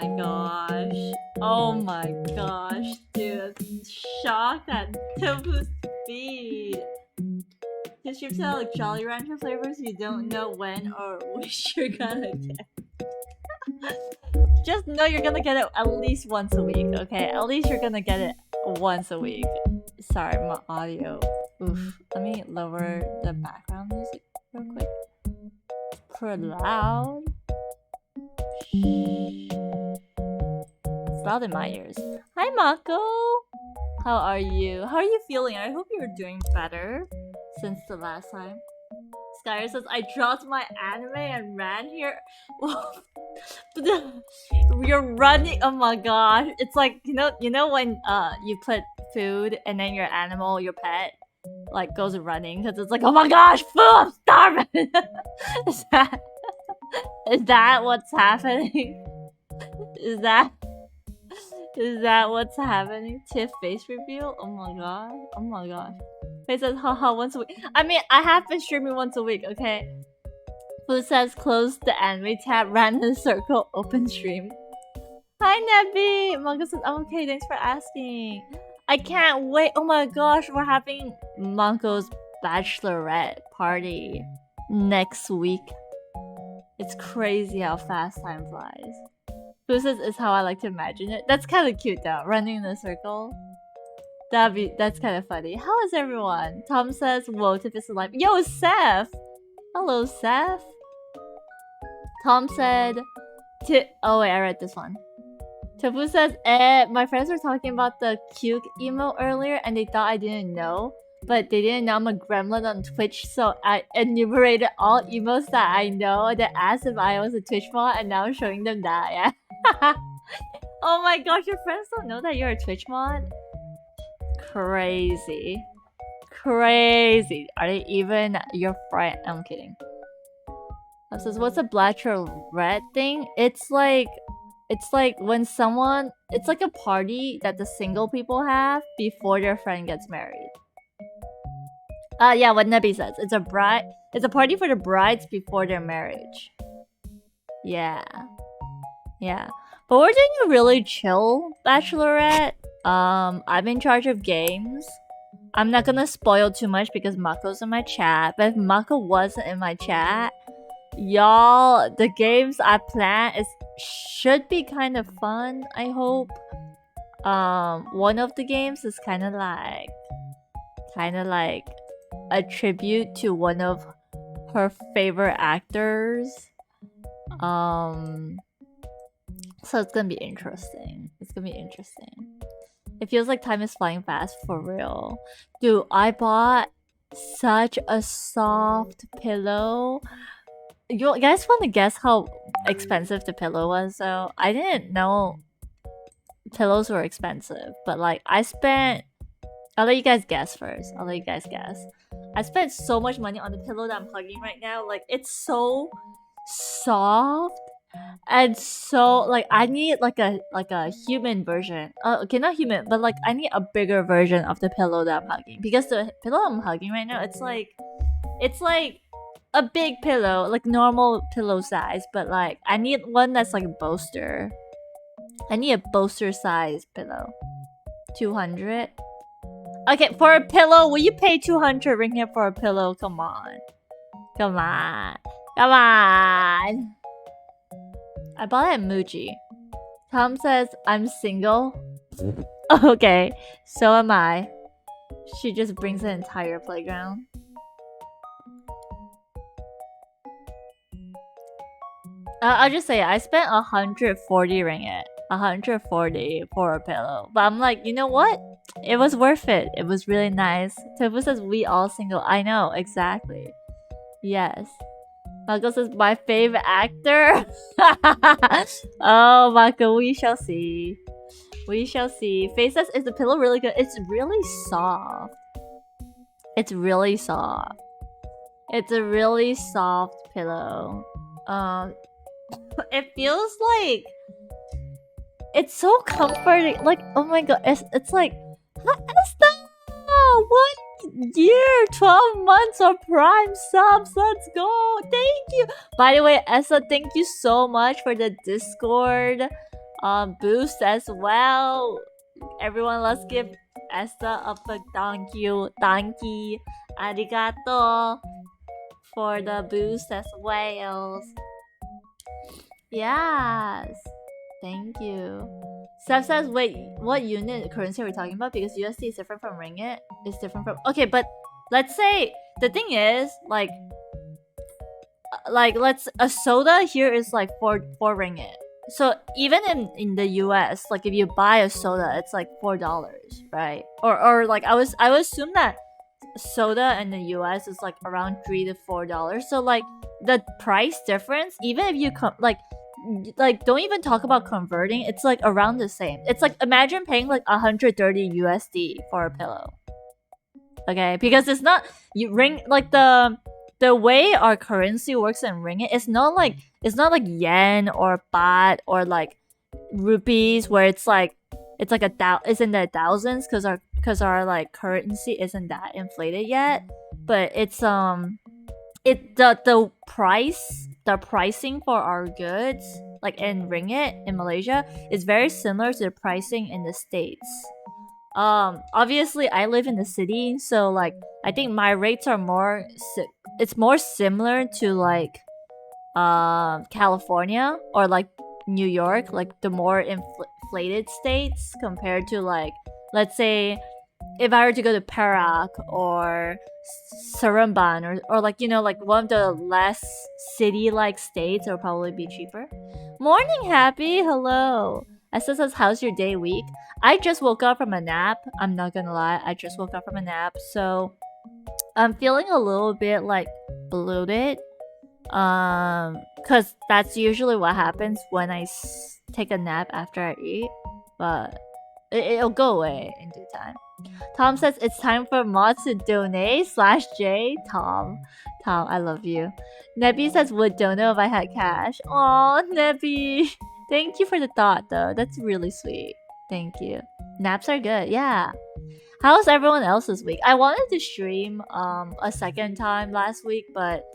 my gosh. Oh my gosh, dude. I'm shocked at Tofu's speed. His streams sell like Jolly Rancher flavors you don't know when or which you're gonna get. Just know you're gonna get it at least once a week, okay? At least you're gonna get it once a week. Sorry, my audio. Oof. Let me lower the background music real quick. For loud. It's loud in my ears. Hi, Mako! How are you? How are you feeling? I hope you're doing better since the last time. Skyr says, I dropped my anime and ran here. You're running. Oh my gosh. It's like, you know when you put food and then your animal, your pet, like goes running because it's like, oh my gosh, food, I'm starving. Is that what's happening? Is that what's happening? Tiff face reveal? Oh my god. Oh my gosh. Face says, haha, once a week. I mean, I have been streaming once a week, okay? Who says close the anime tab, ran in a circle, open stream. Hi, Nebby! Manga says, oh, okay, thanks for asking. I can't wait. Oh my gosh, we're having Manko's bachelorette party next week. It's crazy how fast time flies. Who says is how I like to imagine it. That's kind of cute though, running in a circle. That's kind of funny. How is everyone? Tom says, whoa, Tiff is alive. Yo, Seth! Hello, Seth. Tom said, oh wait, I read this one. Tofu says, my friends were talking about the cute emo earlier and they thought I didn't know. But they didn't know I'm a gremlin on Twitch, so I enumerated all emos that I know that asked if I was a Twitch mod, and now I'm showing them that, yeah. Oh my gosh, your friends don't know that you're a Twitch mod? Crazy. Crazy. Are they even your friend? I'm kidding. It says, what's a bachelorette thing? It's like when someone, it's like a party that the single people have before their friend gets married. Yeah, what Nebby says. It's a party for the brides before their marriage. Yeah. Yeah. But we're doing a really chill bachelorette. I'm in charge of games. I'm not gonna spoil too much because Mako's in my chat. But if Mako wasn't in my chat, y'all, the games I plan should be kind of fun, I hope. One of the games is kind of like a tribute to one of her favorite actors. So it's gonna be interesting. It feels like time is flying fast for real. Dude, I bought such a soft pillow. You guys want to guess how expensive the pillow was though? I didn't know pillows were expensive, but like I'll let you guys guess first. I spent so much money on the pillow that I'm hugging right now. Like, it's so soft and so like I need like a human version. Okay, not human, but like I need a bigger version of the pillow that I'm hugging, because the pillow I'm hugging right now, it's like a big pillow, like normal pillow size, but like I need one that's like a bolster. I need a bolster size pillow. 200. Okay, for a pillow, will you pay 200 ring here for a pillow? Come on. I bought it at Muji. Tom says I'm single. Okay, so am I. She just brings the entire playground. I'll just say I spent 140 ringgit. 140 for a pillow. But I'm like, you know what? It was worth it. It was really nice. Tofu says we all single. I know, exactly. Yes. Mako says my favorite actor. Oh, Mako, we shall see. We shall see. Face says, is the pillow really good? It's really soft. It's really soft. It's a really soft pillow. It feels like it's so comforting. Like, oh my god, it's like, Esther, 1 year, 12 months of Prime subs. Let's go. Thank you. By the way, Essa, thank you so much for the Discord Boost as well. Everyone, let's give Esther a big thank you. Arigato for the boost as well. Yes. Thank you. Steph says, wait, what unit currency are we talking about? Because USD is different from ringgit. It's different from... Okay, but let's say... The thing is, like a soda here is like 4 ringgit. So even in the US, like if you buy a soda, it's like $4, right? Or like I would assume that soda in the US is like around $3 to $4. So like the price difference, even if you like don't even talk about converting, it's like around the same. It's like imagine paying like 130 USD for a pillow. Okay, because it's not you ring like the way our currency works in ringgit. It's not like yen or baht or like rupees where it's like it's in the thousands because our like currency isn't that inflated yet. But it's the pricing for our goods like in ringgit in Malaysia is very similar to the pricing in the States. Obviously I live in the city, so like I think my rates are more it's more similar to like California or like New York, like the more inflated states compared to like, let's say if I were to go to Perak or Seremban or like, you know, like one of the less city-like states, it'll probably be cheaper. Morning, Happy! Hello! Esther says, how's your day week? I just woke up from a nap. I'm not gonna lie, I just woke up from a nap, so I'm feeling a little bit like bloated. Cause that's usually what happens when I take a nap after I eat, but it'll go away in due time. Tom says it's time for Mod to donate /J. Tom, I love you. Nebby says would donate if I had cash. Aw, Nebby. Thank you for the thought though. That's really sweet. Thank you. Naps are good, yeah. How's everyone else's week? I wanted to stream a second time last week, but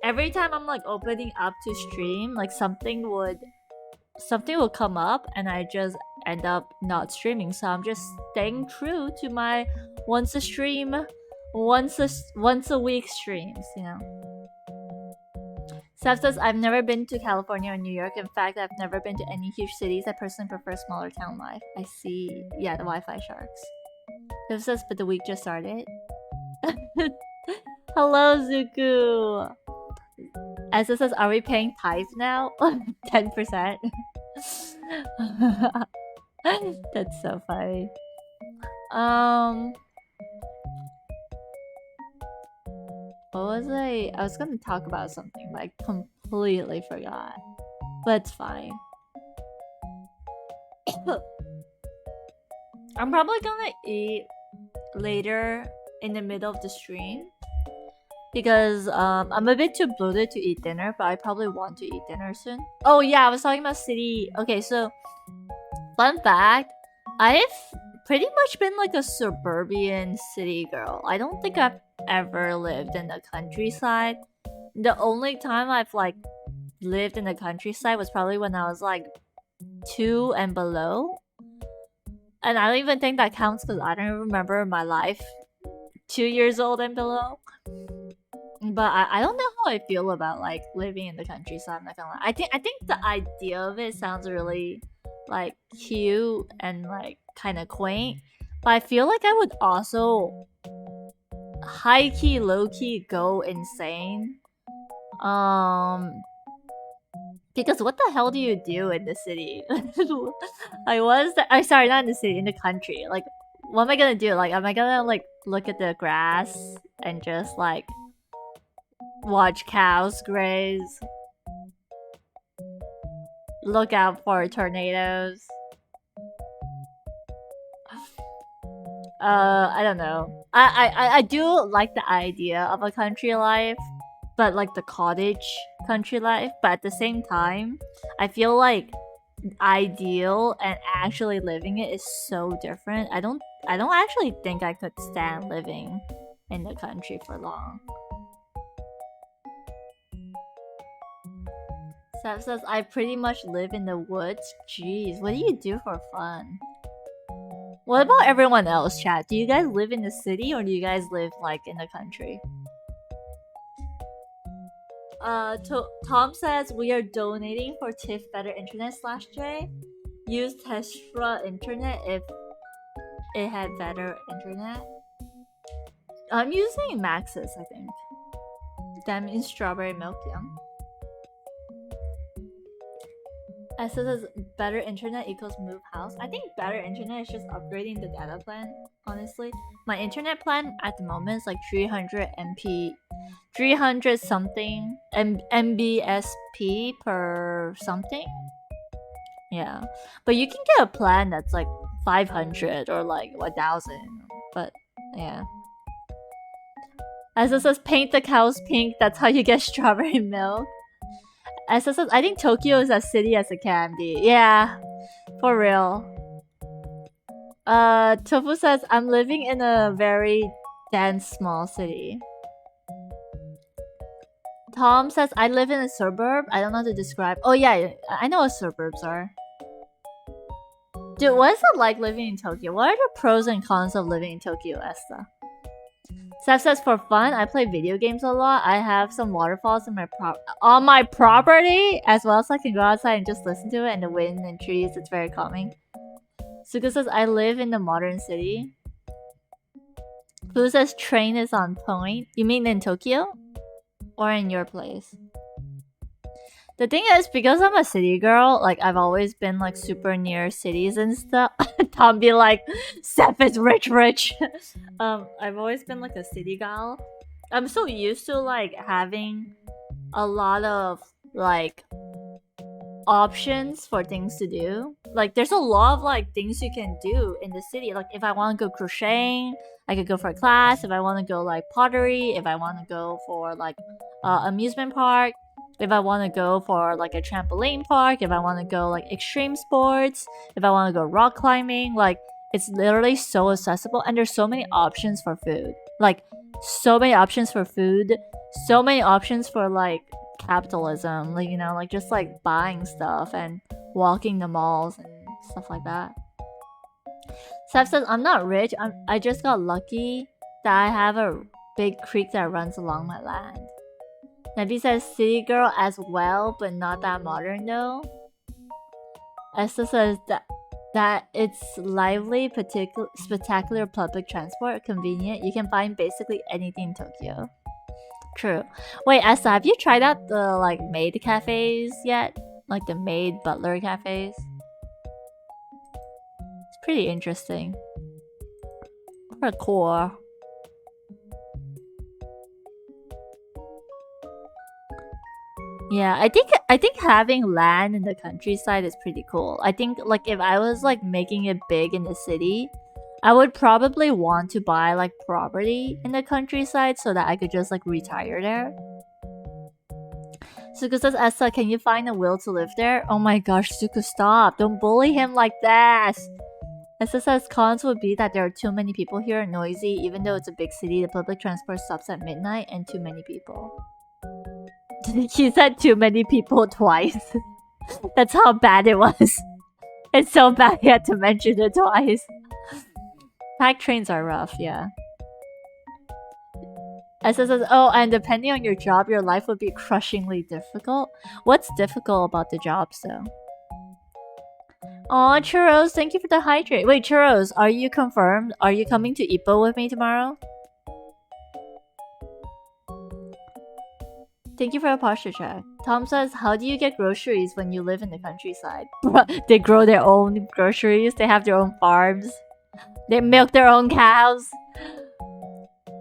every time I'm like opening up to stream, like something would come up and I just end up not streaming. So I'm just staying true to my once a week streams, you know. Steph says, I've never been to California or New York. In fact, I've never been to any huge cities. I personally prefer smaller town life. I see. Yeah, the Wi-Fi sharks. Steph says, but the week just started. Hello, Zuku. Asa says, are we paying tithe now? 10%. That's so funny. What was I was gonna talk about something, but I completely forgot. But it's fine. I'm probably gonna eat later in the middle of the stream. Because I'm a bit too bloated to eat dinner, but I probably want to eat dinner soon. Oh yeah, I was talking about city. Okay, so fun fact, I've pretty much been like a suburban city girl. I don't think I've ever lived in the countryside. The only time I've like lived in the countryside was probably when I was like 2 and below. And I don't even think that counts because I don't remember my life 2 years old and below. But I don't know how I feel about like living in the countryside. I'm not gonna lie. I think the idea of it sounds really like cute and like kind of quaint. But I feel like I would also high key, low key go insane. Because what the hell do you do in the city? Sorry, not in the city, in the country. Like, what am I gonna do? Like, am I gonna like look at the grass and just like watch cows graze? Look out for tornadoes? I don't know. I do like the idea of a country life, but like the cottage country life. But at the same time, I feel like ideal and actually living it is so different. I don't actually think I could stand living in the country for long. Seth says, I pretty much live in the woods. Jeez, what do you do for fun? What about everyone else, chat? Do you guys live in the city or do you guys live like in the country? Tom says we are donating for TIFF Better Internet /J. Use Tesla Internet if it had better internet. I'm using Maxis, I think. That means strawberry milk, yum. As it says better internet equals move house. I think better internet is just upgrading the data plan, honestly. My internet plan at the moment is like 300 MP, 300 something MBSP per something. Yeah, but you can get a plan that's like 500 or like 1000, but yeah. As it says paint the cows pink, that's how you get strawberry milk. As it says, I think Tokyo is as city as it can be. Yeah, for real. Tofu says, I'm living in a very dense small city. Tom says, I live in a suburb. I don't know how to describe. Oh yeah, I know what suburbs are. Dude, what is it like living in Tokyo? What are the pros and cons of living in Tokyo, Esther? Seth says, for fun, I play video games a lot. I have some waterfalls on my property, as well as I can go outside and just listen to it and the wind and trees. It's very calming. Suka says, I live in the modern city. Fu says, train is on point. You mean in Tokyo? Or in your place? The thing is, because I'm a city girl, like, I've always been, like, super near cities and stuff. Tom be like, Seth is rich. I've always been, like, a city gal. I'm so used to, like, having a lot of, like, options for things to do. Like, there's a lot of, like, things you can do in the city. Like, if I want to go crocheting, I could go for a class. If I want to go, like, pottery. If I want to go for, like, amusement park. If I want to go for like a trampoline park, if I want to go like extreme sports, if I want to go rock climbing, like it's literally so accessible and there's so many options for food. Like so many options for food, so many options for like capitalism, like you know, like just like buying stuff and walking the malls and stuff like that. Seth says, I'm not rich, I just got lucky that I have a big creek that runs along my land. Nabi says city girl as well, but not that modern though. Esther says that it's lively, spectacular public transport, convenient. You can find basically anything in Tokyo. True. Wait, Esther, have you tried out the like maid cafes yet? Like the maid butler cafes? It's pretty interesting. Pretty cool. Yeah, I think having land in the countryside is pretty cool. I think like if I was like making it big in the city, I would probably want to buy like property in the countryside so that I could just like retire there. Suku says, Essa, can you find a will to live there? Oh my gosh, Suku, stop. Don't bully him like that. Essa says cons would be that there are too many people here, noisy, even though it's a big city, the public transport stops at midnight, and too many people. He said too many people twice. That's how bad it was. It's so bad he had to mention it twice. Pack trains are rough, yeah. Essa says, oh, and depending on your job, your life would be crushingly difficult. What's difficult about the jobs, though? Aw, Churros, thank you for the hydrate. Wait, Churros, are you confirmed? Are you coming to Ippo with me tomorrow? Thank you for a posture check. Tom says, how do you get groceries when you live in the countryside? They grow their own groceries. They have their own farms. They milk their own cows.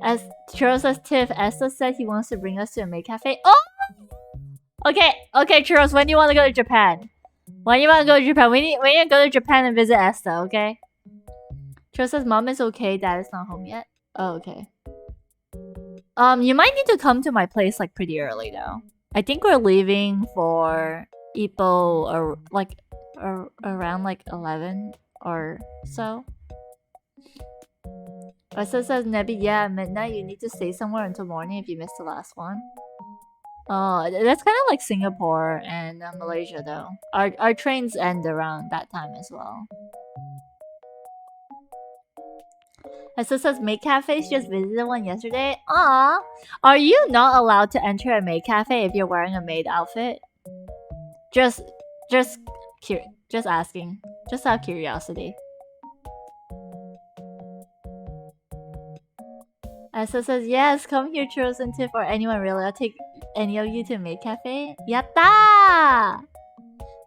As Churros says, Tiff, Esther said he wants to bring us to a maid cafe. Oh! Okay, Churros, when do you want to go to Japan? When do you want to go to Japan? We need to go to Japan and visit Esther, okay? Churros says, Mom is okay, Dad is not home yet. Oh, okay. You might need to come to my place like pretty early though. I think we're leaving for Ippo or like around like 11 or so. Asa says, Nebi, yeah, midnight you need to stay somewhere until morning if you missed the last one. Oh, that's kind of like Singapore and Malaysia though. Our trains end around that time as well. Hessa says maid cafes, just visited one yesterday. Aw, are you not allowed to enter a maid cafe if you're wearing a maid outfit? Just asking, just out of curiosity. Hessa says yes, come here, churros and tip, or anyone really. I'll take any of you to a maid cafe. Yatta!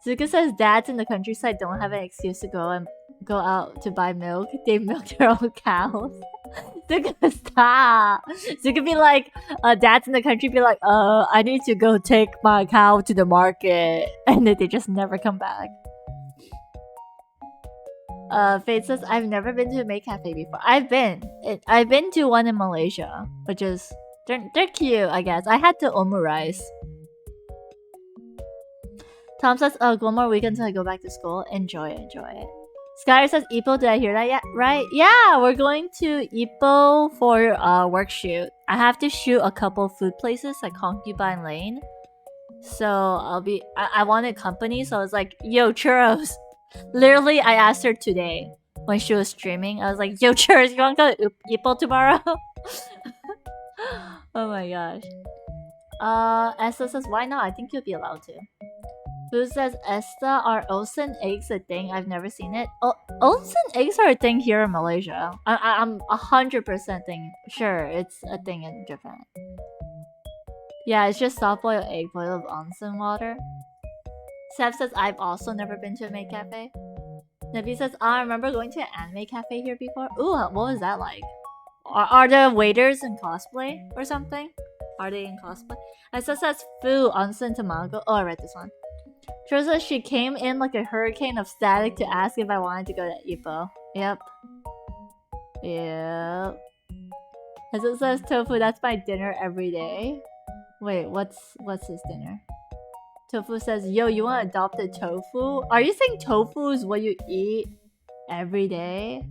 Zuka says dads in the countryside don't have an excuse to go out to buy milk. They milk their own cows. Zuka, stop. Zuka be like, dads in the country be like, I need to go take my cow to the market, and then they just never come back. Fate says I've never been to a maid cafe before. I've been to one in Malaysia, which is they're cute, I guess. I had to omurice. Tom says, go more weekends until I go back to school. Enjoy it. Skyler says, Ipoh, did I hear that yet? Right? Yeah, we're going to Ipoh for a work shoot. I have to shoot a couple food places like Concubine Lane. So I wanted company, so I was like, yo, churros. Literally, I asked her today when she was streaming. I was like, yo, churros, you want to go to Ipoh tomorrow? Oh my gosh. Esther says, why not? I think you'll be allowed to. Who says, Esther, are onsen eggs a thing? I've never seen it. Oh, onsen eggs are a thing here in Malaysia. I'm 100% sure it's a thing in Japan. Yeah, it's just soft-boiled egg boiled with onsen water. Seb says, I've also never been to a maid cafe. Nabi says, I remember going to an anime cafe here before. Ooh, what was that like? Are the waiters in cosplay or something? Are they in cosplay? Esther says, Fu, onsen tamago. Oh, I read this one. True says she came in like a hurricane of static to ask if I wanted to go to Ipoh. Yep. As it says, tofu, that's my dinner every day. Wait, what's his dinner? Tofu says, yo, you want adopted tofu? Are you saying tofu is what you eat every day?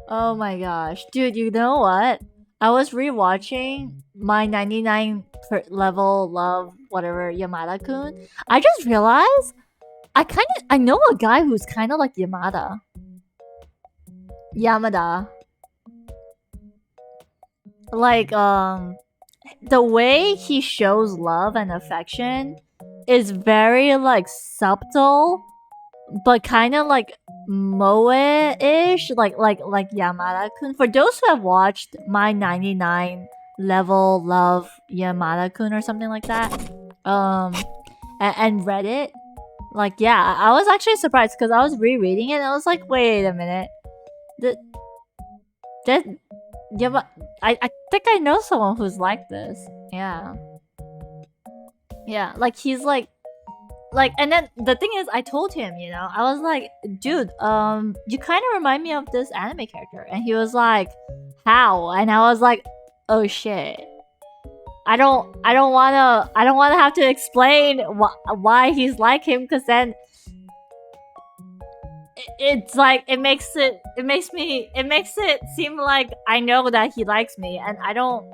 Oh my gosh. Dude, you know what? I was rewatching my 99 level love whatever Yamada-kun. I just realized I know a guy who's kind of like Yamada. Like the way he shows love and affection is very like subtle, but kind of like moe-ish, like Yamada-kun. For those who have watched my 99 level love Yamada-kun or something like that, and read it, like yeah, I was actually surprised because I was rereading it and I was like, wait a minute, I think I know someone who's like this. Yeah, like he's like, and then the thing is, I told him, you know, I was like, dude, you kind of remind me of this anime character, and he was like, how? And I was like, oh shit, I don't wanna have to explain why he's like him, because then it's like it makes it seem like I know that he likes me, and I don't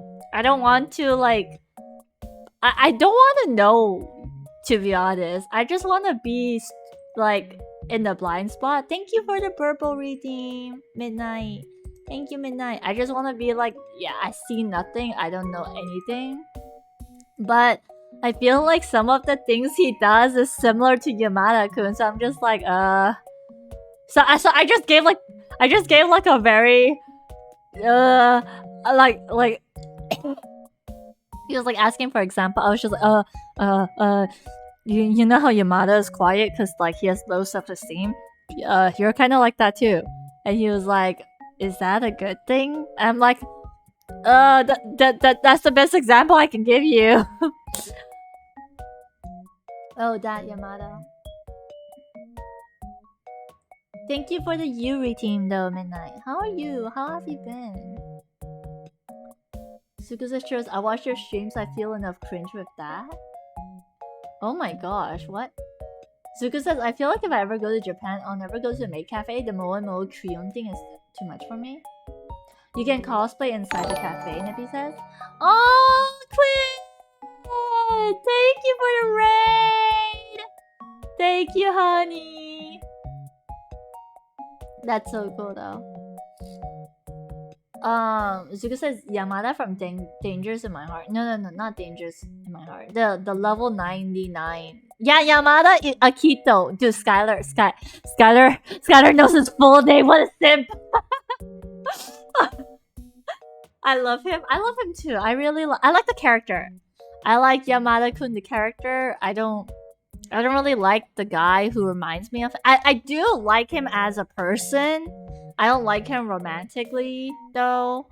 want to like I don't want to know, to be honest. I just want to be like in the blind spot. Thank you for the purple redeem, Midnight. Thank you, Midnight. I just want to be like, yeah, I see nothing, I don't know anything, but I feel like some of the things he does is similar to Yamada-kun, so I'm just like, So I just gave like a very like he was like asking for example. I was just like you know how Yamada is quiet because like he has low self-esteem. You're kind of like that too. And he was like, is that a good thing? And I'm like, that's the best example I can give you. Oh, that Yamada. Thank you for the Yuri team though, Midnight. How are you? How have you been? Suku says, "Churros, I watch your streams, I feel enough cringe with that." Oh my gosh, what? Suku says, I feel like if I ever go to Japan, I'll never go to a maid cafe. The Moe Moe Trion thing is too much for me. You can cosplay inside the cafe, Nippy says. Oh, Quinn! Thank you for the raid! Thank you, honey! That's so cool, though. Zuko says Yamada from Dangers in My Heart. No, not Dangers in My Heart. The level 99. Yeah, Yamada Akito. Dude, Skylar knows his full name. What a simp. I love him. I love him too. I like the character. I like Yamada-kun, the character. I don't really like the guy who reminds me of. I do like him as a person. I don't like him romantically, though.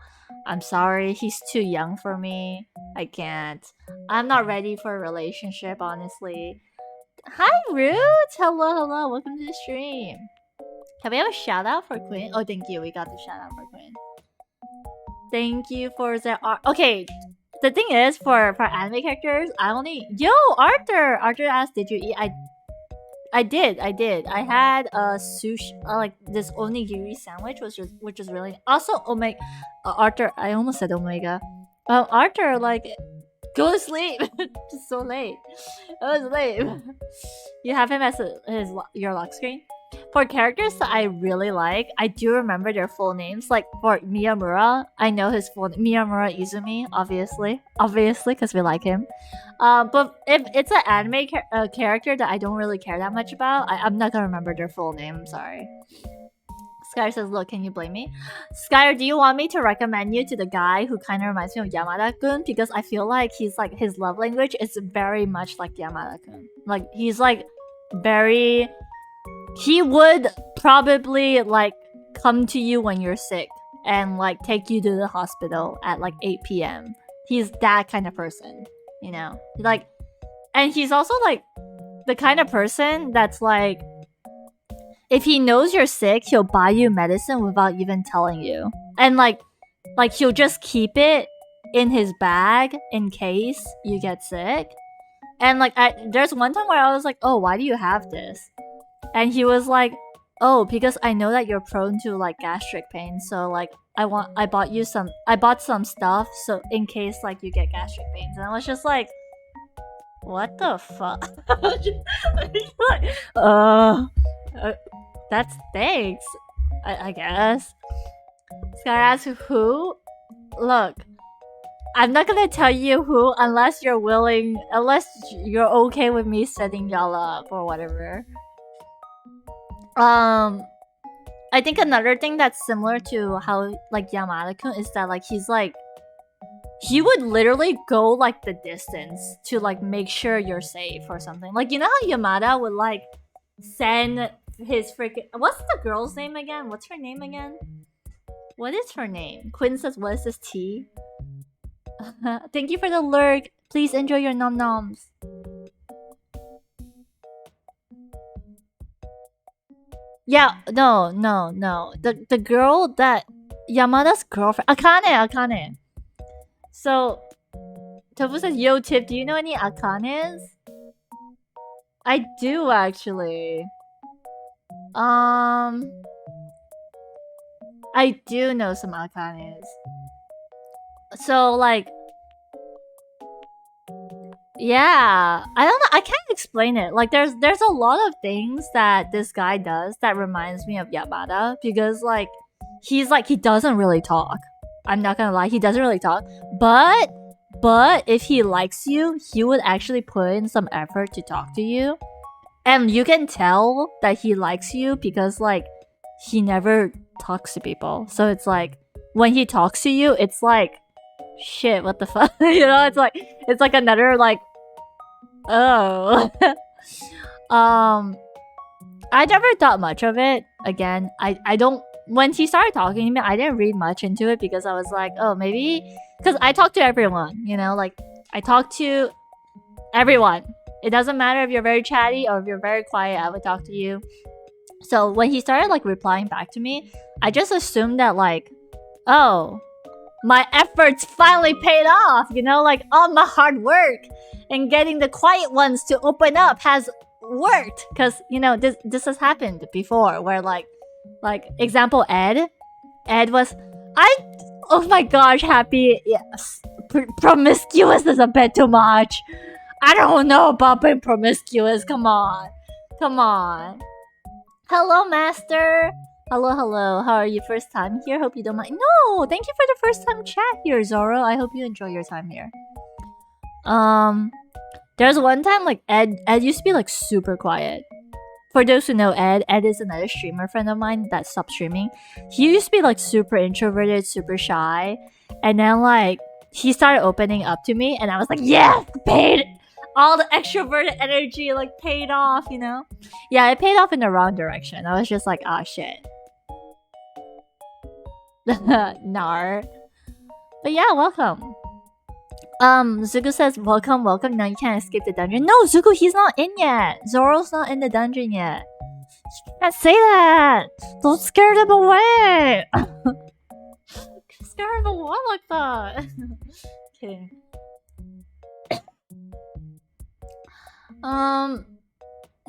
I'm sorry, he's too young for me. I can't. I'm not ready for a relationship, honestly. Hi, Roots! Hello. Welcome to the stream. Can we have a shout out for Quinn? Oh, thank you. We got the shout out for Quinn. Thank you for the art. Okay, the thing is, for anime characters, I only... Yo, Arthur! Arthur asked, did you eat? I did. I had a sushi, like this onigiri sandwich, which is really also Omega. Arthur, I almost said Omega. Arthur, like, go to sleep. It's so late. It was late. You have him as your lock screen. For characters that I really like, I do remember their full names. Like for Miyamura, I know his full name. Miyamura Izumi, obviously, because we like him. But if it's an anime character that I don't really care that much about, I'm not gonna remember their full name. I'm sorry. Skyr says, look, can you blame me? Skyr, do you want me to recommend you to the guy who kind of reminds me of Yamada-kun? Because I feel like he's like, his love language is very much like Yamada-kun. Like, he's like very... He would probably like come to you when you're sick and like take you to the hospital at like 8 p.m. He's that kind of person, you know? Like, and he's also like the kind of person that's like, if he knows you're sick, he'll buy you medicine without even telling you. And like he'll just keep it in his bag in case you get sick. And like, there's one time where I was like, oh, why do you have this? And he was like, oh, because I know that you're prone to like gastric pain, so like I bought some stuff so in case like you get gastric pains. And I was just like, what the fuck? That's thanks, I guess. Sky asks who? Look, I'm not gonna tell you who unless you're okay with me setting y'all up or whatever. I think another thing that's similar to how like Yamada-kun is that like he's like, he would literally go like the distance to like make sure you're safe or something. Like, you know how Yamada would like send his freaking... What's the girl's name again? What's her name again? What is her name? Quinn says, what is this tea? Thank you for the lurk. Please enjoy your nom-noms. Yeah, no. The girl that... Yamada's girlfriend... Akane! So... Tofu says, yo, Tip, do you know any Akanes? I do, actually. I do know some Akanes. So, like... Yeah, I don't know. I can't explain it. Like, there's a lot of things that this guy does that reminds me of Yamada, because like he doesn't really talk. I'm not gonna lie, he doesn't really talk. But if he likes you, he would actually put in some effort to talk to you, and you can tell that he likes you because like he never talks to people. So it's like when he talks to you, it's like, shit, what the fuck? You know, it's like another like, oh. I never thought much of it. Again, I don't... When he started talking to me, I didn't read much into it because I was like, oh, maybe... Because I talk to everyone, you know? Like, I talk to everyone. It doesn't matter if you're very chatty or if you're very quiet, I would talk to you. So when he started like replying back to me, I just assumed that like, oh, my efforts finally paid off, you know? Like, all my hard work and getting the quiet ones to open up has worked. Because, you know, this has happened before where like example, Ed was... Oh my gosh, Happy. Yes. Promiscuous is a bit too much. I don't know about being promiscuous. Come on. Come on. Hello, Master. Hello, hello. How are you? First time here? Hope you don't mind. No, thank you for the first time chat here, Zoro. I hope you enjoy your time here. There's one time like Ed used to be like super quiet. For those who know Ed is another streamer friend of mine that stopped streaming. He used to be like super introverted, super shy, and then like he started opening up to me, and I was like, yes, paid. All the extroverted energy like paid off, you know? Yeah, it paid off in the wrong direction. I was just like, ah, shit. Nar. But yeah, welcome. Zuko says, welcome, welcome. Now you can't escape the dungeon. No, Zuko, he's not in yet. Zoro's not in the dungeon yet. You can't say that. Don't scare them away. Scare them away like that. Okay.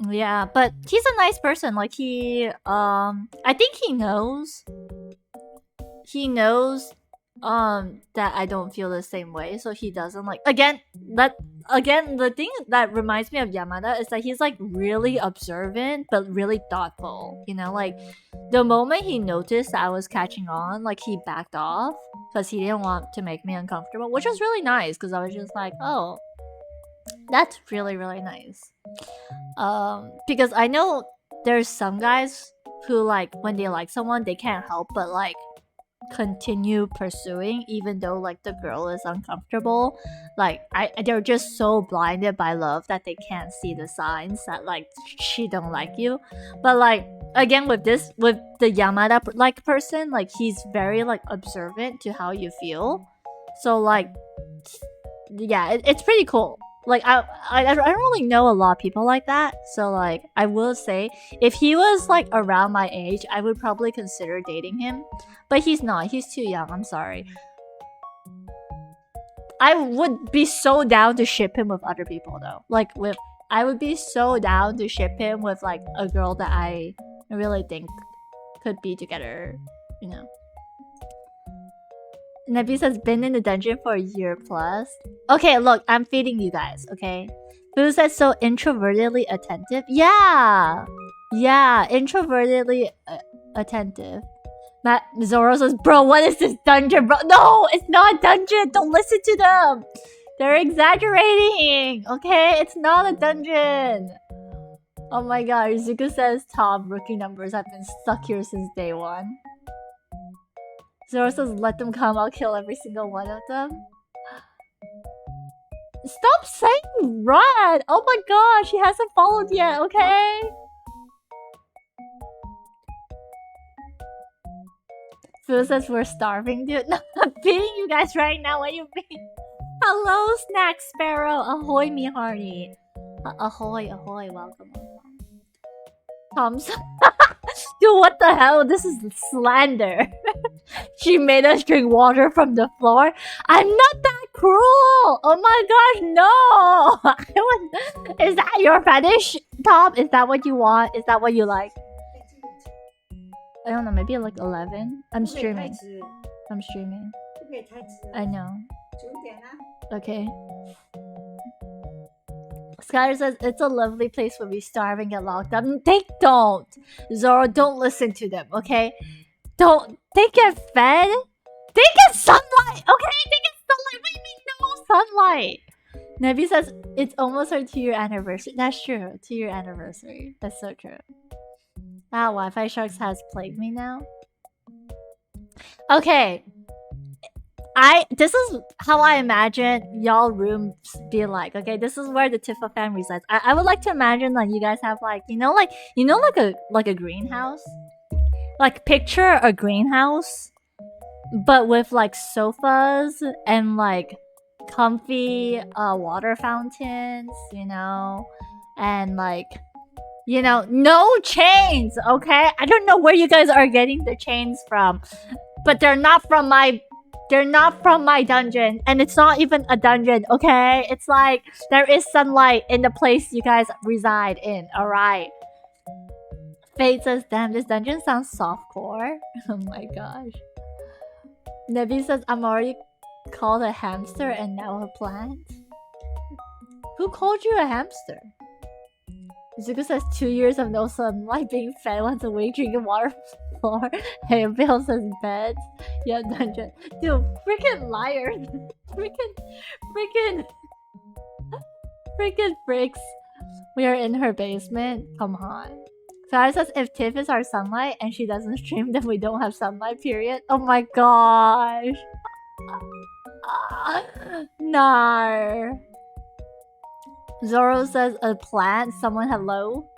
Yeah, but he's a nice person. Like he I think he knows that I don't feel the same way, so he doesn't like again the thing that reminds me of Yamada is that he's like really observant but really thoughtful, you know, like the moment he noticed that I was catching on, like he backed off because he didn't want to make me uncomfortable, which was really nice because I was just like, oh, that's really, really nice. Because I know there's some guys who like when they like someone they can't help but like continue pursuing even though like the girl is uncomfortable. Like they're just so blinded by love that they can't see the signs that like she don't like you. But like again with the Yamada like person, like he's very like observant to how you feel. So like yeah, it's pretty cool. Like I don't really know a lot of people like that, so like I will say if he was like around my age I would probably consider dating him, but he's not. He's too young. I'm sorry. I would be so down to ship him with other people though. Like I would be so down to ship him with like a girl that I really think could be together, you know. Nebi says, been in the dungeon for a year plus. Okay, look, I'm feeding you guys, okay? Boo says, so introvertedly attentive. Yeah! Yeah, introvertedly attentive. Zoro says, bro, what is this dungeon, bro? No, it's not a dungeon! Don't listen to them! They're exaggerating! Okay, it's not a dungeon! Oh my god, Zuko says, top rookie numbers have been stuck here since day one. Zoro says, let them come, I'll kill every single one of them. Stop saying run! Oh my gosh, he hasn't followed yet, okay? Phil says we're starving, dude. No, I'm feeding you guys right now, what do you mean? Hello, Snack Sparrow! Ahoy, me hearty. Ahoy, ahoy, welcome. Tom's... Dude, what the hell? This is slander. She made us drink water from the floor. I'm not that cruel. Oh my gosh, no. Is that your fetish, Tom? Is that what you want? Is that what you like? I don't know, maybe like 11? I'm streaming. I'm streaming. I know. Okay. Skyler says, it's a lovely place where we starve and get locked up. They don't. Zoro, don't listen to them, okay? Don't. They get fed? They get sunlight, okay? They get sunlight. What do you mean no sunlight? Nebi says, it's almost our 2-year anniversary. That's true. 2-year anniversary. That's so true. Ah, Wi-Fi Sharks has plagued me now. Okay. This is how I imagine y'all rooms be like, okay? This is where the Tifa fam resides. I would like to imagine like you guys have like, like a greenhouse? Like picture a greenhouse, but with like sofas and like comfy water fountains, you know? And like, you know, no chains, okay? I don't know where you guys are getting the chains from, but they're not from my dungeon, and it's not even a dungeon, okay? It's like, there is sunlight in the place you guys reside in, alright? Fate says, damn, this dungeon sounds softcore. Oh my gosh. Nevi says, I'm already called a hamster and now a plant. Who called you a hamster? Zuko says 2 years of no sunlight, being fed once a week, drinking water from the floor. Hey, Bill says beds. Yeah, dungeon. Dude, freaking liar. freaking freaks. We are in her basement. Come on. Sarah says if Tiff is our sunlight and she doesn't stream, then we don't have sunlight, period. Oh my gosh. No. Zoro says a plant. Someone hello.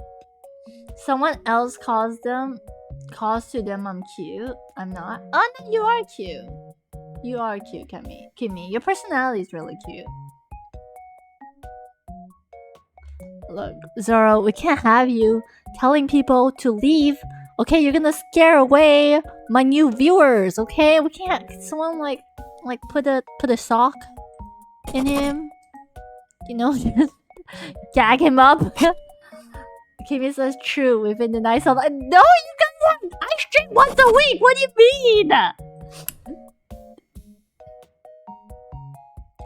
Someone else calls to them I'm cute. I'm not. Oh no, you are cute. You are cute, Kimmy. Your personality is really cute. Look, Zoro, we can't have you telling people to leave. Okay, you're gonna scare away my new viewers. Okay, we can't. Someone like put a sock in him. You know, just gag him up. Kimmy says true. We've been the nice all. No, you guys I stream once a week. What do you mean?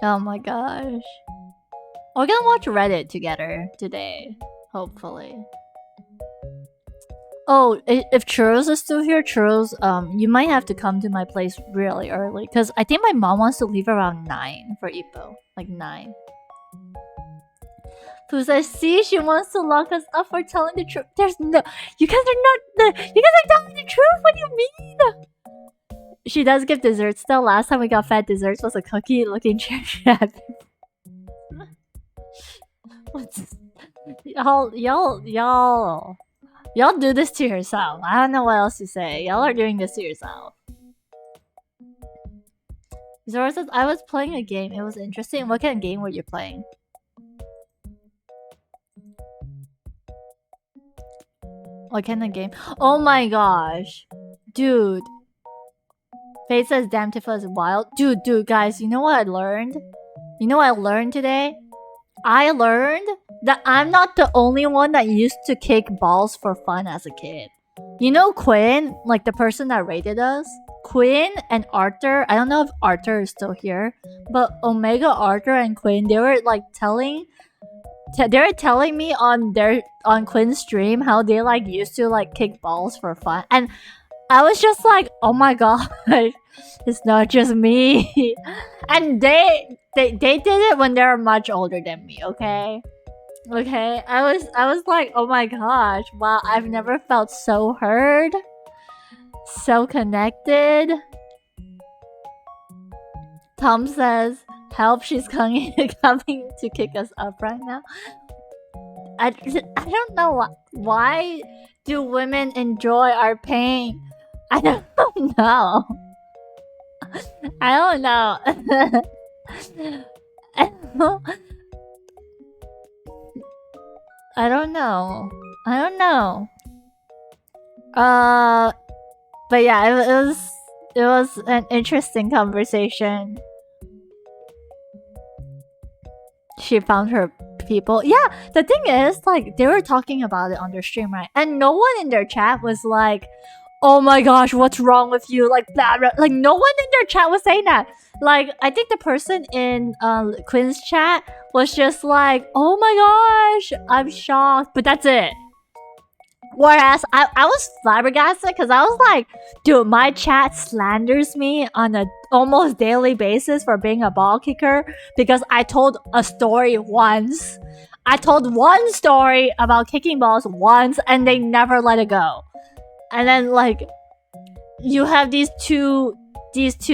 Oh my gosh. We're gonna watch Reddit together today, hopefully. Oh, if Churros is still here, Churros, you might have to come to my place really early, because I think my mom wants to leave around 9 for Ippo. Like 9. Who says, see, she wants to lock us up for telling the truth. There's no... You guys are telling the truth? What do you mean? She does give desserts though. Last time we got fed desserts was a cookie looking cherry. Y'all do this to yourself. I don't know what else to say. Y'all are doing this to yourself. Zora says, I was playing a game. It was interesting. What kind of game were you playing? What kind of game? Oh my gosh. Dude. Faith says, damn, Tifa is wild. Dude, guys, you know what I learned? You know what I learned today? I learned that I'm not the only one that used to kick balls for fun as a kid. You know Quinn, like the person that rated us? Quinn and Arthur, I don't know if Arthur is still here, but Omega, Arthur, and Quinn, they were like telling me on Quinn's stream how they like used to like kick balls for fun, and I was just like, oh my god, it's not just me. And they did it when they were much older than me. Okay, I was like, oh my gosh, wow, I've never felt so heard, so connected. Tom says, help, she's coming to kick us up right now. I don't know why do women enjoy our pain. I don't know. I don't know. I don't know. But yeah, it was an interesting conversation. She found her people. Yeah, the thing is, like, they were talking about it on their stream, right? And no one in their chat was like, oh my gosh, what's wrong with you? Like, blah, blah. Like, no one in their chat was saying that. Like, I think the person in Quinn's chat was just like, oh my gosh, I'm shocked. But that's it. Whereas I was flabbergasted because I was like, dude, my chat slanders me on a almost daily basis for being a ball kicker because I told a story once. I told one story about kicking balls once and they never let it go. And then like you have these two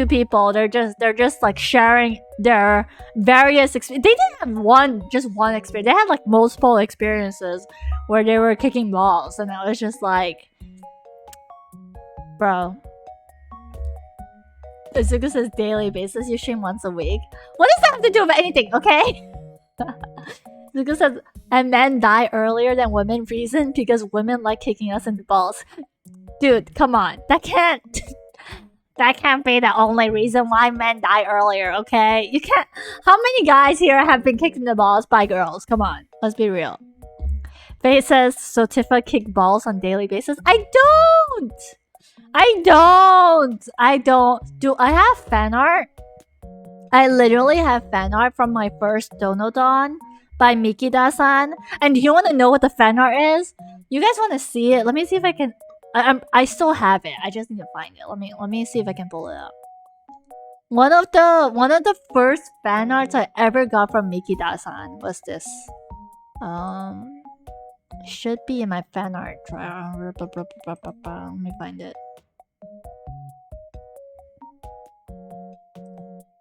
people, they're just like sharing their various experiences. They didn't have just one experience. They had like multiple experiences where they were kicking balls, and I was just like, bro. Izuku says daily basis, you stream once a week. What does that have to do with anything, okay? Izuku says, and men die earlier than women, reason because women like kicking us in the balls. Dude, come on. That can't be the only reason why men die earlier, okay? You can't. How many guys here have been kicked in the balls by girls? Come on, let's be real. Faye says, so Tifa kick balls on daily basis? I don't! I don't. I don't. Do I have fan art? I literally have fan art from my first Donodon by Mikida-san. And do you want to know what the fan art is? You guys want to see it? Let me see if I can. I still have it. I just need to find it. Let me see if I can pull it up. One of the first fan arts I ever got from Mikida-san was this. Should be in my fan art. Let me find it.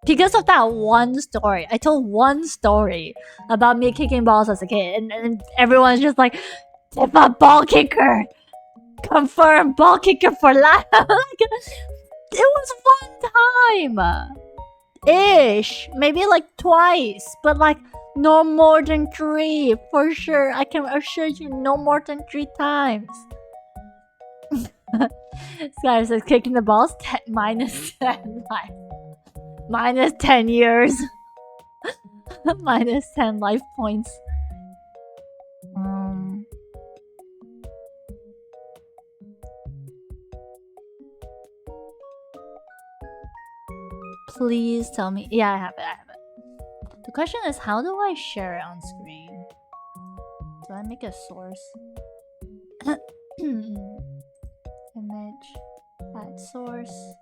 Because of that one story, I told one story about me kicking balls as a kid, and everyone's just like, "If a ball kicker, confirm ball kicker for life." Like, it was one time, ish, maybe like twice, but like no more than 3 for sure. I can assure you, no more than 3 times. This guy says kicking the balls minus 10 life. Minus 10 years. Minus 10 life points. Please tell me. Yeah, I have it. The question is, how do I share it on screen? Do I make a source? Image. Add source.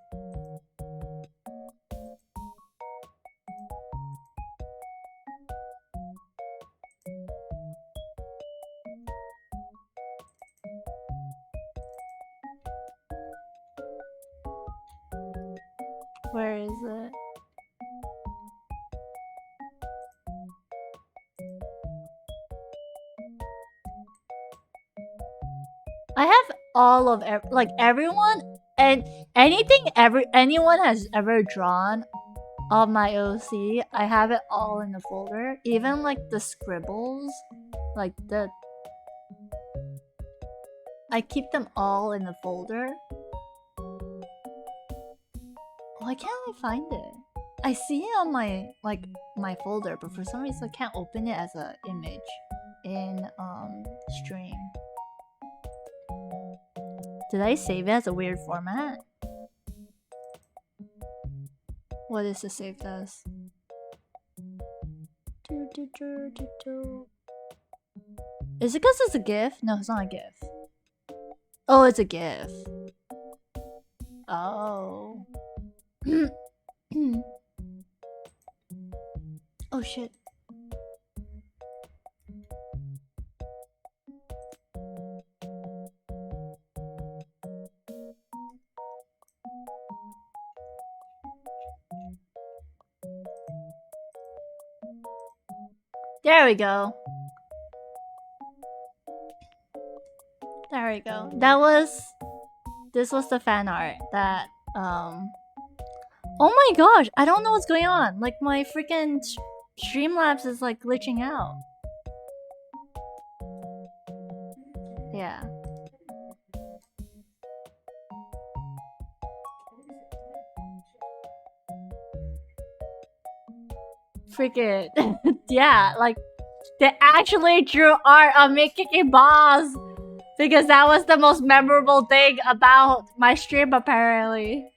Where is it? I have all of like everyone and anything anyone has ever drawn of my OC. I have it all in the folder. Even like the scribbles, like I keep them all in the folder. Why can't I find it? I see it on my my folder, but for some reason I can't open it as an image in stream. Did I save it as a weird format? What is it saved as? Is it because it's a GIF? No, it's not a GIF. Oh, it's a GIF. Oh. Oh shit. There we go. There we go. This was the fan art that oh my gosh, I don't know what's going on. Like my freaking Streamlabs is like glitching out. Yeah. Freaking yeah, like they actually drew art of me kicking balls because that was the most memorable thing about my stream apparently.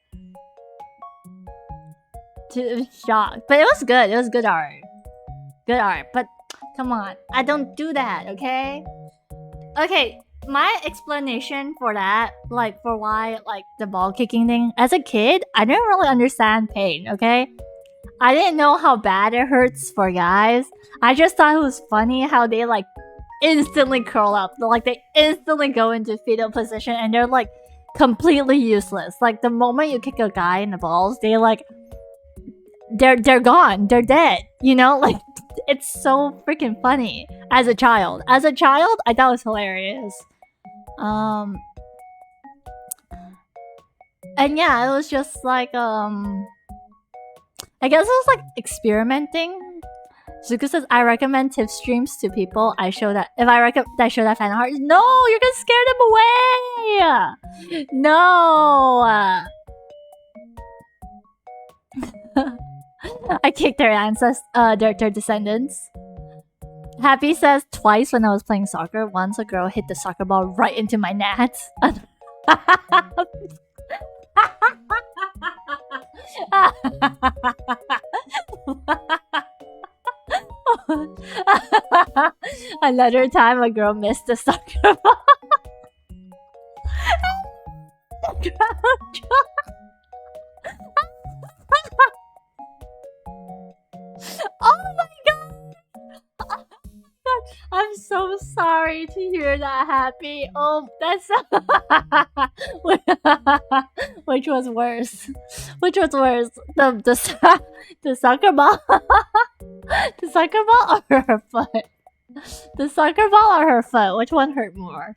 Shocked, but it was good. It was good art. Good art, but come on, I don't do that, okay? Okay, my explanation for that, like for why like the ball kicking thing, as a kid, I didn't really understand pain, okay? I didn't know how bad it hurts for guys. I just thought it was funny how they like instantly curl up. Like they instantly go into fetal position and they're like completely useless. Like the moment you kick a guy in the balls, they like they're gone. They're dead. You know, like it's so freaking funny. As a child, I thought it was hilarious. And yeah, it was just like I guess it was like experimenting. Zuko says, I recommend tip streams to people. I show that if I show that fan art. No, you're gonna scare them away. No. I kicked their ancestors, their descendants. Happy says twice when I was playing soccer. Once a girl hit the soccer ball right into my nats. Another time a girl missed the soccer ball. Oh my god! I'm so sorry to hear that, Happy. Oh, that's which was worse? Which was worse? The soccer ball, the soccer ball, or her foot? The soccer ball or her foot? Which one hurt more?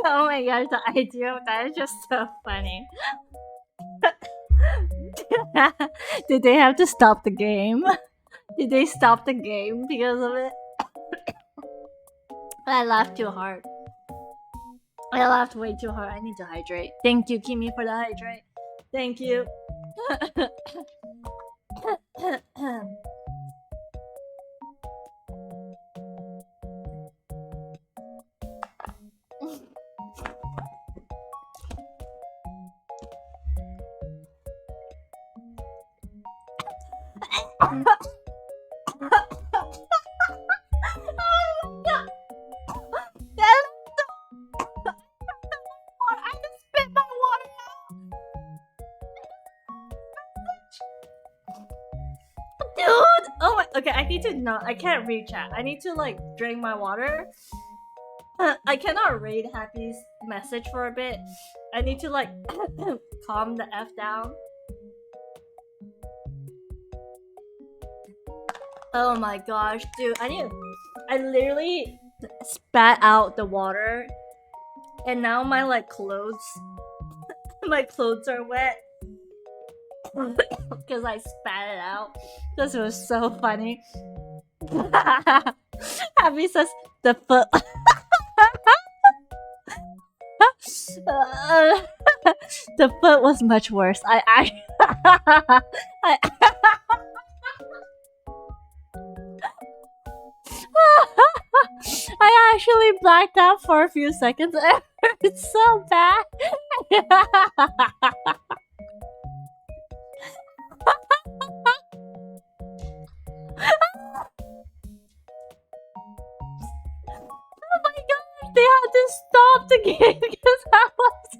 Oh my gosh, the idea of that is just so funny. Did they have to stop the game? Did they stop the game because of it? I laughed too hard. I laughed way too hard. I need to hydrate. Thank you, Kimi, for the hydrate. Thank you. Okay, I need to know. I can't read chat. I need to like drink my water. I cannot read Happy's message for a bit. I need to like calm the F down. Oh my gosh, dude! I literally spat out the water, and now my like clothes, my clothes are wet. Because I spat it out. This was so funny. Abby says the foot. The foot was much worse. I actually blacked out for a few seconds. It's so bad. Oh my god, they had to stop the game because I was.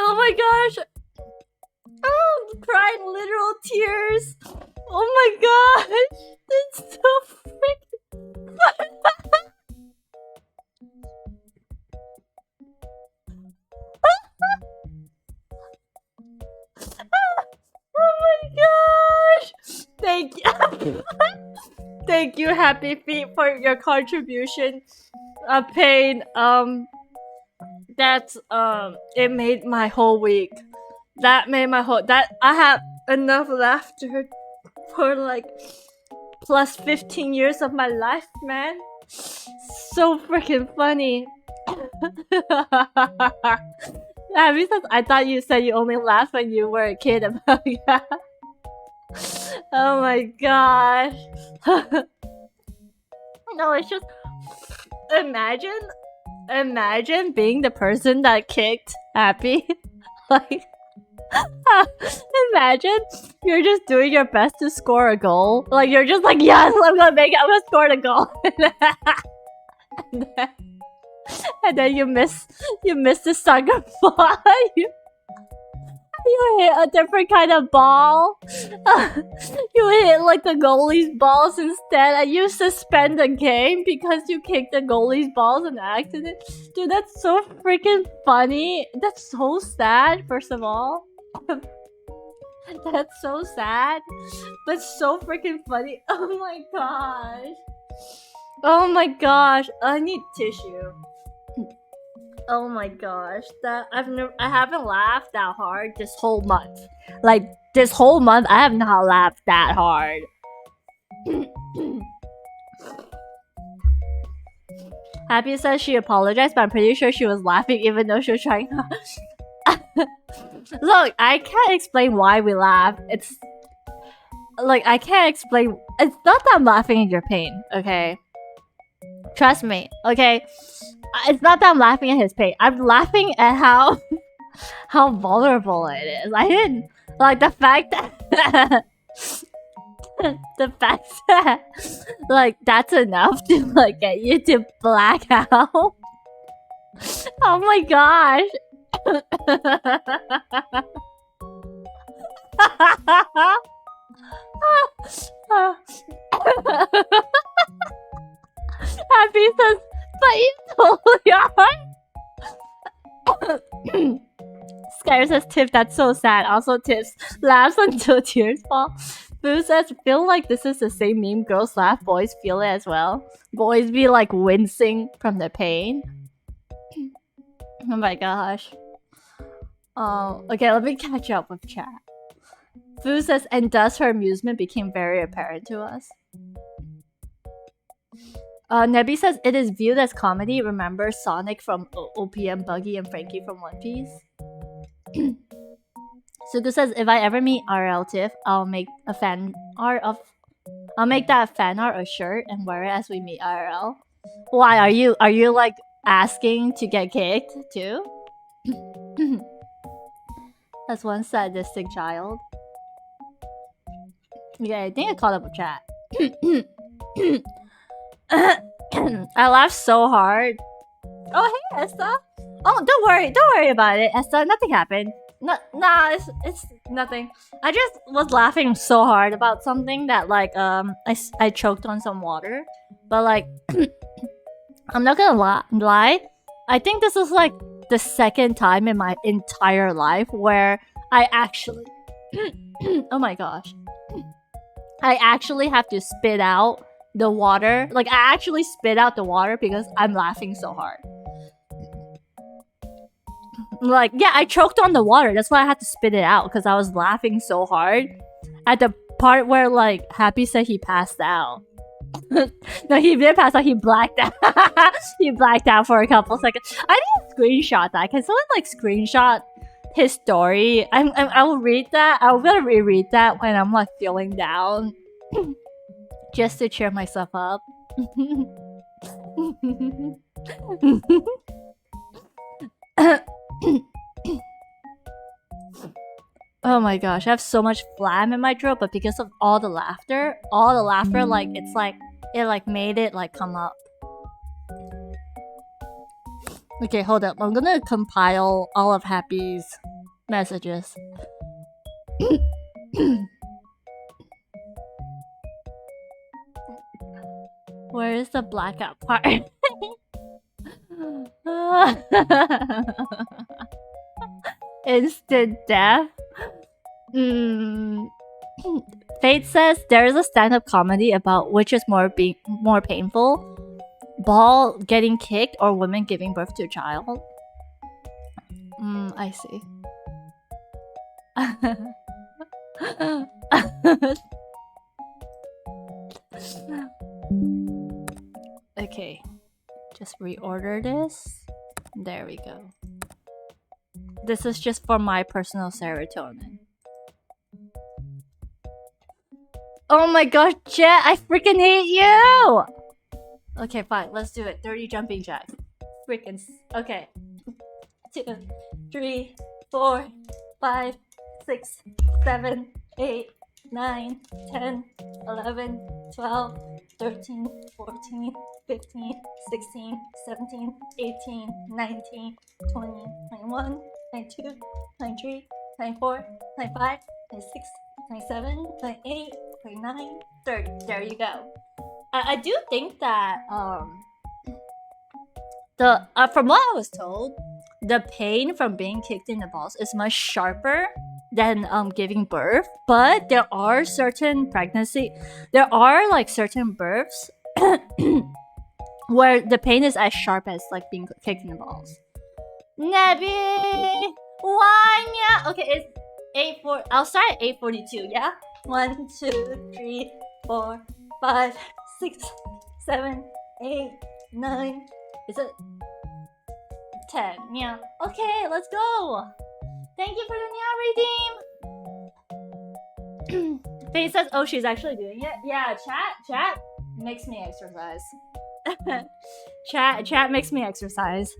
Oh my gosh! Oh, I'm crying literal tears! Oh my gosh! It's so freaking Oh my gosh! Thank you! Thank you, Happy Feet, for your contribution. Pain, that's it made my whole week. That made my whole I have enough laughter for like plus 15 years of my life, man. So freaking funny. I thought you said you only laughed when you were a kid about that. Oh my gosh. No, it's just imagine being the person that kicked Happy. Like, imagine you're just doing your best to score a goal. Like, you're just like, yes, I'm gonna score the goal. And then you miss the soccer ball. You hit a different kind of ball. You hit like the goalie's balls instead, and you suspend the game because you kicked the goalie's balls in accident. Dude, that's so freaking funny. That's so sad, first of all. That's so sad, but so freaking funny. Oh my gosh. Oh my gosh, I need tissue. Oh my gosh, I haven't laughed that hard this whole month. Like this whole month, I have not laughed that hard. Happy says she apologized, but I'm pretty sure she was laughing even though she was trying. Look, I can't explain why we laugh. It's like I can't explain. It's not that I'm laughing at your pain, okay? Trust me, okay? It's not that I'm laughing at his pain. I'm laughing at how how vulnerable it is. I didn't like the fact that the fact that like that's enough to like get you to black out. Oh my gosh. Happy says, but you totally are. Skyr says, Tiff, that's so sad. Also, Tiff laughs until tears fall. Boo says, feel like this is the same meme. Girls laugh, boys feel it as well. Boys be like wincing from the pain. Oh my gosh. Okay, let me catch up with chat. Fu says, and thus her amusement became very apparent to us. Nebby says, it is viewed as comedy. Remember Sonic from OPM, Buggy, and Frankie from One Piece? Suku says, if I ever meet RL Tiff, I'll make a fan art of... I'll make that fan art a shirt and wear it as we meet IRL. Why, are you like asking to get kicked too? That's one sadistic child. Yeah, I think I caught up with chat. I laughed so hard. Oh hey Esther. Oh don't worry about it, Esther. Nothing happened. Nah, it's nothing. I just was laughing so hard about something that like I choked on some water. But like I'm not gonna lie. I think this is like the second time in my entire life where I actually oh my gosh. I actually have to spit out the water. Like I actually spit out the water because I'm laughing so hard. Like yeah, I choked on the water. That's why I had to spit it out because I was laughing so hard at the part where like Happy said he passed out. No, he didn't pass out. He blacked out. He blacked out for a couple seconds. I need to screenshot that. Can someone like screenshot his story? I will read that. I'm gonna reread that when I'm like feeling down, just to cheer myself up. Oh my gosh, I have so much phlegm in my throat, but because of all the laughter, like it's like it like made it like come up. Okay, hold up. I'm gonna compile all of Happy's messages. Where is the blackout part? Instant death? Fate says there is a stand-up comedy about which is more painful. Ball getting kicked or women giving birth to a child? I see. Okay. Just reorder this. There we go. This is just for my personal serotonin. Oh my gosh, Jet, I freaking hate you! Okay, fine, let's do it. 30 jumping jacks. Freaking. Okay. 2, 3, 4, 5, 6, 7, 8, 9, 10, 11, 12, 13, 14, 15, 16, 17, 18, 19, 20, 21, 22, 23, 24, 25, 26, 27, 28, 29, 30. There you go. I do think that from what I was told, the pain from being kicked in the balls is much sharper than giving birth. But there are certain births where the pain is as sharp as like being kicked in the balls. Nebby, why? Yeah. Okay, it's 8:4. I'll start at 8:42. Yeah. 1, 2, 3, 4, 5, 6, 7, 8, 9. Is it 10? Yeah. Okay, let's go. Thank you for the Nia redeem. Faye says, oh, she's actually doing it. Yeah, chat makes me exercise. chat makes me exercise.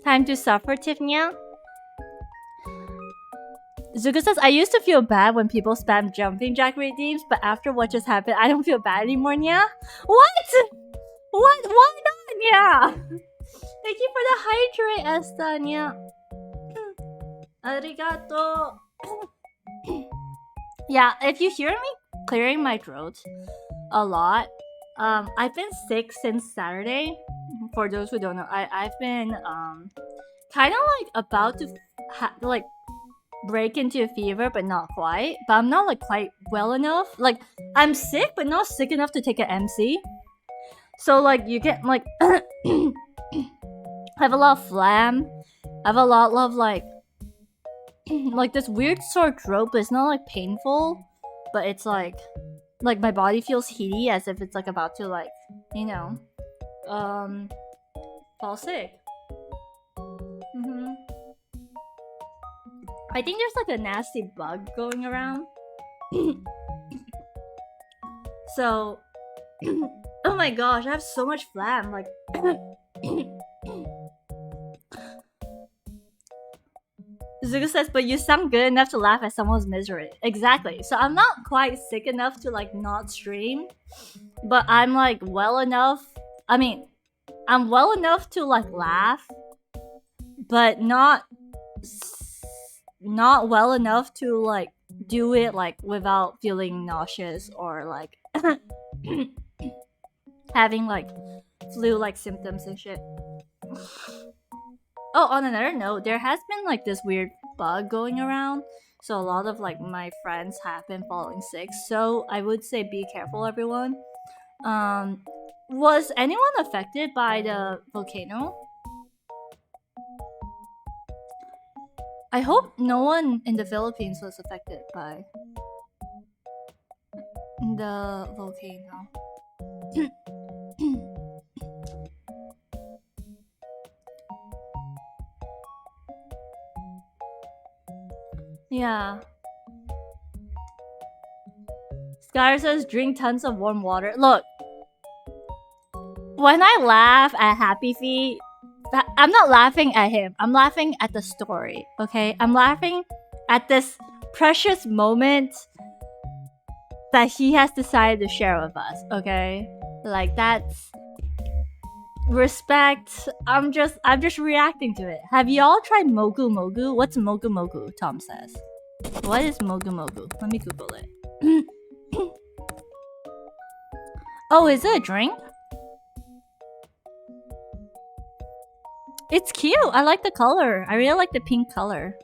Time to suffer, Tiffany. Zuko says, I used to feel bad when people spam jumping jack redeems, but after what just happened, I don't feel bad anymore, Nya. What? What? Why not, Nya? Thank you for the hydrate, Esta, Nya. Arigato. Yeah, if you hear me clearing my throat a lot, I've been sick since Saturday. For those who don't know, I've been kind of like about to like break into a fever, but not quite. But I'm not like quite well enough. Like I'm sick, but not sick enough to take an MC. So like you get like I have a lot of phlegm. I have a lot of like this weird sore throat, but it's not like painful. But it's like my body feels heaty as if it's like about to like, you know, fall sick. I think there's like a nasty bug going around. So, oh my gosh, I have so much phlegm. Like, Zuko says, but you sound good enough to laugh at someone's misery. Exactly. So I'm not quite sick enough to like not stream, but I'm like well enough. I mean, I'm well enough to like laugh, but not well enough to like do it like without feeling nauseous or like having like flu-like symptoms and shit. Oh, on another note, there has been like this weird bug going around, so a lot of like my friends have been falling sick. So I would say be careful, everyone. Was anyone affected by the volcano? I hope no one in the Philippines was affected by the volcano. Yeah. Skylar says drink tons of warm water. Look, when I laugh at Happy Feet, I'm not laughing at him. I'm laughing at the story, okay? I'm laughing at this precious moment that he has decided to share with us, okay? Like, that's respect. I'm just reacting to it. Have y'all tried Mogu Mogu? What's Mogu Mogu? Tom says. What is Mogu Mogu? Let me Google it. Oh, is it a drink? It's cute. I like the color. I really like the pink color.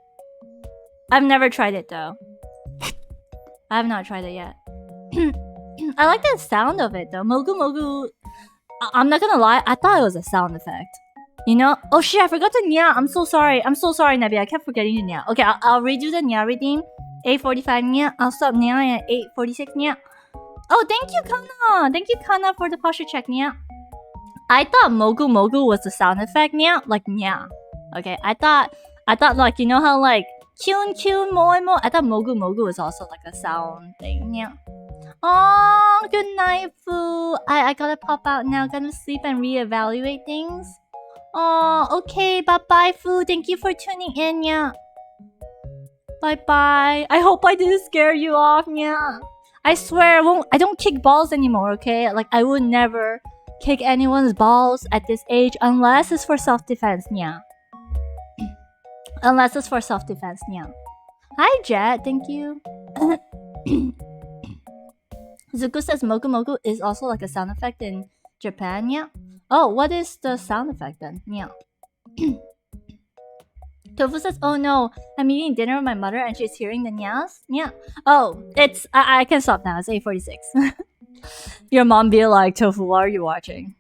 I've never tried it though. I have not tried it yet. I like the sound of it though. Mogu Mogu. I'm not gonna lie. I thought it was a sound effect. You know? Oh shit! I forgot to Nya. I'm so sorry. I'm so sorry, Nabi. I kept forgetting to Nya. Okay, I'll redo the Nya redeem. 8:45 Nya. I'll stop Nya at 8:46 Nya. Oh, thank you, Kana. Thank you, Kana, for the posture check, Nya. I thought Mogu Mogu was the sound effect, Nya. Like Nya. Okay, I thought like, you know how like Kyun Kyun Moi Mo. I thought Mogu Mogu was also like a sound thing, Nya. Oh, good night, Fu. I gotta pop out now. Gotta sleep and reevaluate things. Oh, okay. Bye-bye, Fu. Thank you for tuning in, Nya. Bye-bye. I hope I didn't scare you off, Nya. I swear I don't kick balls anymore, okay? Like, I would never kick anyone's balls at this age unless it's for self-defense, Nya. Unless it's for self-defense, Nya. Hi, Jet. Thank you. Zuko says Mogu Mogu is also like a sound effect in Japan, yeah? Oh, what is the sound effect then? Yeah. Tofu says, oh no, I'm eating dinner with my mother and she's hearing the nyas. Yeah. Oh, it's... I can stop now. It's 8:46. Your mom be like, Tofu, what are you watching?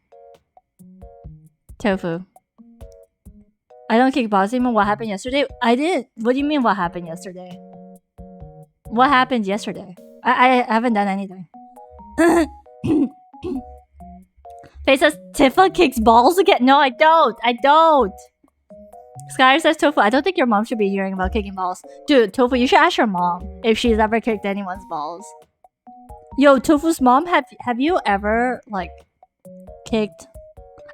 Tofu. I don't kick balls anymore. What happened yesterday? I did. What do you mean what happened yesterday? What happened yesterday? I haven't done anything. Faye says, Tifa kicks balls again. No, I don't. I don't. Skyler says, Tofu, I don't think your mom should be hearing about kicking balls. Dude, Tofu, you should ask your mom if she's ever kicked anyone's balls. Yo, Tofu's mom, have you ever, like, kicked...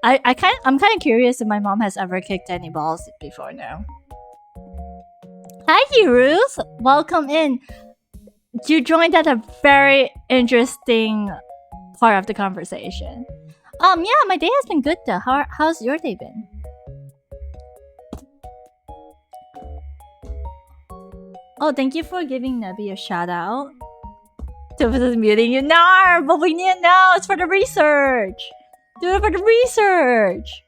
I'm kind of curious if my mom has ever kicked any balls before now. Hi, Ruth. Welcome in. You joined at a very interesting part of the conversation. Yeah, my day has been good though. How's your day been? Oh, thank you for giving Nebby a shout out. Tofu is muting you. No, but we need to know. It's for the research. Do it for the research.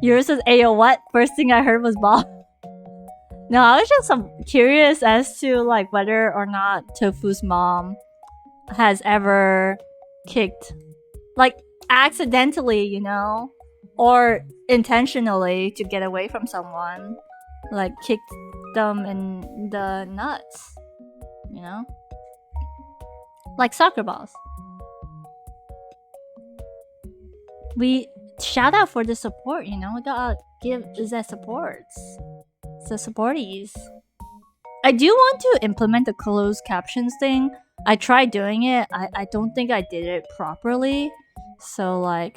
Yours says, Ayo, what? First thing I heard was ball. No, I was just curious as to like whether or not Tofu's mom has ever kicked, like accidentally, you know, or intentionally to get away from someone, like kicked them in the nuts, you know, like soccer balls. We shout out for the support, you know, we gotta give the supports. The supporties. I do want to implement the closed captions thing. I tried doing it. I don't think I did it properly. So like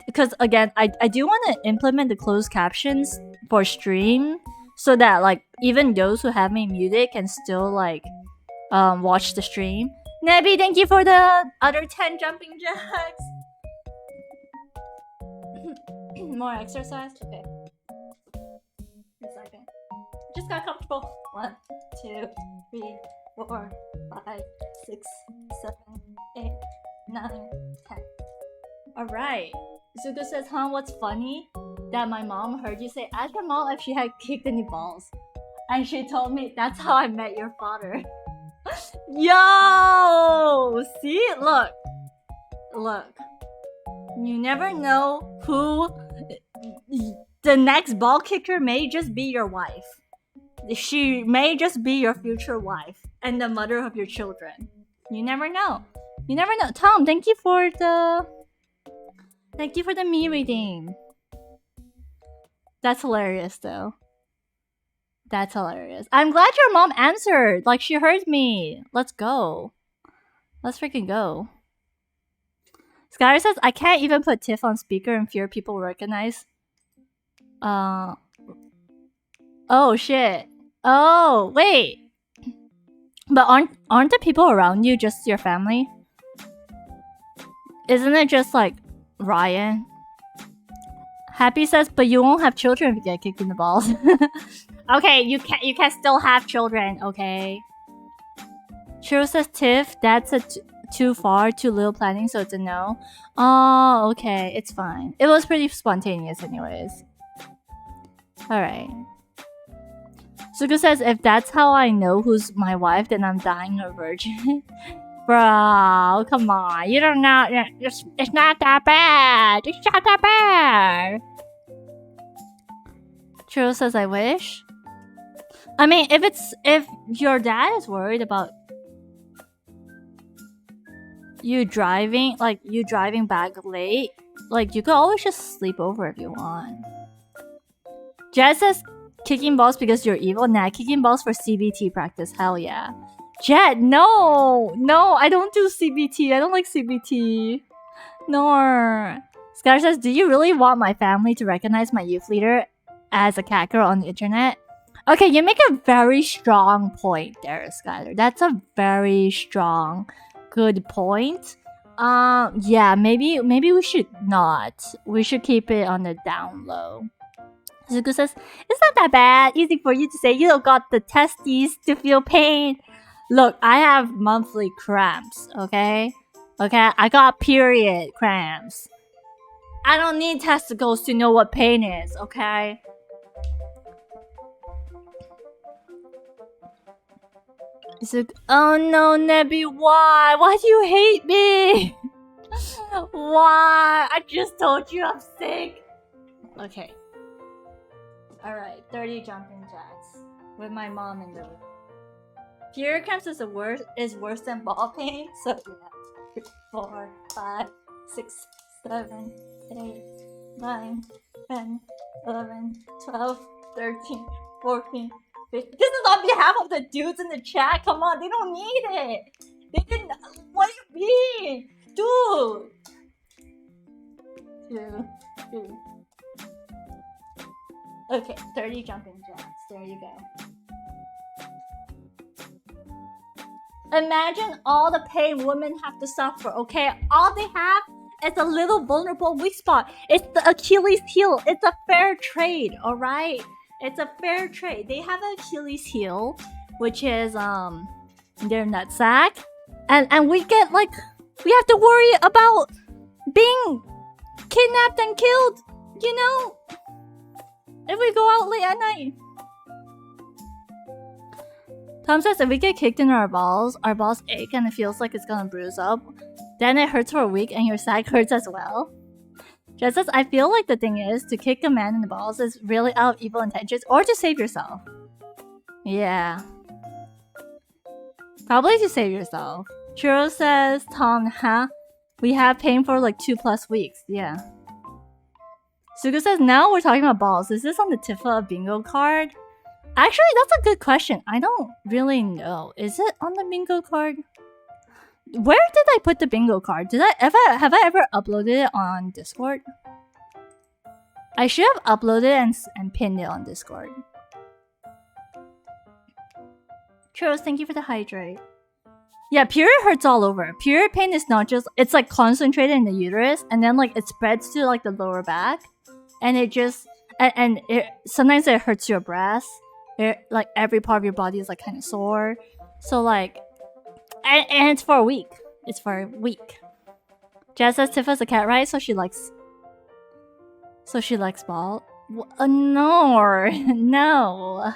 because again I do want to implement the closed captions for stream so that like even those who have me muted can still like watch the stream. Nebby, thank you for the other 10 jumping jacks. More exercise? Okay. A second. Just got comfortable. 1, 2, 3, 4, 5, 6, 7, 8, 9, 10. Alright. Zuko says, huh, what's funny? That my mom heard you say, ask your mom if she had kicked any balls. And she told me, that's how I met your father. Yo! See? Look. Look. You never know who... The next ball kicker may just be your wife. She may just be your future wife and the mother of your children. You never know. You never know. Tom, thank you for the me reading. That's hilarious though. That's hilarious. I'm glad your mom answered. Like she heard me. Let's go. Let's freaking go. Skyler says, I can't even put Tiff on speaker in fear people recognize. Oh shit. Oh, wait. But aren't the people around you just your family? Isn't it just like Ryan? Happy says, but you won't have children if you get kicked in the balls. Okay, you can still have children, okay? Shiro says, Tiff, that's too far, too little planning, so it's a no. Oh, okay, it's fine. It was pretty spontaneous anyways. Alright. Zuko says, if that's how I know who's my wife, then I'm dying a virgin. Bro, come on. You don't know. It's not that bad. It's not that bad. Churro says, I wish. I mean, if your dad is worried about you driving back late, like you could always just sleep over if you want. Jazz says, kicking balls because you're evil? Nah, kicking balls for CBT practice. Hell yeah. Jet, no, I don't do CBT. I don't like CBT. No. Skylar says, do you really want my family to recognize my youth leader as a cat girl on the internet? Okay, you make a very strong point there, Skylar. That's a very strong, good point. Yeah, maybe we should not. We should keep it on the down low. Zuko says, it's not that bad. Easy for you to say. You don't got the testes to feel pain. Look, I have monthly cramps, okay? Okay, I got period cramps. I don't need testicles to know what pain is, okay? Oh no, Nebby, why? Why do you hate me? Why? I just told you I'm sick. Okay. Alright, 30 jumping jacks. With my mom in the room. Period cramps is worse than ball pain, so yeah. 4, 5, 6, 7, 8, 9, 10, 11, 12, 13, 14, 15. This is on behalf of the dudes in the chat. Come on, they don't need it. They didn't. What do you mean? Dude. 2. Okay, 30 jumping jacks. There you go. Imagine all the pain women have to suffer, okay? All they have is a little vulnerable weak spot. It's the Achilles heel. It's a fair trade, alright? It's a fair trade. They have an Achilles heel, which is their nutsack. And we get like we have to worry about being kidnapped and killed, you know? If we go out late at night. Tom says if we get kicked in our balls ache and it feels like it's gonna bruise up. Then it hurts for a week and your sack hurts as well. Just as I feel like the thing is, to kick a man in the balls is really out of evil intentions or to save yourself. Yeah. Probably to save yourself. Churro says, Tom, huh? We have pain for like 2+ weeks. Yeah. Sugu says, now we're talking about balls. Is this on the Tifa bingo card? Actually, that's a good question. I don't really know. Is it on the bingo card? Where did I put the bingo card? Have I ever uploaded it on Discord? I should have uploaded and pinned it on Discord. Churros, thank you for the hydrate. Yeah, period hurts all over. Period pain is not just, it's like concentrated in the uterus and then like it spreads to like the lower back. And it just, and it sometimes it hurts your breast. Like every part of your body is like kind of sore. So like, and it's for a week. It's for a week. Jazz says Tifa's a cat, right? So she likes ball. No, no.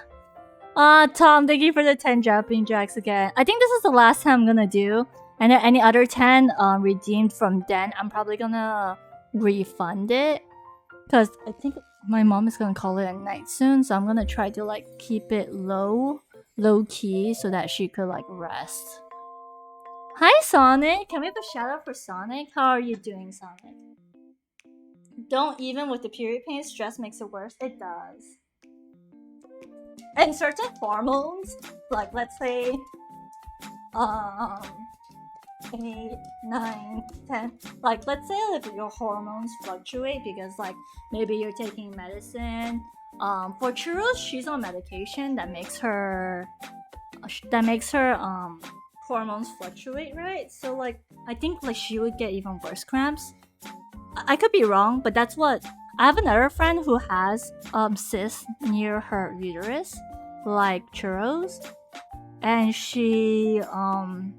Tom, thank you for the 10 jumping jacks again. I think this is the last time I'm gonna do. And then any other 10 redeemed from Den, I'm probably gonna refund it. Because I think my mom is gonna call it a night soon, so I'm gonna try to like keep it low key so that she could like rest. Hi Sonic! Can we have a shout out for Sonic? How are you doing, Sonic? Don't even with the period pain, stress makes it worse. It does. And certain hormones, like let's say 8, 9, 10. Like, let's say if your hormones fluctuate because, like, maybe you're taking medicine. For Churros, she's on medication that makes her hormones fluctuate, right? So, like, I think like she would get even worse cramps. I could be wrong, but that's what I have another friend who has cysts near her uterus, like Churros, and she's on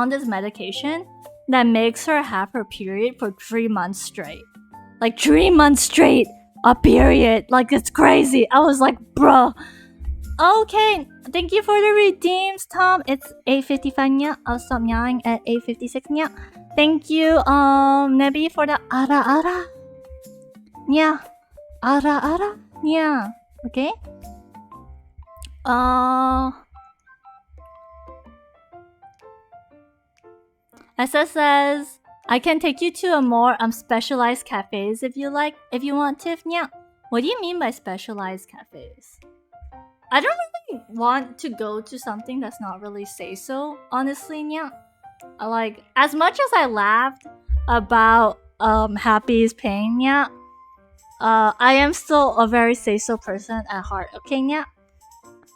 this medication that makes her have her period for 3 months straight. Like 3 months straight, a period. Like it's crazy. I was like, bruh. Okay, thank you for the redeems, Tom. It's 8:55 nya. I'll stop meowing at 8:56 nya. Thank you, Nebby, for the ara. Yeah, ara. Yeah. Okay. SS says, I can take you to a more specialized cafes if you want, Tiff. Yeah. What do you mean by specialized cafes? I don't really want to go to something that's not really say so, honestly. Yeah. Like, as much as I laughed about Happy's pain, yeah, I am still a very say so person at heart. Okay, yeah.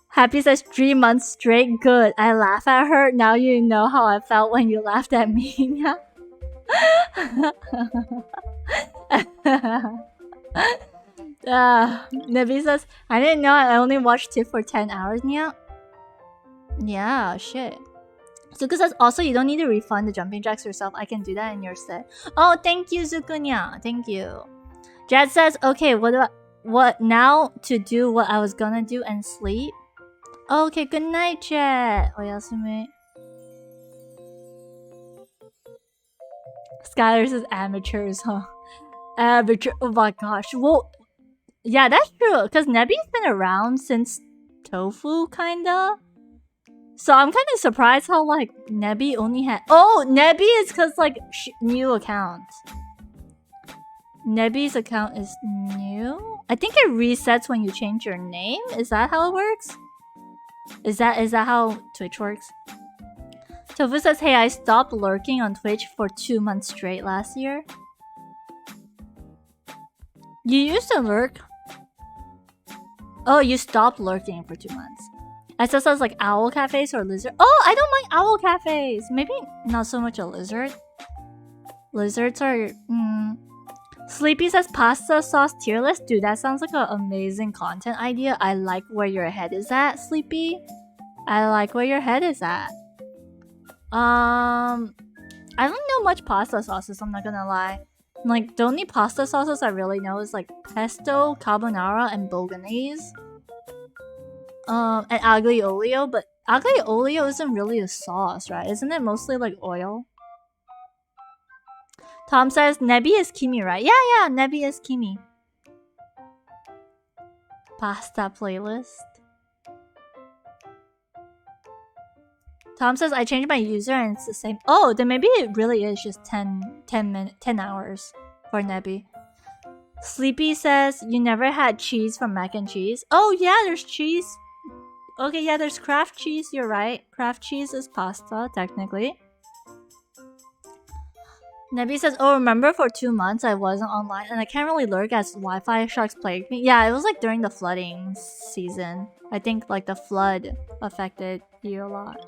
Happy says 3 months straight. Good. I laugh at her. Now you know how I felt when you laughed at me. Yeah. Nabi says, I didn't know I only watched it for 10 hours. Yeah. Yeah, shit. Zuka says, also, you don't need to refund the jumping jacks yourself. I can do that in your set. Oh, thank you, Zukunya. Thank you. Jad says, okay, what now to do what I was gonna do and sleep? Okay, good night, Jet. Oyasumi. Skylar says amateurs, huh? Amateur. Oh my gosh. Well, yeah, that's true. Because Nebby's been around since Tofu, kinda. So I'm kind of surprised how like Nebby only had. Oh, Nebby is because like new account. Nebby's account is new. I think it resets when you change your name. Is that how it works? Is that how Twitch works? Tofu says, "Hey, I stopped lurking on Twitch for 2 months straight last year." You used to lurk. Oh, you stopped lurking for 2 months. I saw sounds like owl cafes or lizard. Oh, I don't mind owl cafes. Maybe not so much a lizard. Lizards are. Sleepy says pasta sauce tier list. Dude, that sounds like an amazing content idea. I like where your head is at, Sleepy. I like where your head is at. I don't know much pasta sauces. I'm not gonna lie. Like the only pasta sauces I really know is like pesto, carbonara, and bolognese. And aglio olio, but aglio olio isn't really a sauce, right? Isn't it mostly like oil? Tom says Nebby is Kimi, right? Yeah, Nebby is Kimi. Pasta playlist. Tom says I changed my user and it's the same. Oh, then maybe it really is just 10 hours for Nebby. Sleepy says you never had cheese from mac and cheese. Oh yeah, there's cheese. Okay, yeah, there's Kraft cheese, you're right. Kraft cheese is pasta, technically. Nebby says, oh, remember for 2 months I wasn't online and I can't really lurk as Wi-Fi sharks plagued me. Yeah, it was like during the flooding season. I think like the flood affected you a lot.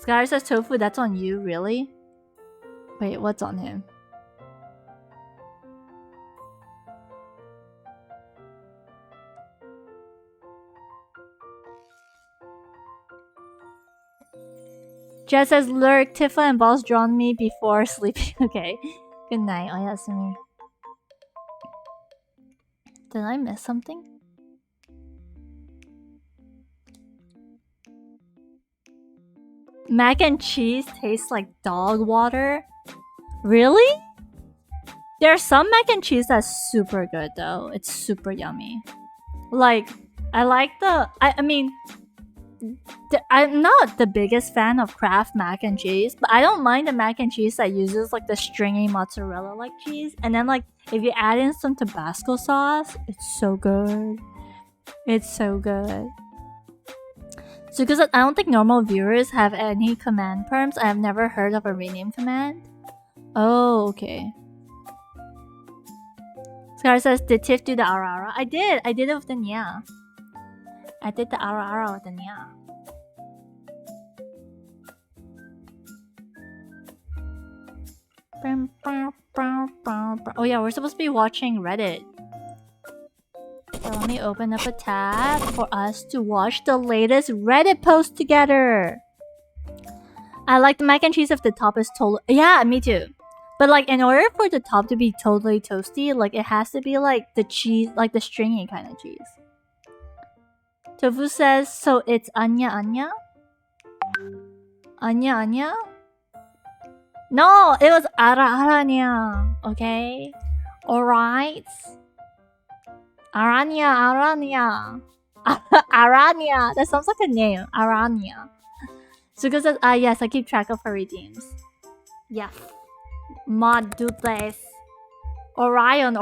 Skylar says, Tofu, that's on you, really? Wait, what's on him? Jess says, lurk, Tifa and Boss drawn me before sleeping. Okay. Good night, Oyasumi. Did I miss something? Mac and cheese tastes like dog water? Really? There's some mac and cheese that's super good though. It's super yummy. Like, I like the... I mean... I'm not the biggest fan of Kraft mac and cheese, but I don't mind the mac and cheese that uses like the stringy mozzarella like cheese. And then like if you add in some Tabasco sauce, it's so good. It's so good. So because I don't think normal viewers have any command perms, I have never heard of a rename command. Oh, okay. Scar says, did Tiff do the ara? I did it with the Nya. I did the ara with the Nya. Oh yeah, we're supposed to be watching Reddit. So let me open up a tab for us to watch the latest Reddit post together. I like the mac and cheese if the top is totally... Yeah, me too. But like in order for the top to be totally toasty, like it has to be like the cheese, like the stringy kind of cheese. Tofu says, so it's Anya Anya? Anya Anya? No, it was Aranya. Okay? Alright? Aranya. Aranya. That sounds like a name. Aranya. Suga says, yes, I keep track of her redeems. Yeah. Mod duplex. Orion.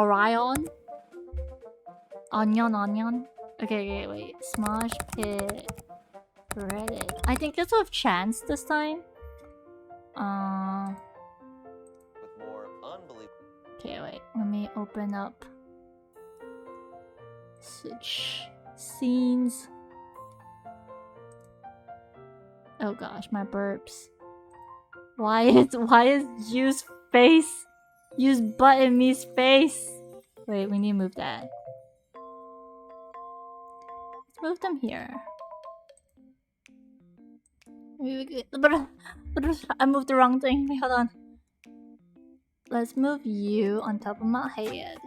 Onion. Okay, wait. Smosh Pit. Reddit. I think it's with Chance this time. With more unbelievable. Okay, wait. Let me open up. Switch scenes. Oh gosh, my burps. Why is Yu's face? Yu's butt in me's face. Wait, we need to move that. Let's move them here. I moved the wrong thing. Wait, hold on. Let's move you on top of my head.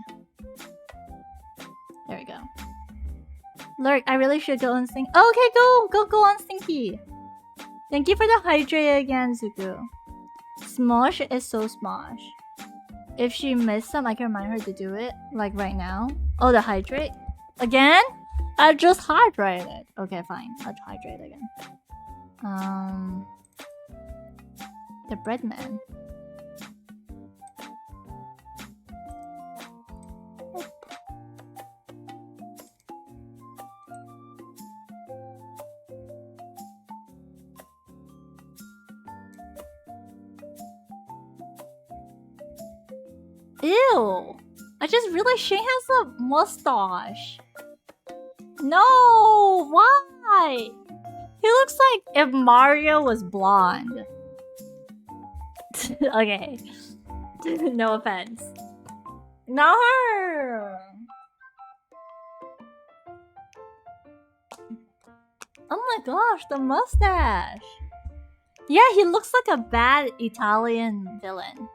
Lurk, I really should go on Stinky. Okay, go on Stinky. Thank you for the hydrate again, Zuko. Smosh is so smosh. If she missed some, I can remind her to do it, like right now. Oh, the hydrate? Again? I just hydrated. Okay, fine. I'll hydrate again. The bread man. Ew! I just realized Shane has a mustache. No! Why? He looks like if Mario was blonde. Okay. No offense. No! Oh my gosh, the mustache! Yeah, he looks like a bad Italian villain.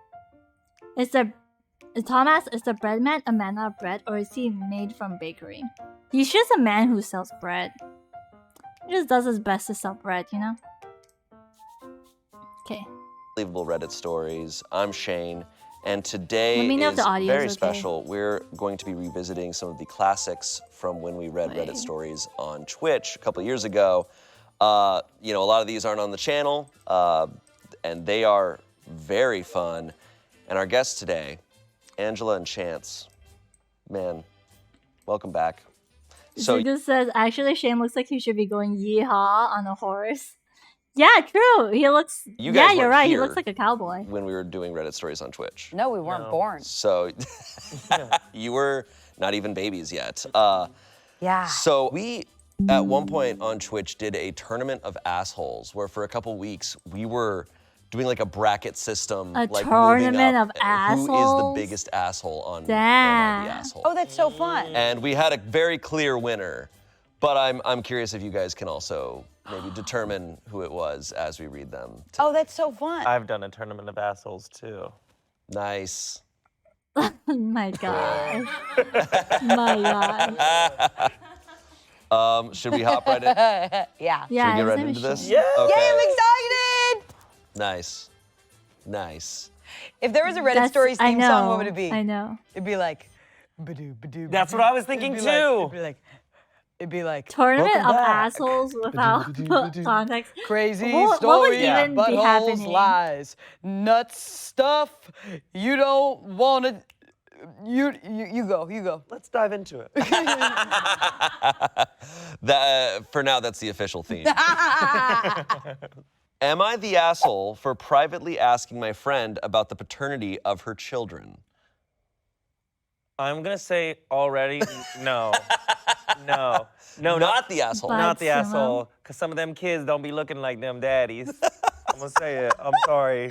Thomas, is the bread man a man of bread, or is he made from bakery? He's just a man who sells bread. He just does his best to sell bread, you know? Okay. Unbelievable Reddit stories. I'm Shane, and today Let me know if is the audio's very okay. special. We're going to be revisiting some of the classics from when we read Reddit stories on Twitch a couple of years ago. You know, a lot of these aren't on the channel, and they are very fun. And our guests today, Angela and Chance, man, welcome back. So Zuko says, actually, Shane looks like he should be going yeehaw on a horse. Yeah, true. He looks. You guys yeah, you're weren't right. He here. looks like a cowboy. when we were doing Reddit stories on Twitch. No, we weren't born. So you were not even babies yet. Yeah. So we, at one point on Twitch, did a tournament of assholes where for a couple weeks we were doing like a bracket system. A like tournament moving up of Who is the assholes? biggest asshole on Damn. Am I the Asshole? Oh, that's so fun. And we had a very clear winner, but I'm curious if you guys can also maybe determine who it was as we read them. Oh, that's so fun. I've done a tournament of assholes too. Nice. My God. My God. Should we hop right in? Yeah. Yeah, Should we get his right name into is this? Shane. Yeah. Okay. Yay, I'm excited! Nice. Nice. If there was a Reddit That's- Stories I theme know, song, what would it be? I know. It'd be like, ba-doo, ba-doo, That's ba-doo. what I was thinking It'd be like- too. it'd be like, Tournament welcome of back. assholes without context. Crazy What would stories, even be buttholes, happening? lies, nuts, stuff. You don't want to. You go. Let's dive into it. For now, that's the official theme. Am I the asshole for privately asking my friend about the paternity of her children? I'm gonna say already, no. No, Not the asshole. But- not the Sumo. asshole. Cause some of them kids don't be looking like them daddies. I'm gonna say it. I'm sorry.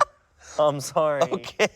I'm sorry. Okay.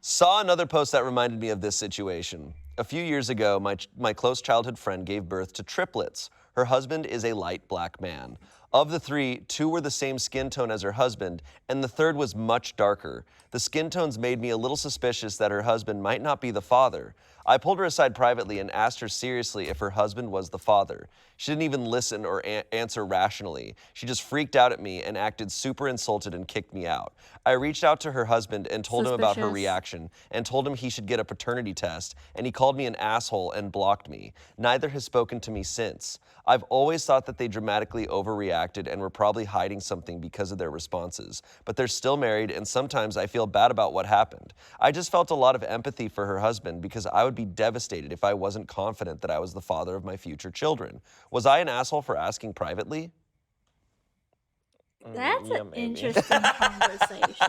Saw another post that reminded me of this situation. A few years ago, my close childhood friend gave birth to triplets. Her husband is a light black man. Of the three, two were the same skin tone as her husband, and the third was much darker. The skin tones made me a little suspicious that her husband might not be the father. I pulled her aside privately and asked her seriously if her husband was the father. She didn't even listen or answer rationally. She just freaked out at me and acted super insulted and kicked me out. I reached out to her husband and told him about her Suspicious. reaction and told him he should get a paternity test, and he called me an asshole and blocked me. Neither has spoken to me since. I've always thought that they dramatically overreacted and were probably hiding something because of their responses, but they're still married, and sometimes I feel bad about what happened. I just felt a lot of empathy for her husband because I would be devastated if I wasn't confident that I was the father of my future children. Was I an asshole for asking privately? That's Yeah, an maybe. interesting conversation.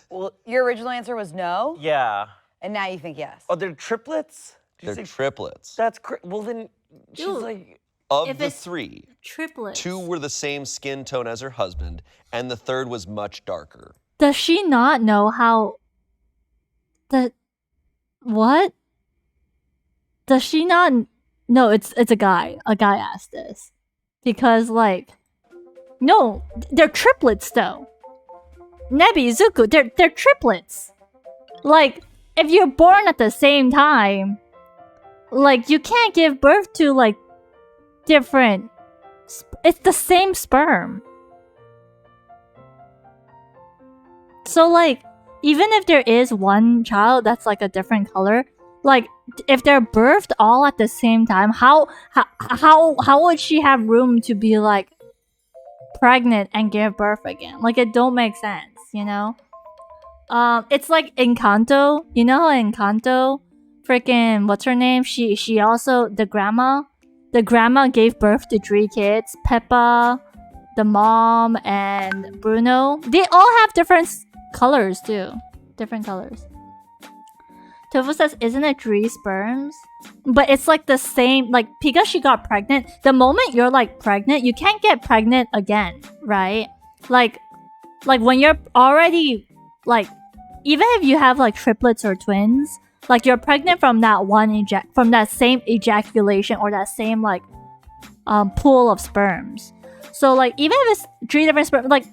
Well, your original answer was no, Yeah. and now you think yes. Oh, they're triplets? Did you They're say triplets. That's well then she's Dude. like Of If the it's- three, Triplets. two were the same skin tone as her husband, and the third was much darker. Does she not know how the what? Does she not No, it's a guy. A guy asked this. Because like no, they're triplets though. Nebi, Zuko, they're triplets. Like if you're born at the same time, like you can't give birth to like different. It's the same sperm. So like, even if there is one child that's like a different color, like if they're birthed all at the same time, how would she have room to be like pregnant and give birth again? Like it don't make sense, you know? It's like Encanto. You know how Encanto, freaking what's her name? She also the grandma gave birth to 3 kids: Peppa, the mom, and Bruno. They all have different colors too. Different colors. Tofu says, isn't it 3 sperms? But it's like the same, like, because she got pregnant, the moment you're like pregnant, you can't get pregnant again, right? Like when you're already, like, even if you have like triplets or twins, like you're pregnant from that from that same ejaculation or that same like pool of sperms. So like even if it's 3 different sperms,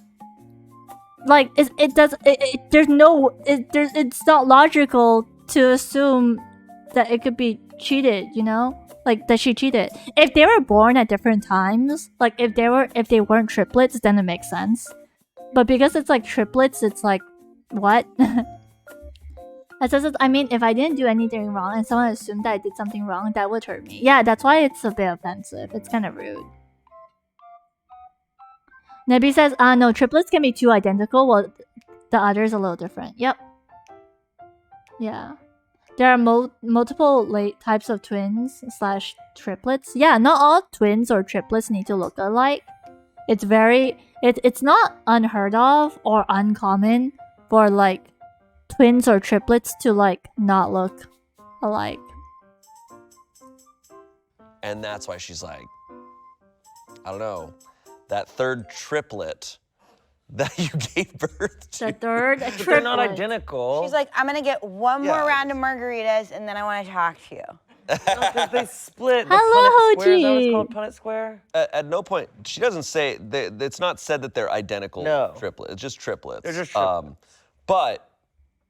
it's not logical to assume that it could be cheated, you know? Like that she cheated. If they were born at different times, like if they weren't triplets, then it makes sense. But because it's like triplets, it's like what? I mean, if I didn't do anything wrong and someone assumed that I did something wrong, that would hurt me. Yeah, that's why it's a bit offensive. It's kind of rude. Nebi says, no, triplets can be 2 identical, while the other's a little different. Yep. Yeah. There are multiple types of twins / triplets. Yeah, not all twins or triplets need to look alike. It's not unheard of or uncommon for like twins or triplets to like not look alike. And that's why she's like, I don't know, that 3rd triplet that you gave birth to. The 3rd triplet. They're not identical. She's like, I'm gonna get one Yeah. more round of margaritas and then I want to talk to you. Because they split. Hello, the Punnett Square. Is that what Hoji. it's called? Punnett Square? At no point, she doesn't say, it's not said that they're identical No. triplets. It's just triplets. They're just triplets. But,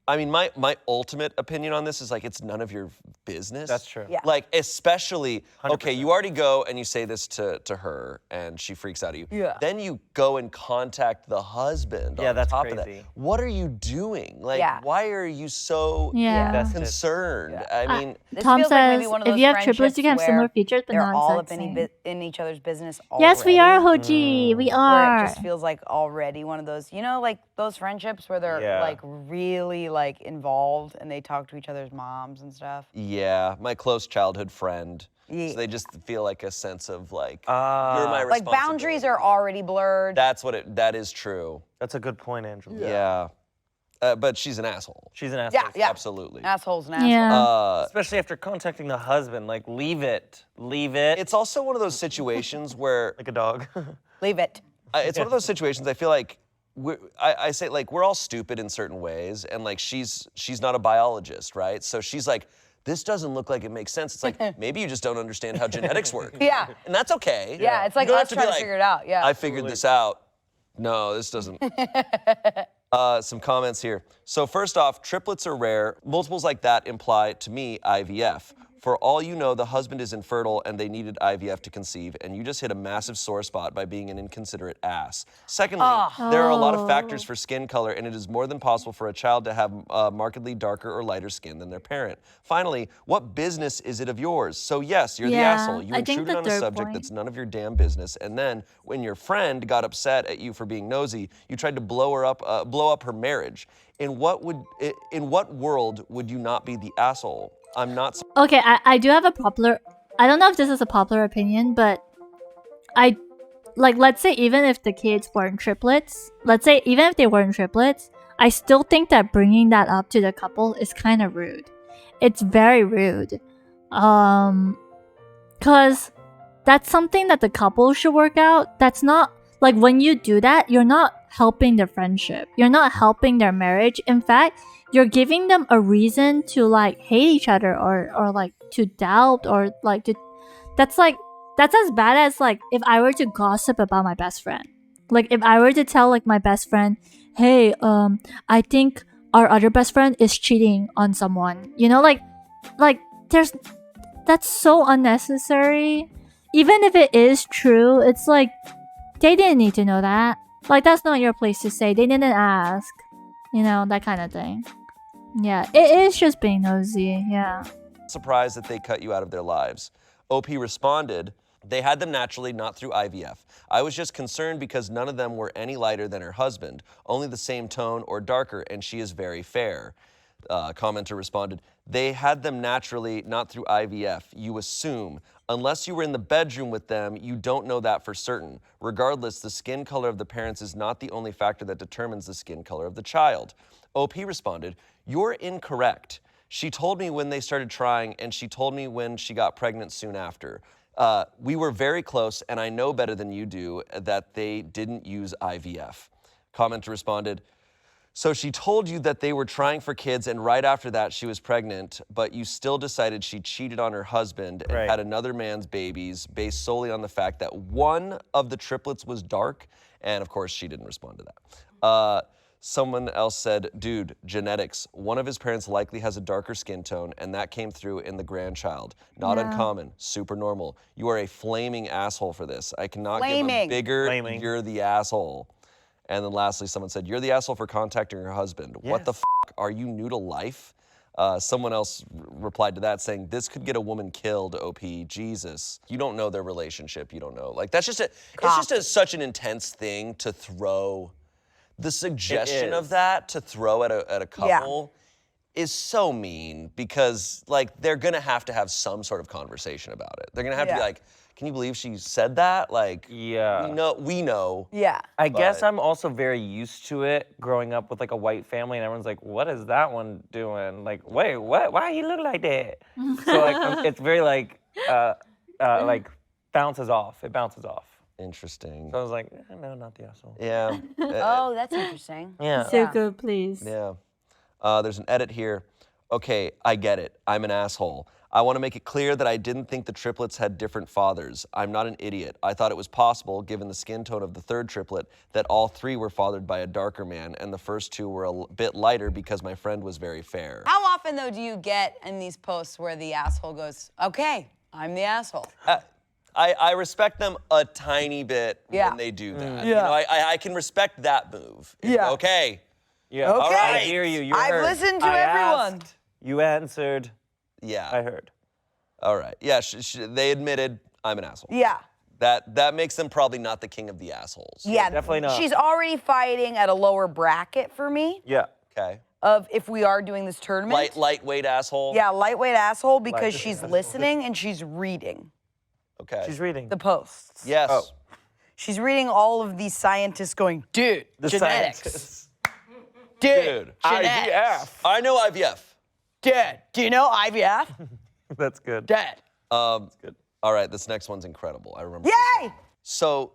I mean, my ultimate opinion on this is like, it's none of your business. That's true. Yeah. Like, especially, okay, 100%. you already go and you say this to her and she freaks out at you. Yeah. Then you go and contact the husband Yeah, on that's top of that. crazy. What are you doing? Like, Yeah. why are you so Yeah. Invested. concerned? Yeah. I mean, This Tom feels like maybe says, one of if those you have triplets, you can have friendships similar where features, but they're not all exact up same. in each other's business Yes, we are, already. Hoji. We Where are. it just feels like already one of those, you know, like those friendships where they're Yeah. like really like involved and they talk to each other's moms and stuff. yeah, my close childhood friend. Yeah. So they just feel like a sense of like, Ah. you're my Like boundaries responsibility. are already blurred. That is true. That's a good point, Angela. Yeah. But she's an asshole. She's an asshole. yeah. Absolutely. Assholes and assholes. Yeah. Especially after contacting the husband. Like, leave it. Leave it. It's also one of those situations where like a dog. Leave it. it's one of those situations I feel like I say like we're all stupid in certain ways, and like she's not a biologist, right? So she's like, this doesn't look like it makes sense. It's like maybe you just don't understand how genetics work. Yeah. And that's okay. Yeah, it's like You don't let's have try be to like, figure it out. Yeah. I figured this out. No, this doesn't. Some comments here. So first off, triplets are rare. Multiples like that imply, to me, IVF. For all you know, the husband is infertile and they needed IVF to conceive, and you just hit a massive sore spot by being an inconsiderate ass. Secondly, there are a lot of factors for skin color, and it is more than possible for a child to have markedly darker or lighter skin than their parent. Finally, what business is it of yours? So yes, you're the Yeah, asshole. You I think intruded the on a third subject point- that's none of your damn business, and then when your friend got upset at you for being nosy, you tried to blow up her marriage. In what world would you not be the asshole? I'm not. Okay, I do have a popular... I don't know if this is a popular opinion, but let's say even if the kids weren't triplets, I still think that bringing that up to the couple is kind of rude. It's very rude. Because that's something that the couple should work out. That's not... Like, when you do that, you're not helping their friendship. You're not helping their marriage. In fact, you're giving them a reason to, like, hate each other or like, to doubt or, like, to... That's as bad as, like, if I were to gossip about my best friend. Like, if I were to tell, like, my best friend, hey, I think our other best friend is cheating on someone. You know, like, that's so unnecessary. even if it is true, it's like they didn't need to know that. Like that's not your place to say. They didn't ask. You know, that kind of thing. Yeah, it is just being nosy. Yeah. Surprised that they cut you out of their lives. OP responded, they had them naturally, not through IVF. I was just concerned because none of them were any lighter than her husband, only the same tone or darker, and she is very fair. Commenter responded, they had them naturally, not through IVF. You assume. Unless you were in the bedroom with them, you don't know that for certain. Regardless, the skin color of the parents is not the only factor that determines the skin color of the child. OP responded, you're incorrect. She told me when they started trying, and she told me when she got pregnant soon after. We were very close, and I know better than you do that they didn't use IVF. Commenter responded, so she told you that they were trying for kids, and right after that she was pregnant, but you still decided she cheated on her husband and had another man's babies based solely on the fact that one of the triplets was dark, and of course she didn't respond to that. Someone else said, dude, genetics. One of his parents likely has a darker skin tone, and that came through in the grandchild. Not uncommon, super normal. You are a flaming asshole for this. I cannot give a bigger, you're the asshole. And then lastly, someone said, you're the asshole for contacting her husband. Yes. What the f***? Are you new to life? Someone else replied to that saying, this could get a woman killed, OP, Jesus. You don't know their relationship, you don't know. Like, that's just such an intense thing to throw. The suggestion of that to throw at a couple is so mean because, like, they're gonna have to have some sort of conversation about it. They're gonna have to be like, can you believe she said that? Like, we know. Yeah. I guess I'm also very used to it growing up with like a white family and everyone's like, what is that one doing? Like, wait, what? Why he look like that? So like, it's very like bounces off. It bounces off. Interesting. So I was like, no, not the asshole. Yeah. Oh, that's interesting. Yeah. Zuko, please. Yeah. There's an edit here. Okay, I get it. I'm an asshole. I want to make it clear that I didn't think the triplets had different fathers. I'm not an idiot. I thought it was possible, given the skin tone of the third triplet, that all three were fathered by a darker man, and the first two were a bit lighter because my friend was very fair. How often, though, do you get in these posts where the asshole goes, okay, I'm the asshole? I respect them a tiny bit when they do that. You know, I can respect that move. Yeah. Okay. Yeah. Okay. All right, I hear you. I've listened to everyone. Asked, you answered. Yeah. I heard. All right. Yeah, they admitted I'm an asshole. Yeah. That makes them probably not the king of the assholes. Yeah, definitely not. She's already fighting at a lower bracket for me. Yeah. Okay. Of if we are doing this tournament. Lightweight asshole. Yeah, lightweight asshole because she's listening and she's reading. Okay. She's reading. The posts. Yes. Oh. She's reading all of these scientists going, dude, The genetics. scientists. Dude, genetics. IVF. I know IVF. Dad, do you know IVF? That's good. Dad. That's good. All right, this next one's incredible. I remember. Yay! So,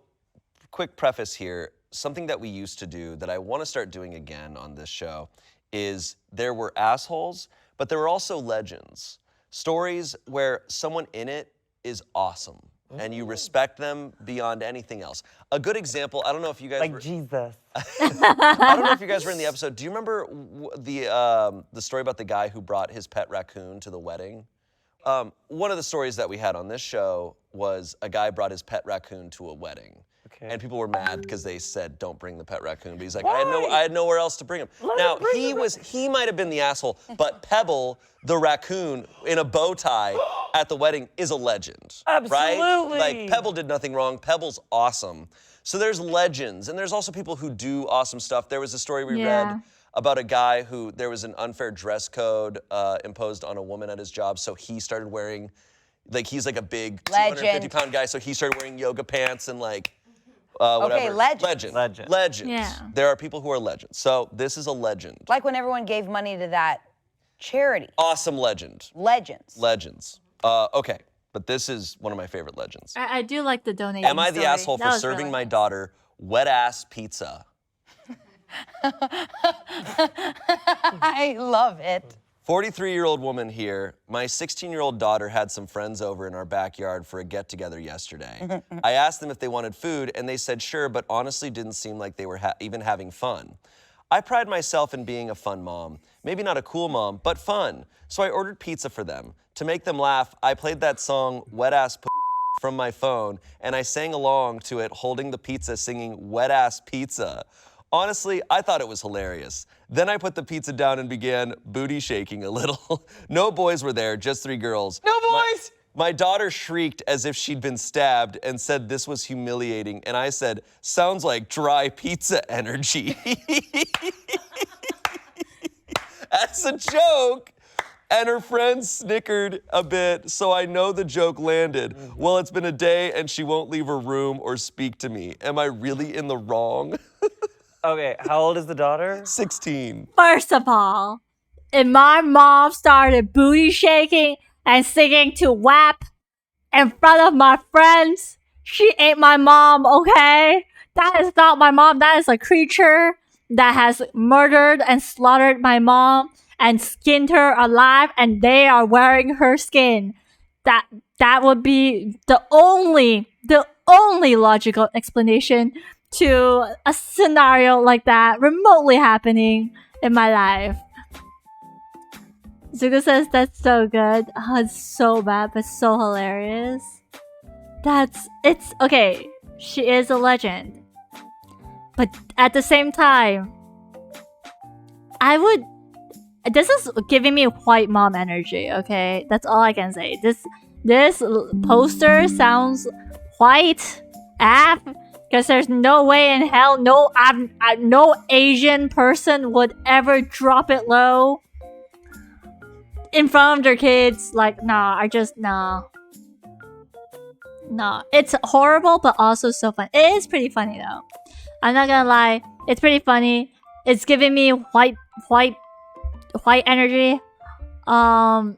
quick preface here. Something that we used to do that I want to start doing again on this show is there were assholes, but there were also legends. Stories where someone in it is awesome and you respect them beyond anything else. A good example, I don't know if you guys Like Jesus. I don't know if you guys were in the episode. Do you remember the story about the guy who brought his pet raccoon to the wedding? One of the stories that we had on this show was a guy brought his pet raccoon to a wedding. Okay. And people were mad because they said, don't bring the pet raccoon. But he's like, I had nowhere else to bring him. Now, he might have been the asshole, but Pebble, the raccoon in a bow tie at the wedding is a legend. Absolutely. Right? Like, Pebble did nothing wrong. Pebble's awesome. So there's legends, and there's also people who do awesome stuff. There was a story we read about a guy who, there was an unfair dress code imposed on a woman at his job, so he started wearing, like, he's like a big 250-pound guy, so he started wearing yoga pants and like, whatever. Okay, legends. Legends. Yeah. There are people who are legends. So this is a legend. Like when everyone gave money to that charity. Awesome legend. Legends. Legends. Okay, but this is one of my favorite legends. I do like the donating Am I the story. asshole That for was serving really my nice. daughter wet-ass pizza? I love it. 43-year-old woman here. My 16-year-old daughter had some friends over in our backyard for a get-together yesterday. I asked them if they wanted food, and they said sure, but honestly didn't seem like they were even having fun. I pride myself in being a fun mom. Maybe not a cool mom, but fun. So I ordered pizza for them. To make them laugh, I played that song, Wet Ass from my phone, and I sang along to it holding the pizza singing Wet Ass Pizza. Honestly, I thought it was hilarious. Then I put the pizza down and began booty shaking a little. No boys were there, just 3 girls. No boys! My daughter shrieked as if she'd been stabbed and said this was humiliating, and I said, sounds like dry pizza energy. As a joke. And her friends snickered a bit, so I know the joke landed. Well, it's been a day and she won't leave her room or speak to me. Am I really in the wrong? Okay, how old is the daughter? 16. First of all, if my mom started booty shaking and singing to WAP in front of my friends, she ain't my mom, okay? That is not my mom. That is a creature that has murdered and slaughtered my mom and skinned her alive, and they are wearing her skin. That would be the only logical explanation to a scenario like that remotely happening in my life. Zuko says that's so good. Oh, it's so bad, but so hilarious. It's okay. She is a legend. But at the same time, this is giving me white mom energy, okay? That's all I can say. This poster sounds white AF, because there's no way in hell no Asian person would ever drop it low in front of their kids. Like, nah. It's horrible, but also so fun. It is pretty funny though. I'm not gonna lie. It's pretty funny. It's giving me white energy. They're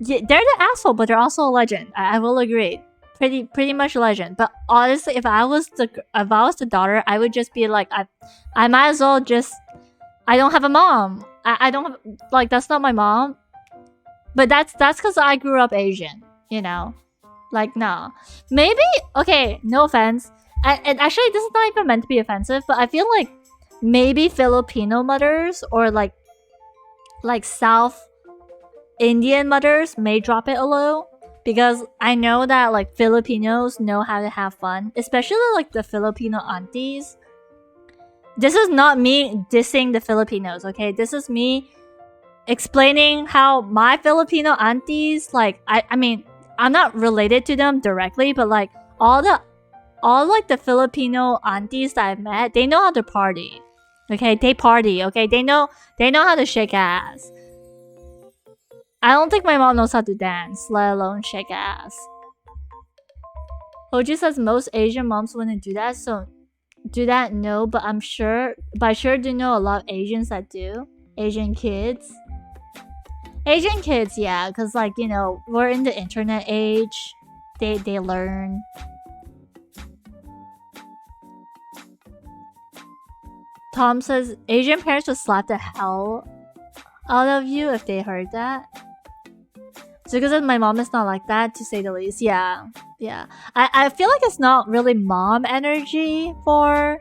the asshole, but they're also a legend. I will agree. Pretty much a legend. But honestly, if I was the daughter, I would just be like, I might as well just. I don't have a mom. I don't have, like, that's not my mom. But that's because I grew up Asian. You know, like, no. Maybe, okay, no offense. And actually, this is not even meant to be offensive, but I feel like maybe Filipino mothers or like South Indian mothers may drop it a little, because I know that like Filipinos know how to have fun, especially like the Filipino aunties. This is not me dissing the Filipinos, okay? This is me explaining how my Filipino aunties, like, I mean, I'm not related to them directly, but like all like the Filipino aunties that I've met, they know how to party. Okay, they party, okay? They know how to shake ass. I don't think my mom knows how to dance, let alone shake ass. Hoji says most Asian moms wouldn't do that, so do that, no, but I sure do know a lot of Asians that do. Asian kids, yeah, because like, you know, we're in the internet age. They learn. Tom says Asian parents would slap the hell out of you if they heard that. Zuko says my mom is not like that, to say the least. Yeah. I feel like it's not really mom energy for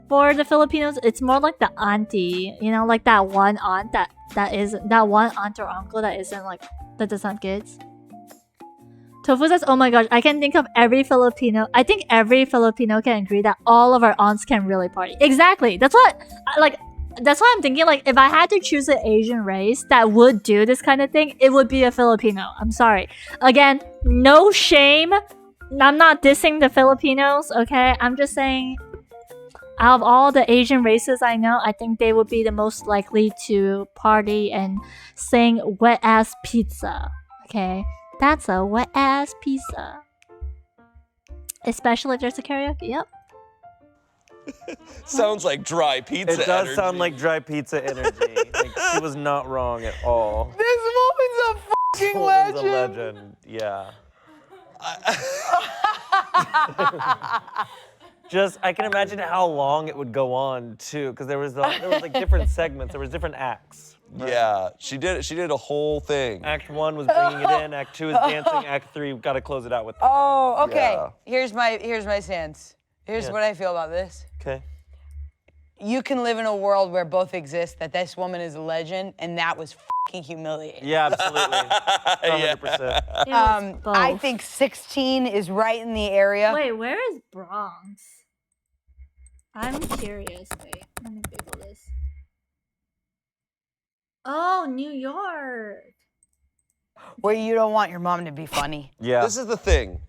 the Filipinos. It's more like the auntie, you know, like that one aunt that one aunt or uncle that doesn't have kids. Tofu says, oh my gosh, I can think of every Filipino. I think every Filipino can agree that all of our aunts can really party. Exactly. That's what I'm thinking. Like, if I had to choose an Asian race that would do this kind of thing, it would be a Filipino. I'm sorry. Again, no shame. I'm not dissing the Filipinos, okay? I'm just saying, out of all the Asian races I know, I think they would be the most likely to party and sing wet ass pizza, okay? That's a wet ass pizza. Especially if there's a karaoke, yep. Sounds like dry pizza It does energy. sound like dry pizza energy. Like, she was not wrong at all. This woman's a fucking Woman's legend. a legend, yeah. Just, I can imagine how long it would go on too, because there was like different segments, there was different acts. Right? Yeah, she did a whole thing. Act 1 was bringing it in. Act 2 is dancing. Act 3, got to close it out with. Oh, okay. Yeah. Here's my stance. Here's what I feel about this. Okay. you can live in a world where both exist, that this woman is a legend, and that was fucking humiliating. Yeah, absolutely. 100%. It was both. I think 16 is right in the area. Wait, where is Bronx? I'm curious. Wait, let me Google this. Oh, New York. Where you don't want your mom to be funny. Yeah. This is the thing.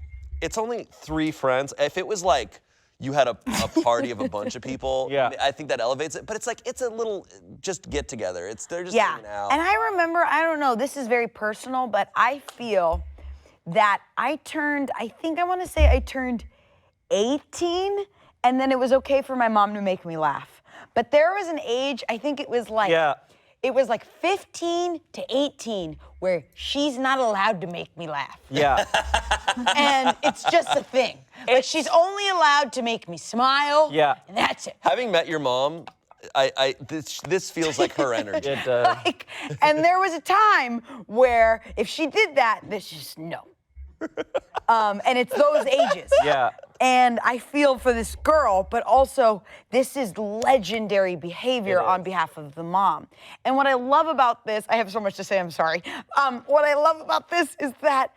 It's only 3 friends. If it was like you had a party of a bunch of people, Yeah. I think that elevates it. But it's like, it's a little just get together. They're just Yeah, hanging out. and I remember, I don't know, this is very personal, but I feel that I turned 18, and then it was okay for my mom to make me laugh. But there was an age, I think it was like, Yeah. it was like 15 to 18, where she's not allowed to make me laugh. Yeah. And it's just a thing. Like, she's only allowed to make me smile, Yeah. and that's it. Having met your mom, this feels like her energy. It does. Like, and there was a time where if she did that, this just no. And it's those ages. Yeah. And I feel for this girl, but also this is legendary behavior It on is. behalf of the mom. And what I love about this, I have so much to say, I'm sorry. What I love about this is that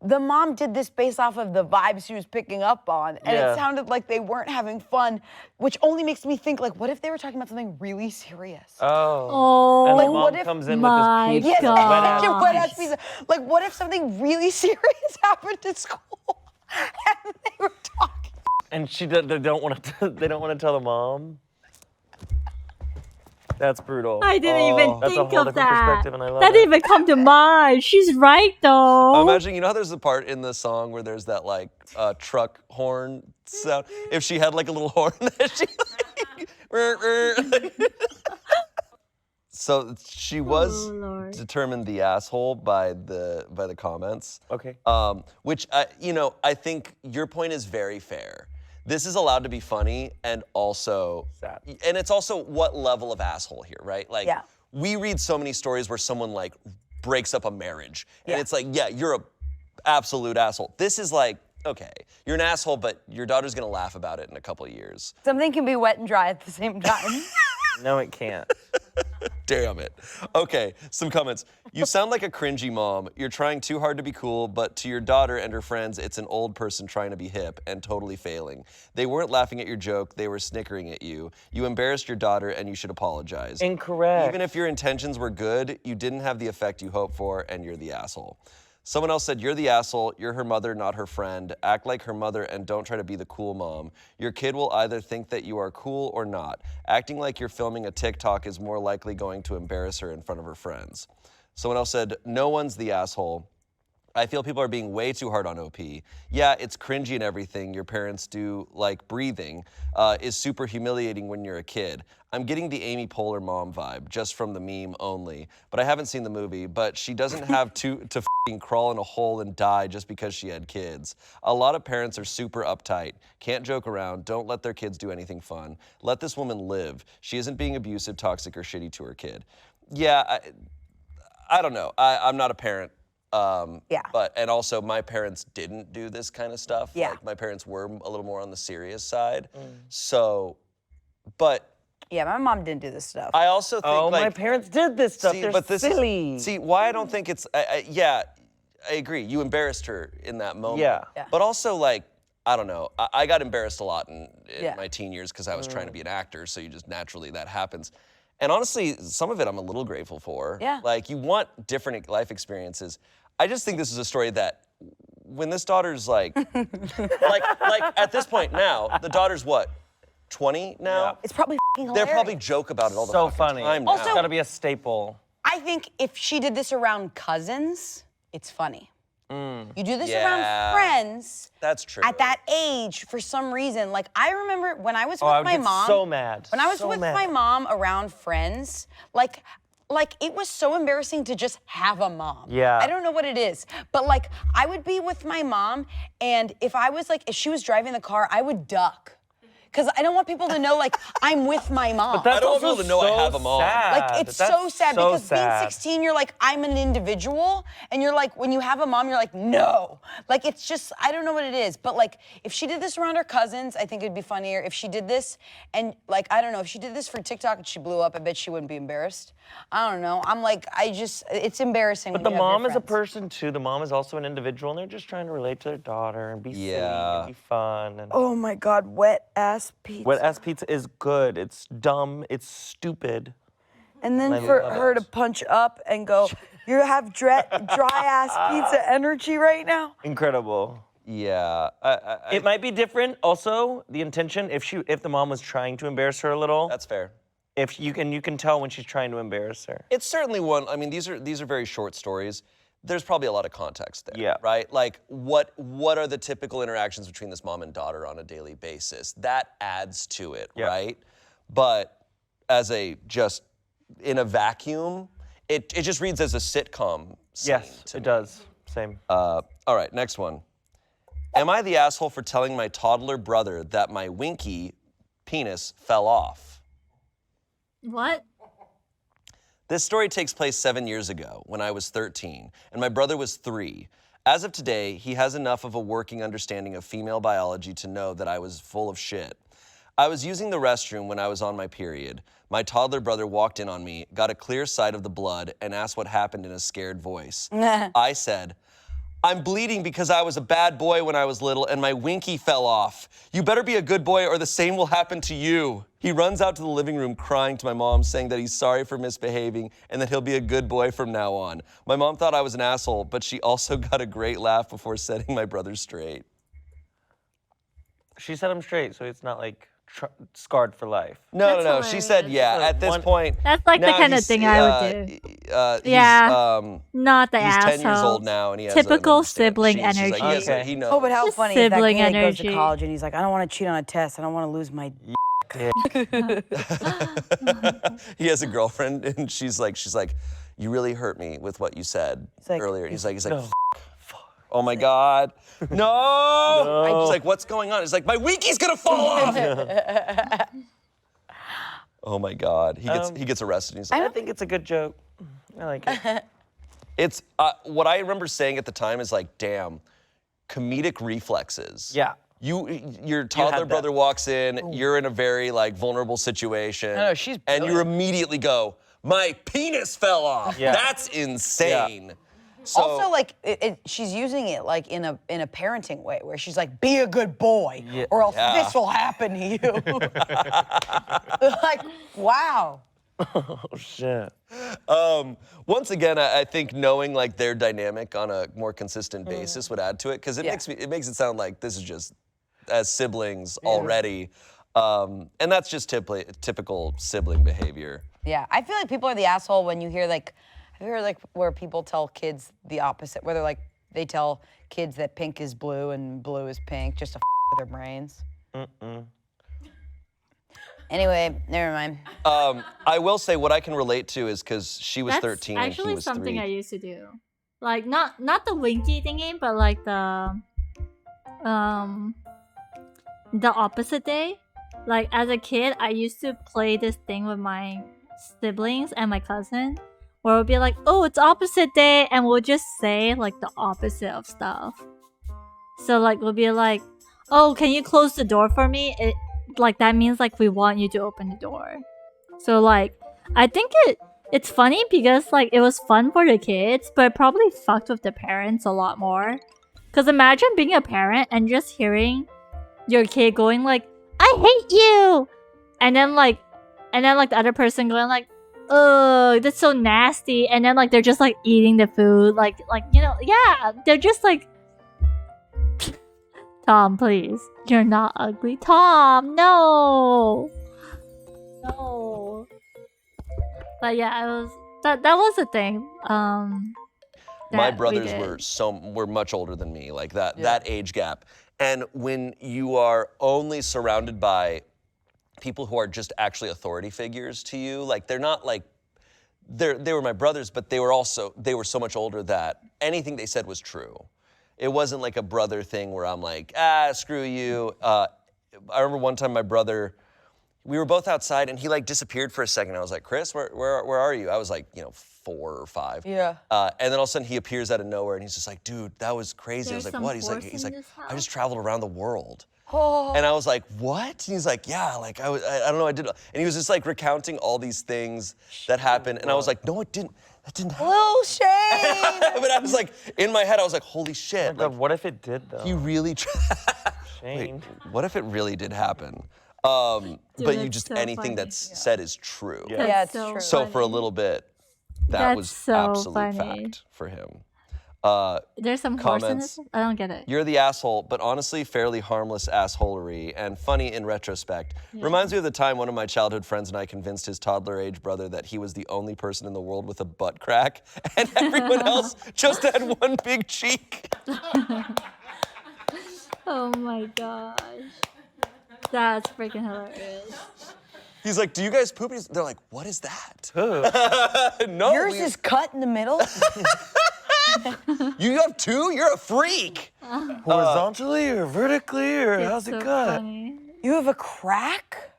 the mom did this based off of the vibes she was picking up on. And Yeah. it sounded like they weren't having fun, which only makes me think, like, what if they were talking about something really serious? Oh. Oh, And Like, the mom what if comes in my with this Yes, pizza. God. wet ass imagine wet ass piece. pizza. Like, what if something really serious happened at school and they were talking? And they don't want to tell the mom. That's brutal. I didn't even That's a think whole of different that. perspective, and I love That it. didn't even come to mind. She's right though. Imagine, you know how there's a part in the song where there's that like truck horn sound? If she had like a little horn that she like, So she was Oh, Lord. determined the asshole by the comments. Okay. Which I think your point is very fair. This is allowed to be funny and also Sad. and it's also what level of asshole here, right? Like Yeah. we read so many stories where someone like breaks up a marriage and Yeah. it's like, yeah, you're a absolute asshole. This is like, okay, you're an asshole, but your daughter's gonna laugh about it in a couple of years. Something can be wet and dry at the same time. No, it can't. Damn it. Okay, some comments. You sound like a cringy mom. You're trying too hard to be cool, but to your daughter and her friends, it's an old person trying to be hip and totally failing. They weren't laughing at your joke, they were snickering at you. You embarrassed your daughter and you should apologize. Incorrect. Even if your intentions were good, you didn't have the effect you hoped for and you're the asshole. Someone else said, you're the asshole, you're her mother, not her friend. Act like her mother and don't try to be the cool mom. Your kid will either think that you are cool or not. Acting like you're filming a TikTok is more likely going to embarrass her in front of her friends. Someone else said, no one's the asshole. I feel people are being way too hard on OP. Yeah, it's cringy and everything your parents do, like breathing, is super humiliating when you're a kid. I'm getting the Amy Poehler mom vibe, just from the meme only. But I haven't seen the movie, but she doesn't have to f***ing crawl in a hole and die just because she had kids. A lot of parents are super uptight, can't joke around, don't let their kids do anything fun. Let this woman live. She isn't being abusive, toxic, or shitty to her kid. Yeah, I don't know. I'm not a parent. Yeah. And also my parents didn't do this kind of stuff. Yeah. Like my parents were a little more on the serious side. So, but Yeah, my mom didn't do this stuff. I also think Oh, like, my parents did this stuff. see, They're but this silly. Is, see, why I don't think it's, yeah, I agree. You embarrassed her in that moment. Yeah. Yeah. But also like, I don't know. I got embarrassed a lot in Yeah. my teen years because I was trying to be an actor. So you just naturally, that happens. And honestly, some of it I'm a little grateful for. Yeah. Like you want different life experiences. I just think this is a story that when this daughter's like, like at this point now, the daughter's what, 20 now? Yeah. It's probably f***ing They'll hilarious. probably joke about it all the So fucking funny. time now. Also- It's gotta be a staple. I think if she did this around cousins, it's funny. You do this Yeah. around friends That's true. at that age for some reason. Like, I remember when I was Oh, with I would my get mom. so mad. When I was So with mad. my mom around friends, like it was so embarrassing to just have a mom. Yeah. I don't know what it is, but like I would be with my mom, and if she was driving the car, I would duck. because I don't want people to know like I'm with my mom. But that's I don't want also people to know I so have a mom. sad. Like it's That's so sad because sad. being 16, you're like, I'm an individual. And you're like, when you have a mom, you're like, no. Like it's just, I don't know what it is. But like if she did this around her cousins, I think it'd be funnier. If she did this and like, I don't know, if she did this for TikTok and she blew up, I bet she wouldn't be embarrassed. I don't know. I'm like, it's embarrassing. But when the you have your mom is a friends. person too. The mom is also an individual, and they're just trying to relate to their daughter and be silly Yeah. and be fun. And Oh my God, wet ass pizza. wet ass pizza is good. It's dumb. It's stupid. And then I for love her it. to punch up and go, you have dry ass pizza energy right now? Incredible. Yeah. It might be different. Also, the intention if the mom was trying to embarrass her a little. That's fair. If you can tell when she's trying to embarrass her. It's certainly one. I mean, these are very short stories. There's probably a lot of context there. Yeah. Right? Like, what are the typical interactions between this mom and daughter on a daily basis? That adds to it, Yeah. right? But as just in a vacuum, it just reads as a sitcom scene Yes, to it me. does. Same. All right, next one. Am I the asshole for telling my toddler brother that my winky penis fell off? What? This story takes place 7 years ago when I was 13 and my brother was 3. As of today, he has enough of a working understanding of female biology to know that I was full of shit. I was using the restroom when I was on my period. My toddler brother walked in on me, got a clear sight of the blood, and asked what happened in a scared voice. I said, I'm bleeding because I was a bad boy when I was little and my winky fell off. You better be a good boy or the same will happen to you. He runs out to the living room crying to my mom, saying that he's sorry for misbehaving and that he'll be a good boy from now on. My mom thought I was an asshole, but she also got a great laugh before setting my brother straight. She set him straight, so it's not like scarred for life. That's No. She said, hilarious. yeah, at this point. That's like the now kind of he's, thing I would do. Yeah. Not the He's asshole. 10 years old now, and he has an Typical understanding. sibling She's like, energy. he has Okay. he knows. Oh, but how Just funny is that sibling kid goes to energy. college and he's like, I don't want to cheat on a test. I don't want to lose my. He has a girlfriend, and she's like, you really hurt me with what you said like- earlier. He's like, No. oh my God, no. She's like, what's going on? He's like, my winky's gonna fall off. Oh my God, he gets arrested. And he's like, I think it's a good joke. I like it. it's what I remember saying at the time is like, damn, comedic reflexes. Yeah. Your toddler that. brother walks in, you're in a very like vulnerable situation. No, she's and you immediately go, my penis fell off. Yeah. That's insane. So, Also, like she's using it like in a parenting way, where she's like, "Be a good boy, or else Yeah. this will happen to you." Like, wow. Oh shit. once again, I think knowing like their dynamic on a more consistent basis would add to it, because it makes it sound like this is just as siblings already, and that's just typical sibling behavior. Yeah, I feel like people are the asshole when you hear like, have you heard like where people tell kids the opposite, where they're like they tell kids that pink is blue and blue is pink just to with their brains. Anyway, never mind. I will say what I can relate to is because she was That's 13 and he actually was something 3. I used to do. Like not the winky thingy, but like the opposite day. Like as a kid, I used to play this thing with my siblings and my cousin, where we'll be like, "Oh, it's opposite day," and we'll just say like the opposite of stuff. So like we'll be like, "Oh, can you close the door for me?" Like that means like we want you to open the door. So like I think it's funny because like it was fun for the kids, but it probably fucked with the parents a lot more. Cause imagine being a parent and just hearing your kid going like, "I hate you," and then like the other person going like, "Oh, that's so nasty," and then like they're just like eating the food, like yeah, they're just like, "Tom, please, you're not ugly, Tom. No." But yeah, it was that was the thing. My that we brothers did. were much older than me, like that age gap. And when you are only surrounded by people who are just actually authority figures to you, like they're not like they were my brothers, but they were so much older that anything they said was true. It wasn't like a brother thing where I'm like, screw you. I remember one time my brother, we were both outside and he like disappeared for a second. I was like, Chris, where are you? I was like, 4 or 5. Yeah. And then all of a sudden he appears out of nowhere and he's just like, dude, that was crazy. I was There's like, some what? He's force like, in this I house? just traveled around the world. Oh. And I was like, what? And he's like, yeah, like I don't know, I did. And he was just like recounting all these things that happened. And I was like, no, it didn't. That didn't happen. Lil Shane. But I was like, in my head, I was like, holy shit. God, Like, what if it did though? he really Shane. what if it really did happen? But you that's just, so anything funny. that's said is true. Yeah. Yeah, it's so true. So for a funny. little bit, that That's was so absolute funny. fact for him. There's some horse in Comments. this? I don't get it. You're the asshole, but honestly, fairly harmless assholery and funny in retrospect. Reminds me of the time one of my childhood friends and I convinced his toddler-age brother that he was the only person in the world with a butt crack, and everyone else just had one big cheek. Oh my gosh. That's freaking hilarious. He's like, "Do you guys poop?" They're like, "What is that?" No, Yours is cut in the middle. You have 2? You're a freak. Horizontally or vertically or It's how's it so cut? funny. You have a crack?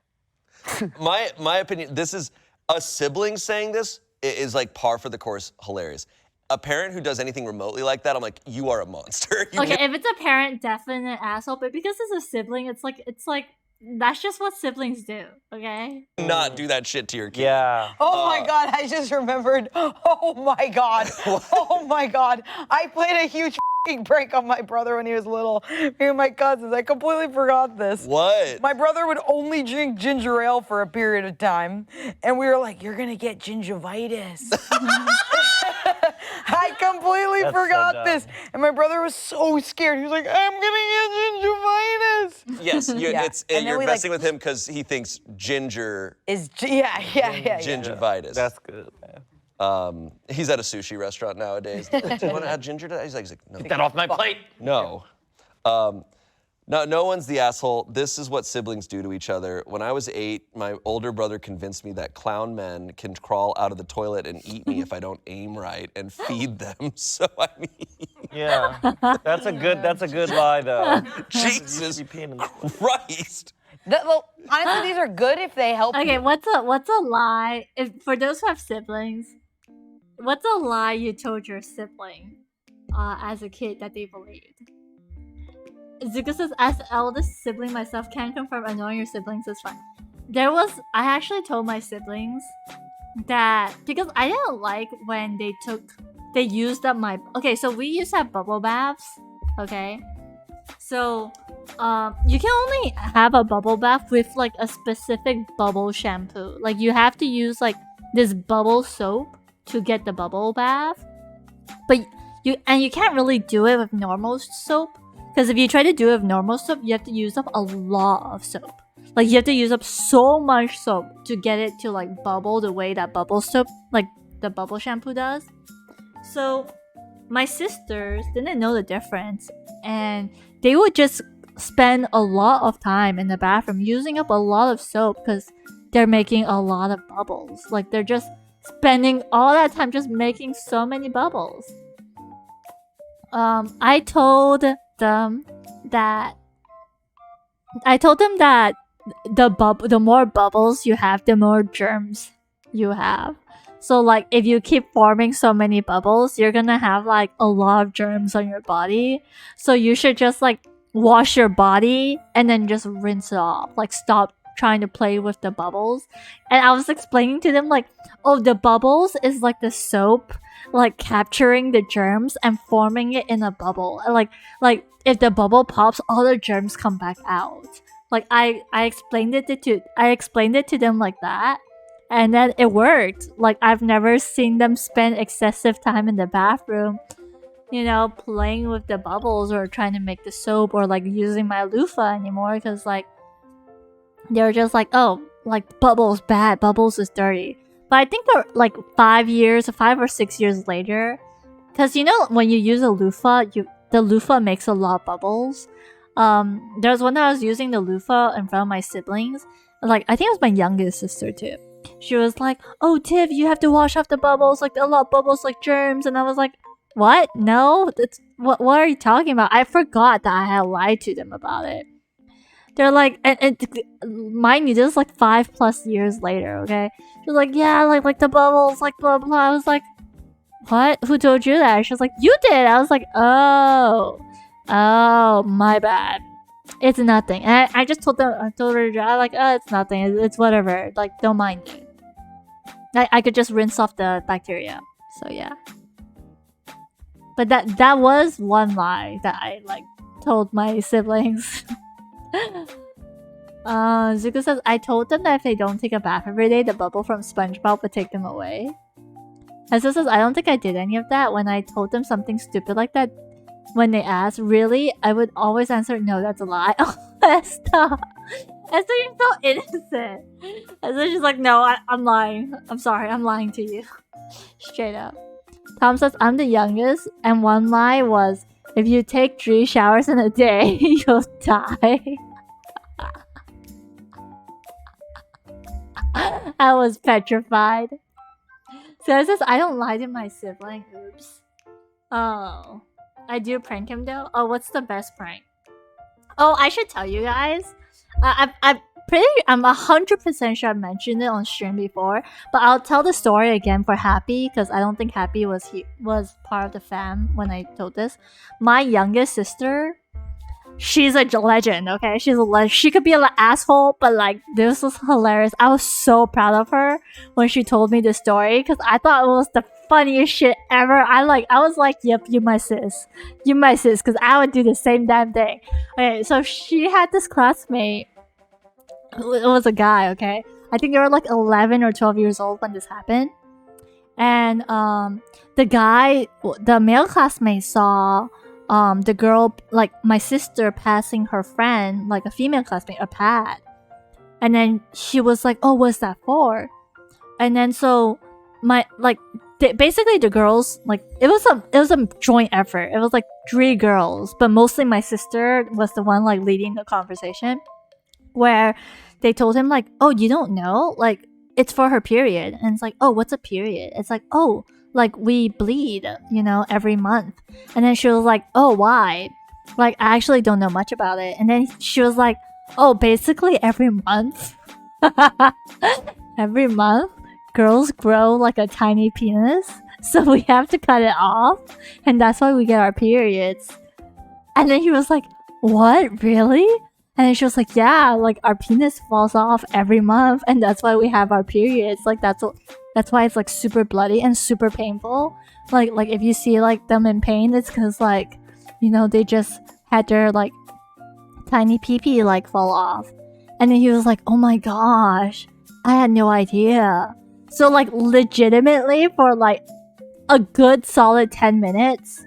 My opinion, this is a sibling saying this is like par for the course hilarious. A parent who does anything remotely like that, I'm like, you are a monster. You Okay, if it's a parent, definite asshole. But because it's a sibling, it's like that's just what siblings do. Okay. cannot do that shit to your kid. Yeah. Oh my God, I just remembered. Oh my God. Oh my God. I played a huge f***ing prank on my brother when he was little. Me and my cousins. I completely forgot this. What? My brother would only drink ginger ale for a period of time. And we were like, you're going to get gingivitis. I completely That's so forgot dumb. this. And my brother was so scared. He was like, I'm going to get gingivitis. Yes, Yeah. And then you're we, messing with him because he thinks ginger Yeah. gingivitis. That's good, man. He's at a sushi restaurant nowadays. Do you want to add ginger to that? He's like, no. Get that off my plate. No. No one's the asshole. This is what siblings do to each other. When I was 8, my older brother convinced me that clown men can crawl out of the toilet and eat me if I don't aim right and feed them. So I mean, Yeah. That's a good lie though. Jesus You peeing in the- Christ. Well, honestly, these are good if they help Okay, you. what's a lie? If for those who have siblings, what's a lie you told your sibling as a kid that they believed? Zuka says, as the eldest sibling myself, can confirm annoying your siblings is fun. I actually told my siblings that because I didn't like when they used up my. Okay, so we used to have bubble baths. Okay, so you can only have a bubble bath with like a specific bubble shampoo. Like you have to use like this bubble soap to get the bubble bath, but you can't really do it with normal soap. Because if you try to do it with normal soap, you have to use up a lot of soap. Like you have to use up so much soap to get it to like bubble the way that bubble soap, like the bubble shampoo does. So my sisters didn't know the difference, and they would just spend a lot of time in the bathroom using up a lot of soap because they're making a lot of bubbles. Like they're just spending all that time just making so many bubbles. I told them that the more bubbles you have, the more germs you have. So like if you keep forming so many bubbles, you're gonna have like a lot of germs on your body. So you should just like wash your body and then just rinse it off. Like stop trying to play with the bubbles. And I was explaining to them like, oh, the bubbles is like the soap like capturing the germs and forming it in a bubble. Like if the bubble pops, all the germs come back out. Like I explained it to them like that, and then it worked. Like I've never seen them spend excessive time in the bathroom, playing with the bubbles or trying to make the soap or like using my loofah anymore, because like they're just like, oh, like bubbles bad, bubbles is dirty. But I think they're like 5 or 6 years later, because when you use a loofah, the loofah makes a lot of bubbles. There was one that I was using the loofah in front of my siblings. Like I think it was my youngest sister too. She was like, "Oh, Tiff, you have to wash off the bubbles. Like a lot of bubbles, like germs." And I was like, "What? No, what are you talking about?" I forgot that I had lied to them about it. They're like, and mind you, this is like 5+ years later. Okay, she's like, yeah, like the bubbles, like blah blah. I was like, what? Who told you that? She was like, you did. I was like, oh, my bad. It's nothing. And I just told her, like, oh, it's nothing. It's whatever. Like, don't mind me. I could just rinse off the bacteria. So yeah. But that was one lie that I like told my siblings. Zuko says, I told them that if they don't take a bath every day, the bubble from SpongeBob would take them away. Hessa says, I don't think I did any of that. When I told them something stupid like that, when they asked, really, I would always answer, no, that's a lie. Oh, Esther. Esther, you're so innocent. Esther, she's like, no, I'm lying. I'm sorry, I'm lying to you. Straight up. Tom says, I'm the youngest, and one lie was, if you take 3 showers in a day, you'll die. I was petrified. Sarah says, I don't lie to my sibling. Oops. Oh. I do prank him though? Oh, what's the best prank? Oh, I should tell you guys. I'm 100% sure I mentioned it on stream before, but I'll tell the story again for Happy because I don't think Happy was part of the fam when I told this. My youngest sister, she's a legend, okay? She's a legend. She could be an asshole, but like this was hilarious. I was so proud of her when she told me the story because I thought it was the funniest shit ever. I was like, yep, you my sis, because I would do the same damn thing. Okay, so she had this classmate. It was a guy, okay? I think they were like 11 or 12 years old when this happened. And the guy, the male classmate saw the girl, like my sister, passing her friend, like a female classmate, a pad. And then she was like, oh, what's that for? And then so basically the girls, like it was a joint effort. It was like 3 girls, but mostly my sister was the one like leading the conversation, where they told him like, oh, you don't know, like it's for her period. And it's like, oh, what's a period? It's like, oh, like we bleed, every month. And then she was like, oh, why? Like I actually don't know much about it. And then she was like, oh, basically every month every month girls grow like a tiny penis, so we have to cut it off, and that's why we get our periods. And then he was like, what, really? And then she was like, yeah, like our penis falls off every month, and that's why we have our periods. Like that's why it's like super bloody and super painful. Like if you see like them in pain, it's because like, they just had their like tiny pee-pee like fall off. And then he was like, oh my gosh, I had no idea. So like legitimately for like a good solid 10 minutes,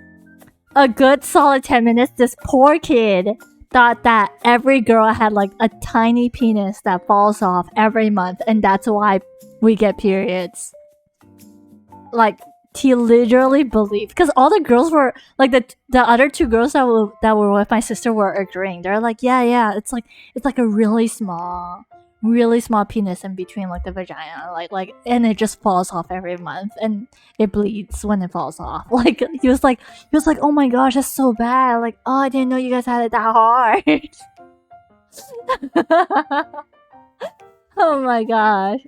this poor kid thought that every girl had like a tiny penis that falls off every month, and that's why we get periods. Like he literally believed, because all the girls were like, the other 2 girls that were with my sister were agreeing. They're like, yeah, it's like a really small penis in between like the vagina, like and it just falls off every month and it bleeds when it falls off. Like he was like, oh my gosh, that's so bad. Like, oh, I didn't know you guys had it that hard. Oh my gosh.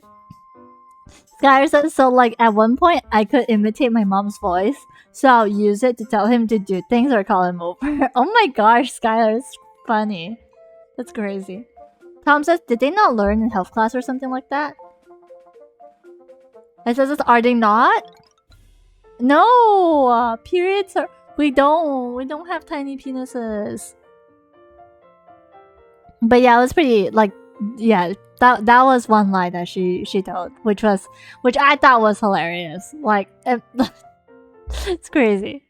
Skyler says, so like at one point I could imitate my mom's voice, so I'll use it to tell him to do things or call him over. Oh my gosh, Skyler, it's funny. That's crazy. Tom says, did they not learn in health class or something like that? I says, are they not? No, periods are. We don't have tiny penises. But yeah, it was pretty like, yeah. That was one lie that she told, which I thought was hilarious. Like, it's crazy.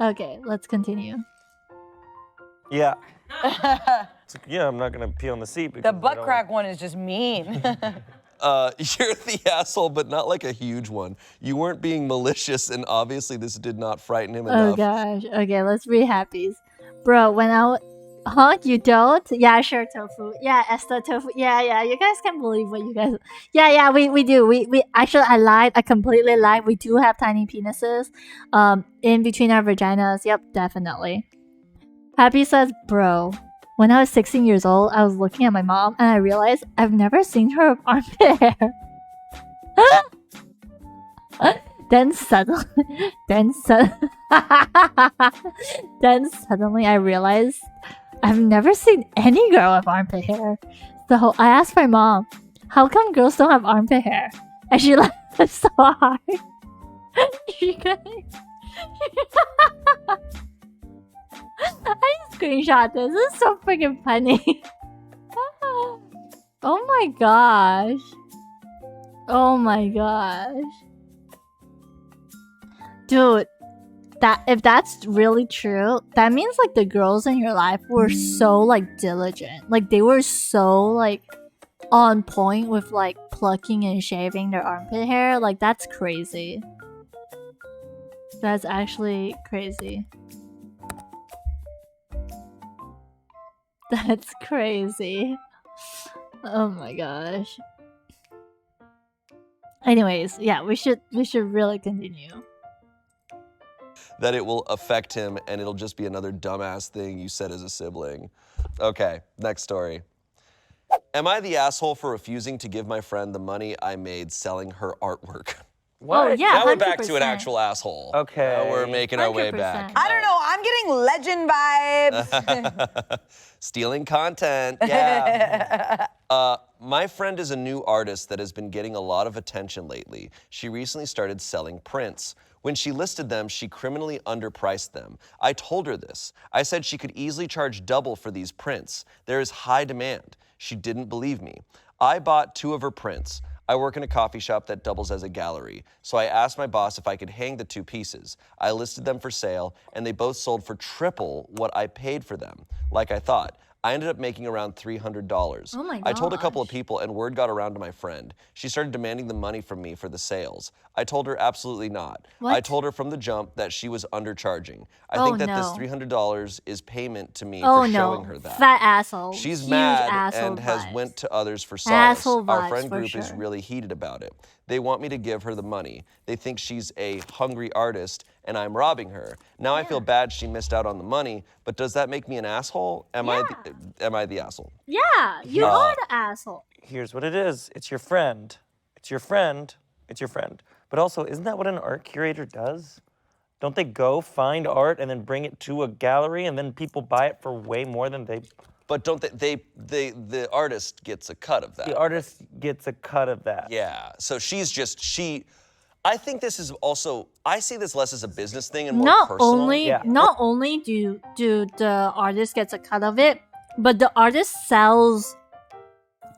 Okay, let's continue. Yeah. Yeah, I'm not gonna pee on the seat. The butt crack one is just mean. You're the asshole, but not like a huge one. You weren't being malicious, and obviously this did not frighten him enough. Oh gosh. Okay, let's read Happy's. Bro, when huh? You don't? Yeah, sure, Tofu. Yeah, Esther, Tofu. Yeah. You guys can't believe what you guys. Yeah. We do. We actually, I lied. I completely lied. We do have tiny penises, in between our vaginas. Yep, definitely. Happy says, bro. when I was 16 years old, I was looking at my mom and I realized I've never seen her with armpit hair. then suddenly, then suddenly I realized I've never seen any girl with armpit hair. So I asked my mom, how come girls don't have armpit hair? And she laughed so hard. I screenshot this. This is so freaking funny. Oh my gosh. Oh my gosh. Dude, if that's really true, that means like the girls in your life were so like diligent. Like they were so like on point with like plucking and shaving their armpit hair. Like that's crazy. That's actually crazy. That's crazy. Oh my gosh. Anyways, yeah, we should really continue. That it will affect him and it'll just be another dumbass thing you said as a sibling. Okay, next story. Am I the asshole for refusing to give my friend the money I made selling her artwork? Oh yeah, Now we're back to 100%. an actual asshole. Okay. Now we're making our way back. 100%. I don't know. I'm getting legend vibes. Stealing content, yeah. My friend is a new artist that has been getting a lot of attention lately. She recently started selling prints. When she listed them, she criminally underpriced them. I told her this. I said she could easily charge double for these prints. There is high demand. She didn't believe me. I bought 2 of her prints. I work in a coffee shop that doubles as a gallery, so I asked my boss if I could hang the 2 pieces. I listed them for sale, and they both sold for triple what I paid for them, like I thought. I ended up making around $300. Oh my I told a couple of gosh. people, and word got around to my friend. She started demanding the money from me for the sales. I told her absolutely not. I What? told her from the jump that she was undercharging. I Oh, think that no. this $300 is payment to me Oh for no, showing her that. fat asshole. She's Huge mad asshole and has vibes. went to others for solace. Asshole Our vibes, friend for group is sure. really heated about it. They want me to give her the money. They think she's a hungry artist and I'm robbing her. Now I feel bad she missed out on the money, but does that make me an asshole? Am I the asshole? Yeah, you are the asshole. Here's what it is. It's your friend. It's your friend. It's your friend. But also, isn't that what an art curator does? Don't they go find art and then bring it to a gallery and then people buy it for way more than they... But don't the artist gets a cut of that. The artist gets a cut of that. Yeah, so I think this is also, I see this less as a business thing and more personal. Not only do the artist gets a cut of it, but the artist sells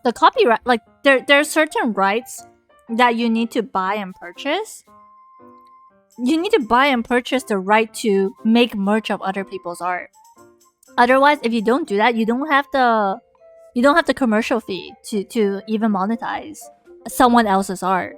the copyright. Like there are certain rights that you need to buy and purchase. You need to buy and purchase the right to make merch of other people's art. Otherwise, if you don't do that, you don't have the commercial fee to even monetize someone else's art.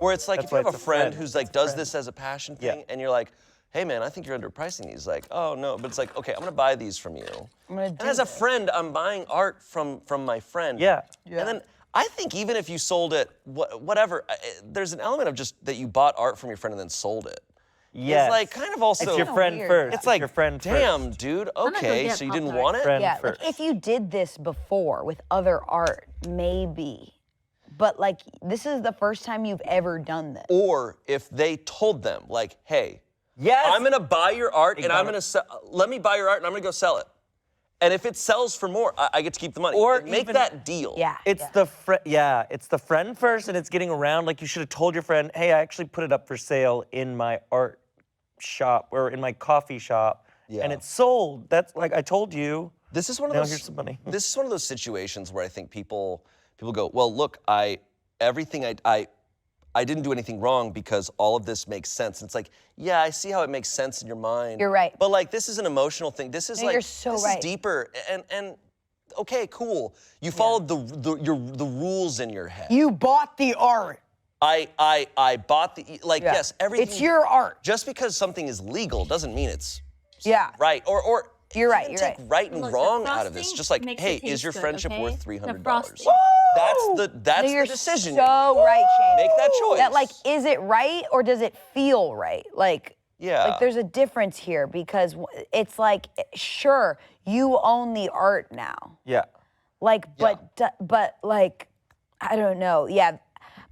Or it's like That's if you why have a it's a friend friend. who's like does this as a passion thing, Yeah. and you're like, hey man, I think you're underpricing these. Like, oh no, but it's like, okay, I'm gonna buy these from you. And as a friend, I'm buying art from my friend. Yeah. And then I think even if you sold it, whatever, there's an element of just that you bought art from your friend and then sold it. Yes. It's like kind of also. It's your friend weird. first. It's like, your friend damn, first. dude. gonna go Okay, get so you pop didn't art. want it. Friend Yeah, first. like if you did this before with other art, maybe. But like this is the first time you've ever done this. Or if they told them, like, hey, Yes. I'm gonna buy your art and I'm got gonna let me buy your art and I'm gonna go sell it. And if it sells for more, I get to keep the money. Or Make even- that deal. Yeah. It's the friend. Yeah, it's the friend first, and it's getting around. Like you should have told your friend, "Hey, I actually put it up for sale in my art shop or in my coffee shop, Yeah. and it's sold." That's like I told you. This is one of Now those. here's some money. This is one of those situations where I think people go, well, look, everything I didn't do anything wrong because all of this makes sense. And it's like, yeah, I see how it makes sense in your mind. You're right. But like, this is an emotional thing. This is No, like, you're so this right. is deeper. And okay, cool. You followed the rules in your head. You bought the art. I bought Yeah. yes, everything. It's your art. Just because something is legal doesn't mean it's Yeah. right. Or You're right, you you're take right. right and Look, the wrong out of this. frosting Just like, makes hey, it is taste your good, friendship okay? worth The $300? frosting. That's No, the you're decision. so right, Shane. Make that choice. That like, is it right or does it feel right? Like, Yeah. Like there's a difference here because it's like, sure, you own the art now. Yeah. Like, but like, I don't know. Yeah.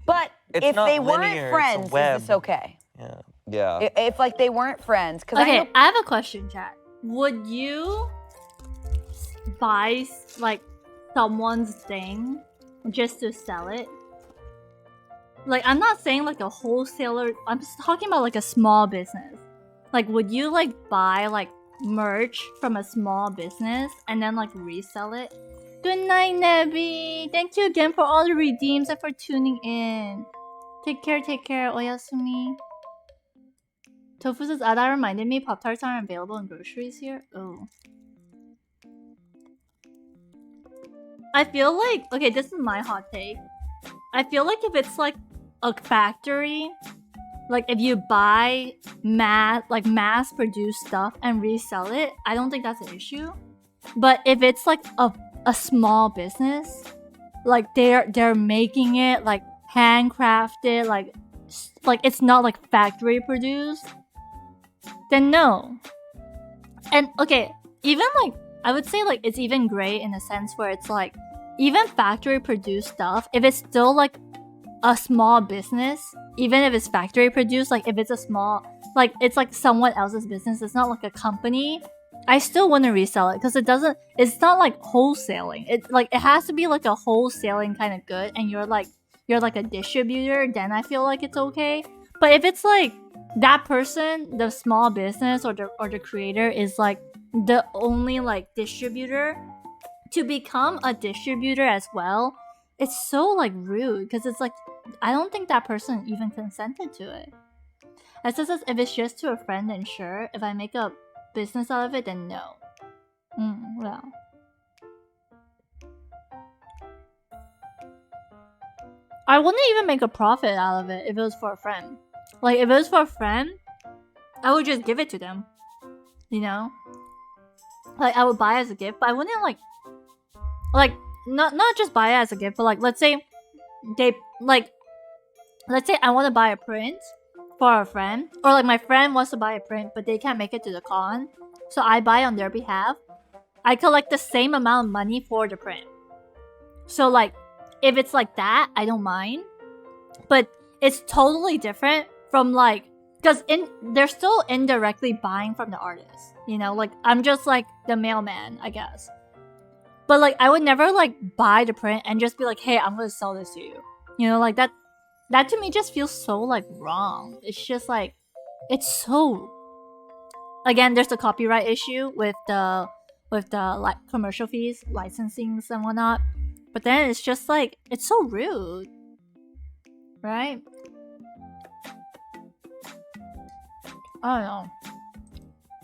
But It's if not they linear, weren't it's a friends, is this web. okay? Yeah. Yeah. If like they weren't friends, because Okay, I have a question, chat. Would you buy like someone's thing just to sell it? Like, I'm not saying like a wholesaler. I'm just talking about like a small business. Like, would you like buy like merch from a small business and then like resell it? Good night, Nebby. Thank you again for all the redeems and for tuning in. Take care, Oyasumi. Tofu says, that reminded me Pop-Tarts aren't available in groceries here. Oh. I feel like, okay, this is my hot take. I feel like if it's like a factory, like if you buy mass produced stuff and resell it, I don't think that's an issue. But if it's like a small business, like they're making it like handcrafted, like it's not like factory produced, then no. And okay, even like I would say like it's even great in a sense where it's like even factory produced stuff, if it's still like a small business, even if it's factory produced, like if it's a small, like it's like someone else's business, it's not like a company, I still want to resell it because it's not like wholesaling. It's like it has to be like a wholesaling kind of good, and you're like a distributor, then I feel like it's okay. But if it's like that person, the small business or the creator is like the only like distributor, to become a distributor as well, it's so like rude because it's like I don't think that person even consented to it. It says if it's just to a friend, then sure. If I make a business out of it, then no. Well. I wouldn't even make a profit out of it if it was for a friend. Like, if it was for a friend, I would just give it to them. You know? Like, I would buy it as a gift, but I wouldn't, like, not just buy it as a gift, but, like, let's say I want to buy a print for a friend, or, like, my friend wants to buy a print, but they can't make it to the con, so I buy on their behalf. I collect the same amount of money for the print. So, like, if it's like that, I don't mind. But it's totally different from like, because they're still indirectly buying from the artist. You know, like I'm just like the mailman, I guess. But like I would never like buy the print and just be like, hey, I'm gonna sell this to you. You know, like that to me just feels so like wrong. It's just like, it's so. Again, there's a copyright issue with the like commercial fees, licensings and whatnot. But then it's just like, it's so rude. Right? I don't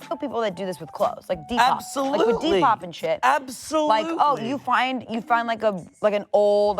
know. People that do this with clothes, like Depop. Absolutely. Like with Depop and shit. Absolutely. Like, oh, you find like an old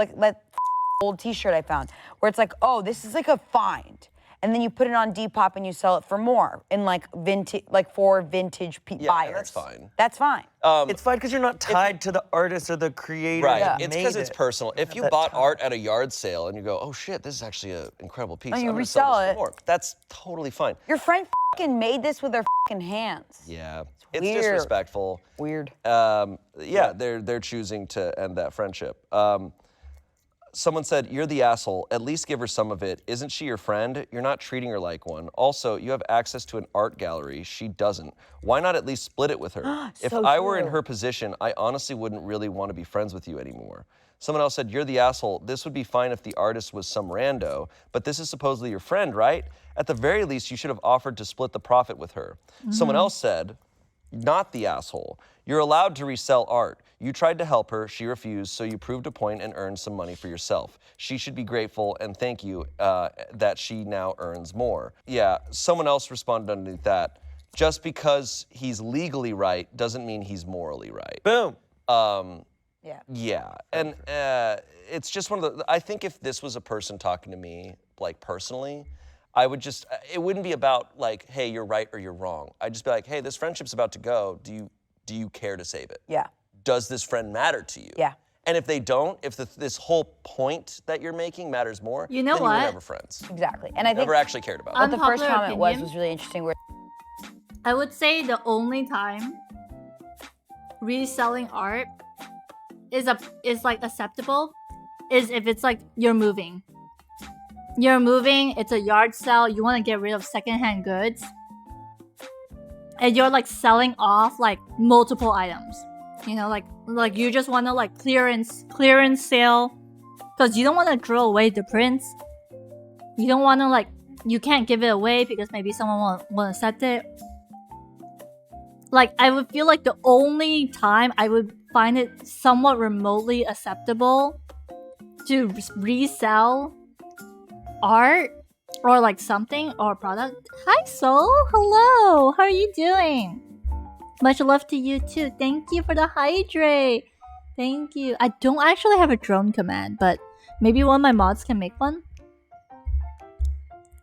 old t-shirt I found where it's like, oh, this is like a find. And then you put it on Depop and you sell it for more in like vintage, like for vintage buyers. That's fine. That's fine. It's fine because you're not tied to the artist or the creator. Right. that It's made because it's it. personal. If you that bought time. art at a yard sale and you go, oh shit, this is actually an incredible piece. And you I'm gonna sell resell this it. for more. That's totally fine. Your friend fucking made this with their fucking hands. Yeah. It's weird. disrespectful. Weird. Yeah, they're choosing to end that friendship. Someone said, you're the asshole. At least give her some of it. Isn't she your friend? You're not treating her like one. Also, you have access to an art gallery. She doesn't. Why not at least split it with her? If So I were in true. her position, I honestly wouldn't really want to be friends with you anymore. Someone else said, you're the asshole. This would be fine if the artist was some rando, but this is supposedly your friend, right? At the very least, you should have offered to split the profit with her. Someone else said, not the asshole. You're allowed to resell art. You tried to help her, she refused, so you proved a point and earned some money for yourself. She should be grateful and thank you that she now earns more. Yeah, someone else responded underneath that. Just because he's legally right doesn't mean he's morally right. Boom. Yeah, and it's just one of the, I think if this was a person talking to me, like personally, I would just, it wouldn't be about like, hey, you're right or you're wrong. I'd just be like, hey, this friendship's about to go. Do you care to save it? Yeah. Does this friend matter to you? Yeah. And if they don't, if this whole point that you're making matters more, You know then you were what? never friends. Exactly. And I think Never actually cared about it. what the first Unpopular comment opinion. was really interesting where I would say the only time reselling art is like acceptable is if it's like you're moving. You're moving, it's a yard sale, you want to get rid of secondhand goods. And you're like selling off like multiple items. You know, like you just want to like clearance sale because you don't want to throw away the prints. You don't want to like, you can't give it away because maybe someone won't accept it. Like, I would feel like the only time I would find it somewhat remotely acceptable to resell art or like something or product. Hi Soul, hello, how are you doing? Much love to you too. Thank you for the hydrate. Thank you. I don't actually have a drone command, but maybe one of my mods can make one.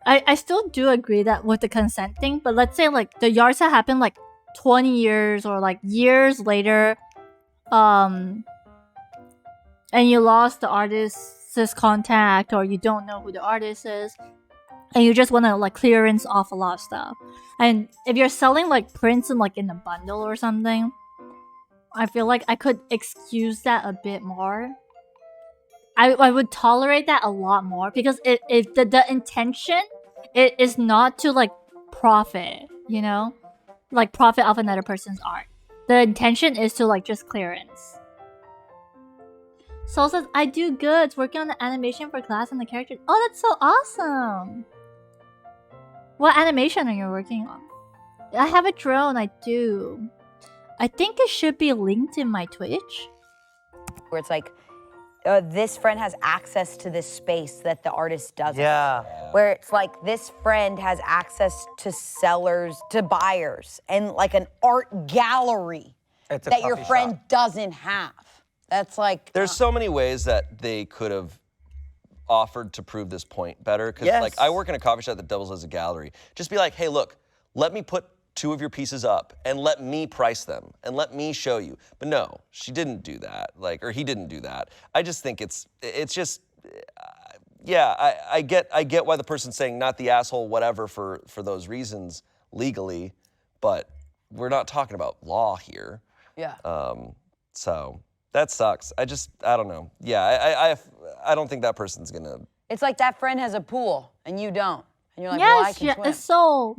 I still do agree that with the consent thing, but let's say like the yard sale happened like 20 years or like years later, and you lost the artist's contact or you don't know who the artist is, and you just want to like clearance off a lot of stuff. And if you're selling like prints in like in a bundle or something, I feel like I could excuse that a bit more. I would tolerate that a lot more because if the intention it is not to like profit, you know, like profit off another person's art. The intention is to like just clearance. Soul says, I do goods, working on the animation for class and the characters. Oh, that's so awesome. What animation are you working on? I have a drone, I do. I think it should be linked in my Twitch. Where it's like, this friend has access to this space that the artist doesn't. Yeah. Where it's like this friend has access to sellers, to buyers, and like an art gallery It's a that your coffee friend shop. doesn't have. That's like There's so many ways that they could have offered to prove this point better. Because Yes. like I work in a coffee shop that doubles as a gallery. Just be like, hey, look, let me put 2 of your pieces up and let me price them and let me show you. But no, she didn't do that. Like, or he didn't do that. I just think it's just, yeah, I get why the person's saying not the asshole, whatever, for those reasons legally, but we're not talking about law here. yeah. So that sucks. I don't know. Yeah, I don't think that person's gonna. It's like that friend has a pool and you don't. And you're like, well, I Yes, can yeah, swim. it's Soul.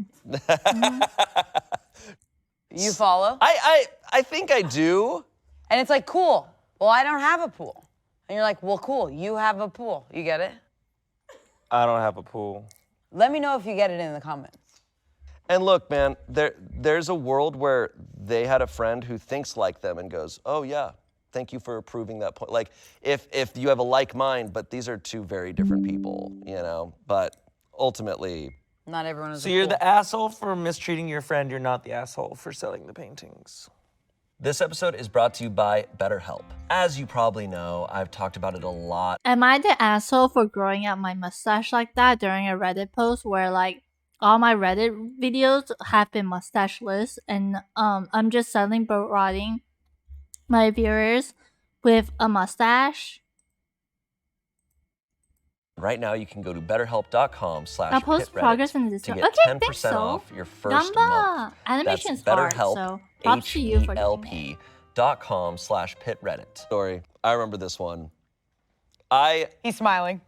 You follow? I think I do. And it's like, cool. Well, I don't have a pool. And you're like, well, cool. You have a pool. You get it? I don't have a pool. Let me know if you get it in the comments. And look, man, there's a world where they had a friend who thinks like them and goes, oh yeah, thank you for proving that point. Like if you have a like mind, but these are 2 very different people, you know. But ultimately, Not everyone is So a you're fool. the asshole for mistreating your friend. You're not the asshole for selling the paintings. this episode is brought to you by BetterHelp. As you probably know, I've talked about it a lot. Am I the asshole for growing out my mustache like that during a Reddit post where like all my Reddit videos have been mustacheless and I'm just suddenly berating my viewers with a mustache? Right now, you can go to betterhelp.com/pitreddit I'll post progress in the to Discord. get Okay, 10% thanks, Soul. off your first Gamba. month. Animation That's is hard, BetterHelp, so props to you for doing it. HELP.com/pitreddit. Story. I remember this one. He's smiling.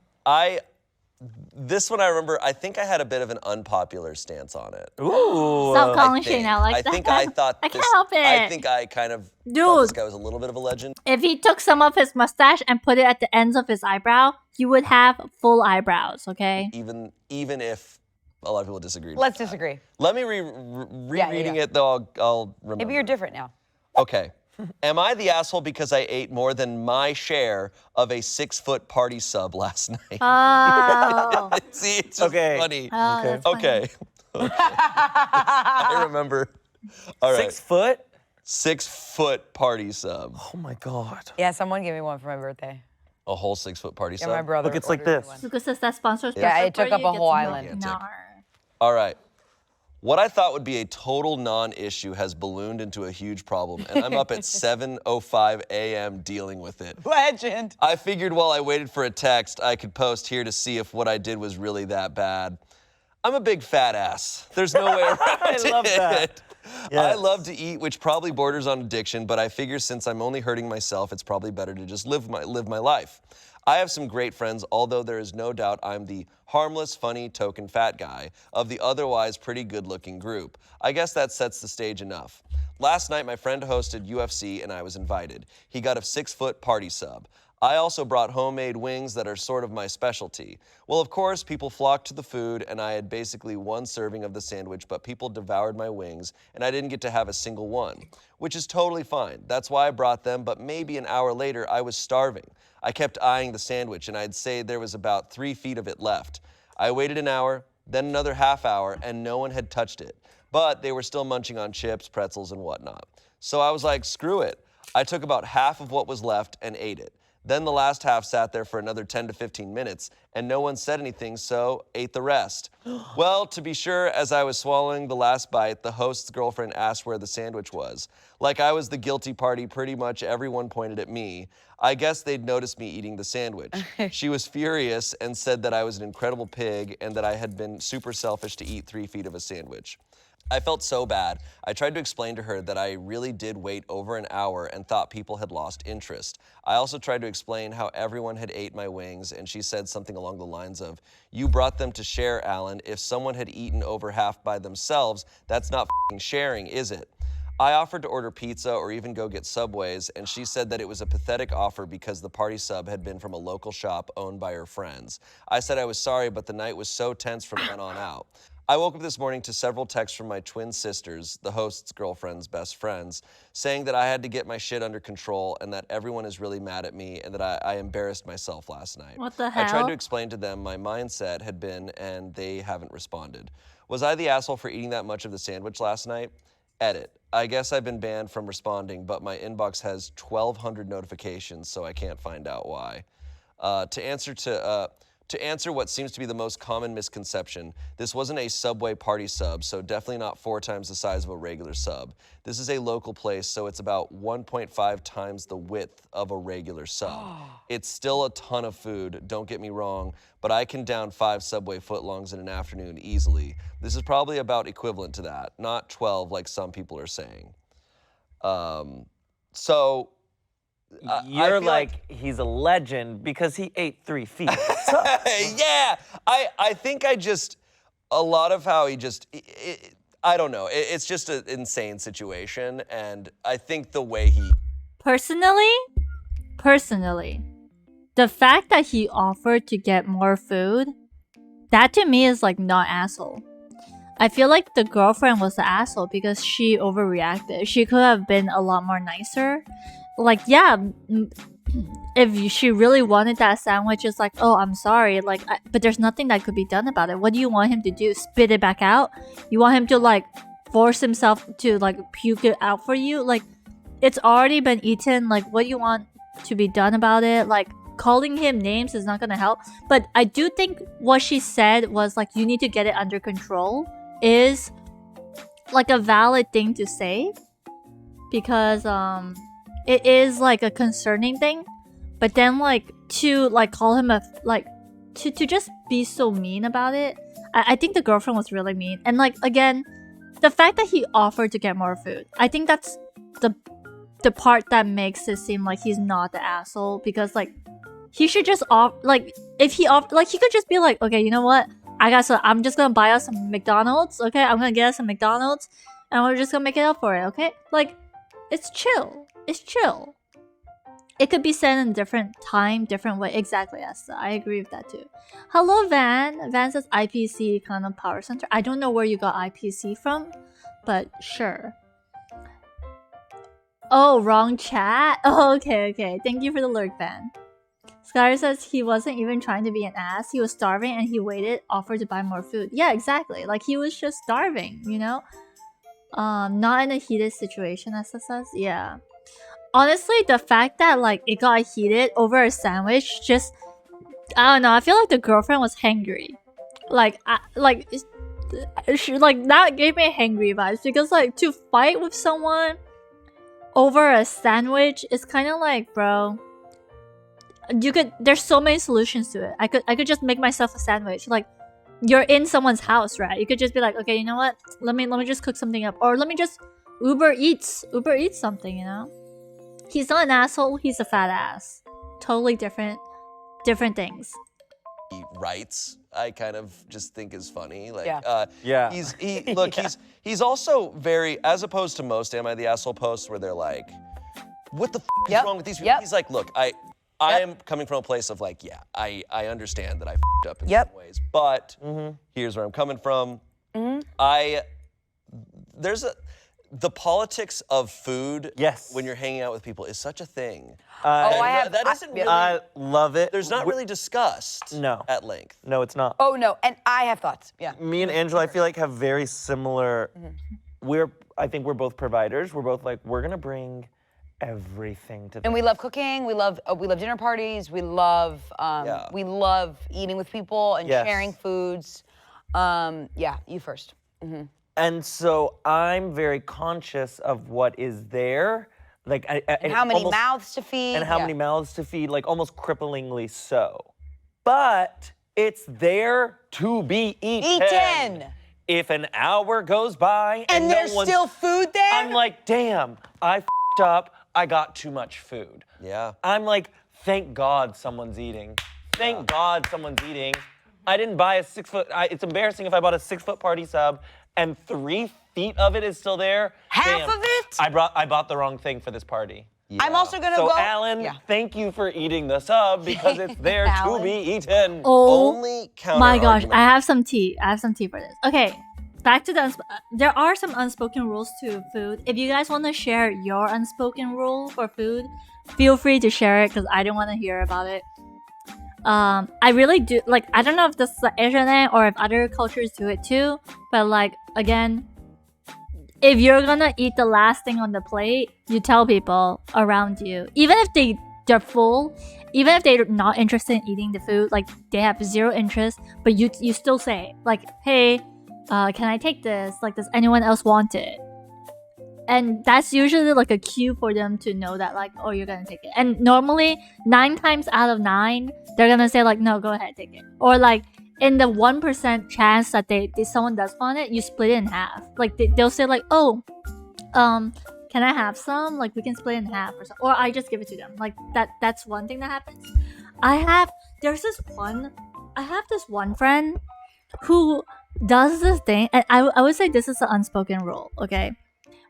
This one I remember, I think I had a bit of an unpopular stance on it. Ooh. Stop calling I think. Shane out like I that. think I thought I this, can't help it. I think I kind of thought this Dude. guy was a little bit of a legend. If he took some of his mustache and put it at the ends of his eyebrow, he would have full eyebrows, okay? Even if a lot of people disagreed. Let's with that. disagree. Let me rereading yeah. it though. I'll remember. Maybe you're different now. Okay. Am I the asshole because I ate more than my share of a 6-foot party sub last night? Oh. See, it's just Okay. funny. Oh, that's funny. Okay. I remember. All right. 6 foot? 6-foot party sub. Oh my God. Yeah, someone gave me one for my birthday. A whole 6-foot party Yeah, sub. my brother. Look, it's like ordered me this. one. Because that sponsors Yeah, perfect it took for up you, a gets whole more island. gnar. All right. What I thought would be a total non-issue has ballooned into a huge problem, and I'm up at 7:05 a.m. dealing with it. Legend. I figured while I waited for a text, I could post here to see if what I did was really that bad. I'm a big fat ass. There's no way around I love that. it. I love to eat, which probably borders on addiction, but I figure since I'm only hurting myself, it's probably better to just live my life. I have some great friends, although there is no doubt I'm the harmless, funny, token fat guy of the otherwise pretty good-looking group. I guess that sets the stage enough. Last night, my friend hosted UFC and I was invited. He got a 6-foot party sub. I also brought homemade wings that are sort of my specialty. Well, of course, people flocked to the food, and I had basically one serving of the sandwich, but people devoured my wings, and I didn't get to have a single one, which is totally fine. That's why I brought them, but maybe an hour later, I was starving. I kept eyeing the sandwich, and I'd say there was about 3 feet of it left. I waited an hour, then another half hour, and no one had touched it. But they were still munching on chips, pretzels, and whatnot. So I was like, screw it. I took about half of what was left and ate it. Then the last half sat there for another 10 to 15 minutes, and no one said anything, so ate the rest. Well, to be sure, as I was swallowing the last bite, the host's girlfriend asked where the sandwich was. Like I was the guilty party, pretty much everyone pointed at me. I guess they'd noticed me eating the sandwich. She was furious and said that I was an incredible pig and that I had been super selfish to eat 3 feet of a sandwich. I felt so bad. I tried to explain to her that I really did wait over an hour and thought people had lost interest. I also tried to explain how everyone had ate my wings, and she said something along the lines of, "You brought them to share, Alan. If someone had eaten over half by themselves, that's not f***ing sharing, is it?" I offered to order pizza or even go get Subways, and she said that it was a pathetic offer because the party sub had been from a local shop owned by her friends. I said I was sorry, but the night was so tense from then on out. I woke up this morning to several texts from my twin sisters, the host's girlfriend's best friends, saying that I had to get my shit under control and that everyone is really mad at me and that I embarrassed myself last night. What the I tried hell? to explain to them my mindset had been, and they haven't responded. Was I the asshole for eating that much of the sandwich last night? Edit. I guess I've been banned from responding, but my inbox has 1,200 notifications, so I can't find out why. To answer what seems to be the most common misconception, this wasn't a Subway party sub, so definitely not 4 times the size of a regular sub. This is a local place, so it's about 1.5 times the width of a regular sub. It's still a ton of food, don't get me wrong, but I can down 5 Subway footlongs in an afternoon easily. This is probably about equivalent to that, not 12 like some people are saying. You're like, he's a legend because he ate 3 feet. Yeah, I think a lot of how he just, I don't know. It's just an insane situation, and I think the way he... Personally, the fact that he offered to get more food, that to me is like not asshole. I feel like the girlfriend was the asshole because she overreacted. She could have been a lot more nicer. Like, yeah, if she really wanted that sandwich, it's like, oh, I'm sorry. Like, but there's nothing that could be done about it. What do you want him to do? Spit it back out? You want him to like force himself to like puke it out for you? Like, it's already been eaten. Like, what do you want to be done about it? Like, calling him names is not gonna help. But I do think what she said was like, you need to get it under control is like a valid thing to say, because it is like a concerning thing. But then like to like call him a like to just be so mean about it, I think the girlfriend was really mean. And like, again, the fact that he offered to get more food, I think that's the part that makes it seem like he's not the asshole, because like he should just like, if he like, he could just be like, okay, you know what, I'm just gonna buy us some McDonald's, okay? I'm gonna get us some McDonald's and we're just gonna make it up for it, okay? Like, it's chill. It's chill. It could be said in a different time, different way. Exactly, Esther. I agree with that too. Hello, Van. Van says IPC kind of power center. I don't know where you got IPC from, but sure. Oh, wrong chat? Oh, okay. Thank you for the lurk, Van. Skyler says he wasn't even trying to be an ass. He was starving and he waited, offered to buy more food. Yeah, exactly. Like, he was just starving, you know? Not in a heated situation, Esther says. Yeah. Honestly, the fact that like it got heated over a sandwich, just, I don't know. I feel like the girlfriend was hangry. Like, that gave me hangry vibes, because like to fight with someone over a sandwich is kind of like, bro, there's so many solutions to it. I could just make myself a sandwich. Like, you're in someone's house, right? You could just be like, okay, you know what? Let me just cook something up, or let me just Uber Eats something, you know. He's not an asshole. He's a fat ass. Totally different things. He writes, I kind of just think is funny. Like, Yeah. He's also very, as opposed to most Am I the Asshole posts where they're like, what the is wrong with these people? He's like, look, I am coming from a place of like, yeah, I understand that I up in some ways, but here's where I'm coming from. The politics of food when you're hanging out with people is such a thing. I love it. There's not really discussed at length. No, it's not. Oh no, and I have thoughts. Yeah. Me and Angela, I feel like have very similar. I think we're both providers. We're both like, we're gonna bring everything to them. And we love cooking. We love dinner parties. We love eating with people and sharing foods. You first. And so I'm very conscious of what is there, like and how many mouths to feed, and how many mouths to feed, like almost cripplingly so. But it's there to be eaten. If an hour goes by and there's still food there, I'm like, damn, I f***ed up. I got too much food. Yeah. I'm like, thank God someone's eating. Thank God someone's eating. I didn't buy a 6 foot. It's embarrassing if I bought a 6 foot party sub and 3 feet of it is still there. Half of it? I bought the wrong thing for this party. Yeah. I'm also gonna go. So Alan, thank you for eating the sub because it's there to be eaten. Oh Only counter my gosh, argument. I have some tea. For this. Okay, back to the there are some unspoken rules to food. If you guys want to share your unspoken rule for food, feel free to share it because I don't want to hear about it. I really do, like, I don't know if this is the internet or if other cultures do it too, but like, again, if you're gonna eat the last thing on the plate, you tell people around you, even if they're full, even if they're not interested in eating the food, like they have zero interest, but you still say like, hey, can I take this? Like, does anyone else want it? And that's usually like a cue for them to know that like, oh, you're gonna take it. And normally 9 times out of 9, they're gonna say like, no, go ahead, take it. Or like in the 1% chance that someone does want it, you split it in half. Like they'll say like, oh, can I have some? Like we can split it in half or something. Or I just give it to them. Like that's one thing that happens. I have this one friend who does this thing, and I would say this is an unspoken rule, okay?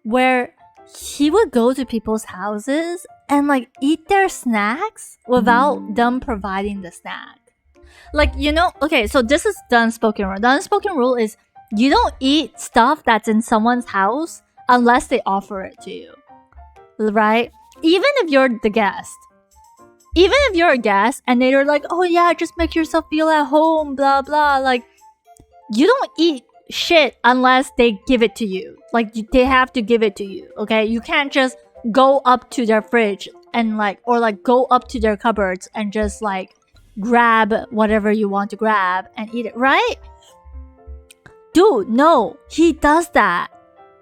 Where he would go to people's houses and like eat their snacks without them providing the snack. Like, you know, okay, so this is the unspoken rule. The unspoken rule is you don't eat stuff that's in someone's house unless they offer it to you, right? Even if you're the guest. Even if you're a guest and they're like, oh yeah, just make yourself feel at home, blah blah, like, you don't eat shit unless they give it to you. Like, they have to give it to you, okay? You can't just go up to their fridge and like, or like go up to their cupboards and just like grab whatever you want to grab and eat it, right? Dude, no, he does that.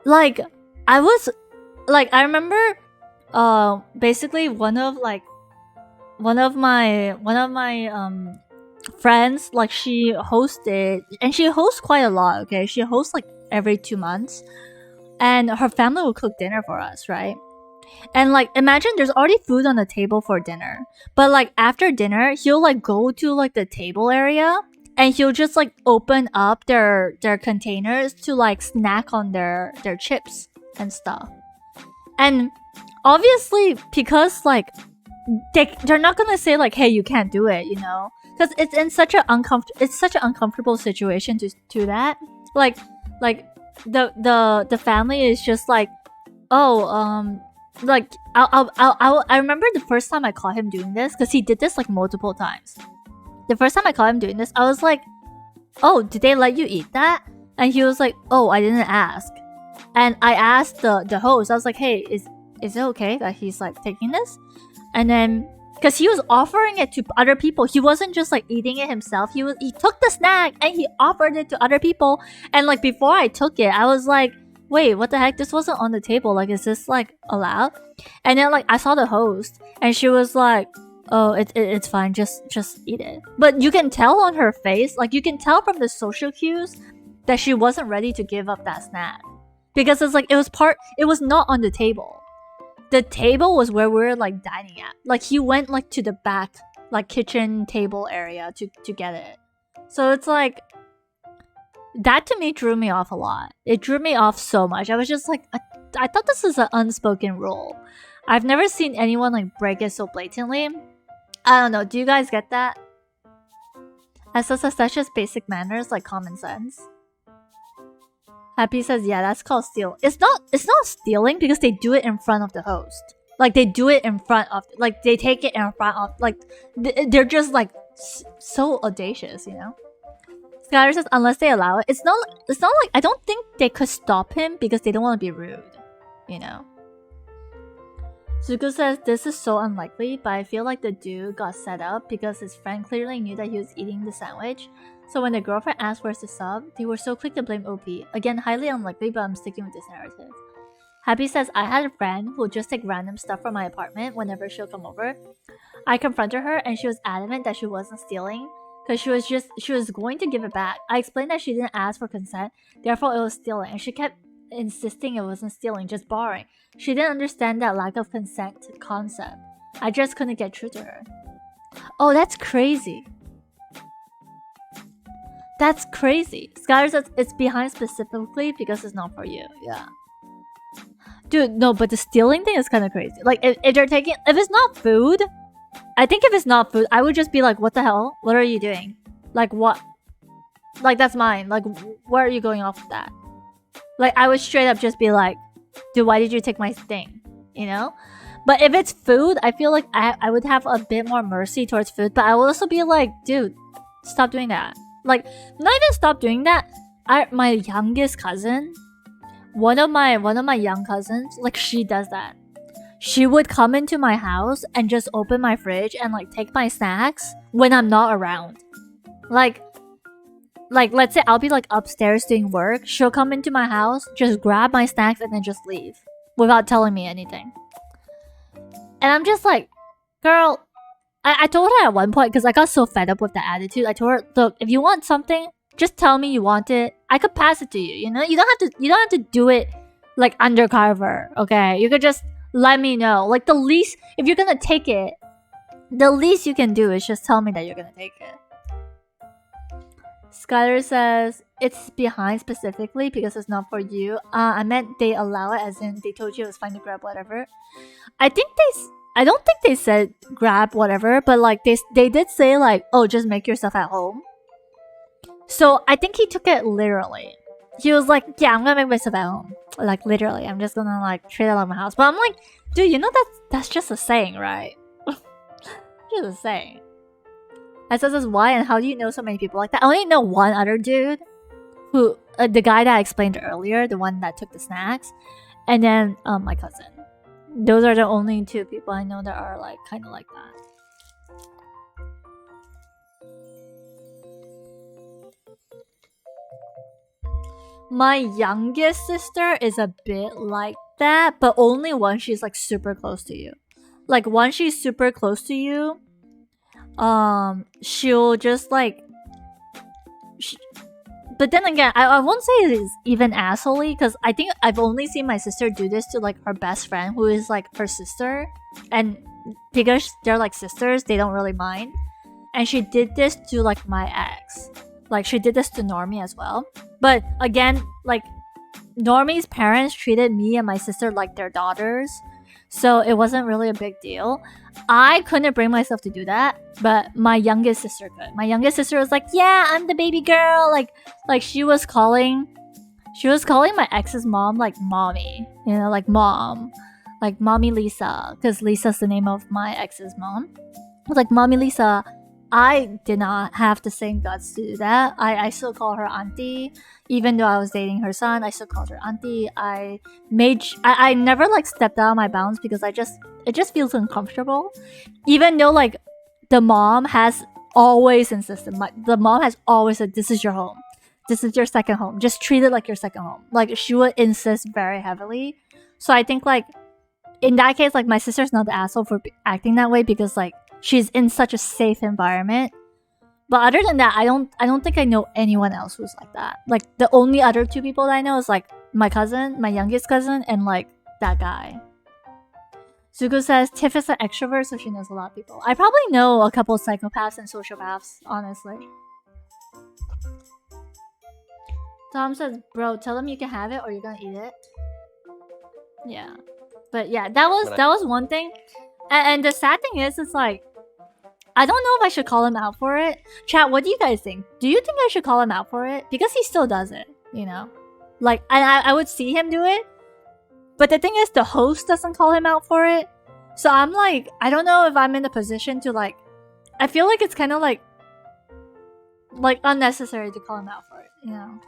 Like, I remember basically one of my friends, like, she hosted, and she hosts quite a lot, okay? She hosts like every 2 months, and her family will cook dinner for us, right? And like, imagine there's already food on the table for dinner, but like after dinner, he'll like go to like the table area and he'll just like open up their containers to like snack on their chips and stuff. And obviously, because like they're not gonna say like, hey, you can't do it, you know, because it's such an uncomfortable situation to that. Like the family is just like, oh, like I remember the first time I caught him doing this, because he did this like multiple times. The first time I caught him doing this, I was like, oh, did they let you eat that? And he was like, oh, I didn't ask. And I asked the host, I was like, hey, is it okay that he's like taking this? And then, because he was offering it to other people, he wasn't just like eating it himself. He took the snack and he offered it to other people. And like before I took it, I was like, wait, what the heck? This wasn't on the table. Like, is this like allowed? And then like I saw the host and she was like, oh, it's fine. Just eat it. But you can tell on her face, like you can tell from the social cues that she wasn't ready to give up that snack. because it's like it was not on the table. The table was where we were like dining at. Like he went like to the back, like kitchen table area to get it. So it's like that to me drew me off a lot. It drew me off so much. I was just like, I thought this is an unspoken rule. I've never seen anyone like break it so blatantly. I don't know. Do you guys get that? As such just basic manners, like common sense. Happy says, yeah, that's called steal. It's not stealing because they do it in front of the host. Like they do it in front of, like they take it in front of, like they're just like so audacious, you know. Skylar says, unless they allow it, it's not like I don't think they could stop him because they don't want to be rude, you know. Zuko says, this is so unlikely, but I feel like the dude got set up because his friend clearly knew that he was eating the sandwich. So when the girlfriend asked where's the sub, they were so quick to blame OP. Again, highly unlikely, but I'm sticking with this narrative. Happy says, I had a friend who would just take random stuff from my apartment whenever she'll come over. I confronted her and she was adamant that she wasn't stealing because she was going to give it back. I explained that she didn't ask for consent, therefore it was stealing, and she kept insisting it wasn't stealing, just borrowing. She didn't understand that lack of consent concept. I just couldn't get through to her. Oh, that's crazy. That's crazy. Skylar says it's behind specifically because it's not for you. Yeah. Dude, no, but the stealing thing is kind of crazy. Like, if they're taking... If it's not food... I think if it's not food, I would just be like, what the hell? What are you doing? Like, what? Like, that's mine. Like, where are you going off with that? Like, I would straight up just be like, dude, why did you take my thing? You know? But if it's food, I feel like I would have a bit more mercy towards food. But I would also be like, dude, stop doing that. Like, not even stop doing that. My youngest cousin, one of my young cousins, like, she does that. She would come into my house and just open my fridge and like take my snacks when I'm not around. Like let's say I'll be like upstairs doing work. She'll come into my house, just grab my snacks and then just leave without telling me anything. And I'm just like, girl, I told her at one point, because I got so fed up with the attitude. I told her, look, if you want something, just tell me you want it. I could pass it to you. You know, you don't have to do it like undercover. Okay, you could just let me know. Like the least, if you're gonna take it, the least you can do is just tell me that you're gonna take it. Skylar says it's behind specifically because it's not for you. I meant they allow it, as in they told you it was fine to grab whatever. I don't think they said grab whatever, but like they did say like, oh, just make yourself at home. So I think he took it literally. He was like, yeah, I'm gonna make myself at home. Like literally, I'm just gonna like treat it like my house. But I'm like, dude, you know that's just a saying, right? Just a saying. I says why and how do you know so many people like that? I only know one other dude, who the guy that I explained earlier, the one that took the snacks, and then my cousin. Those are the only two people I know that are like kind of like that. My youngest sister is a bit like that, but only when she's like super close to you. Like once she's super close to you, she'll just like but then again, I won't say it is even assholey, because I think I've only seen my sister do this to like her best friend, who is like her sister, and because they're like sisters, they don't really mind. And she did this to like my ex. Like she did this to Normie as well. But again, like Normie's parents treated me and my sister like their daughters, so it wasn't really a big deal. I couldn't bring myself to do that, but my youngest sister could. My youngest sister was like, yeah, I'm the baby girl. Like she was calling my ex's mom like mommy, you know, like mom, like mommy Lisa, because Lisa's the name of my ex's mom. I was like, mommy Lisa. I did not have the same guts to do that. I still call her auntie, even though I was dating her son. I still called her auntie. I never like stepped out of my bounds because it just feels uncomfortable. Even though like the mom has always insisted, the mom has always said, this is your home, this is your second home, just treat it like your second home. Like she would insist very heavily. So I think like in that case, like my sister's not the asshole for acting that way because like she's in such a safe environment. But other than that, I don't think I know anyone else who's like that. Like the only other two people that I know is like my cousin, my youngest cousin, and like that guy. Zuko says Tiff is an extrovert, so she knows a lot of people. I probably know a couple of psychopaths and sociopaths, honestly. Tom says, bro, tell him you can have it or you're gonna eat it. Yeah. But yeah, that was one thing. And the sad thing is, it's like, I don't know if I should call him out for it. Chat, what do you guys think? Do you think I should call him out for it? Because he still does it, you know? Like, I would see him do it. But the thing is, the host doesn't call him out for it. So I'm like, I don't know if I'm in a position to like, I feel like it's kind of like unnecessary to call him out for it, you know?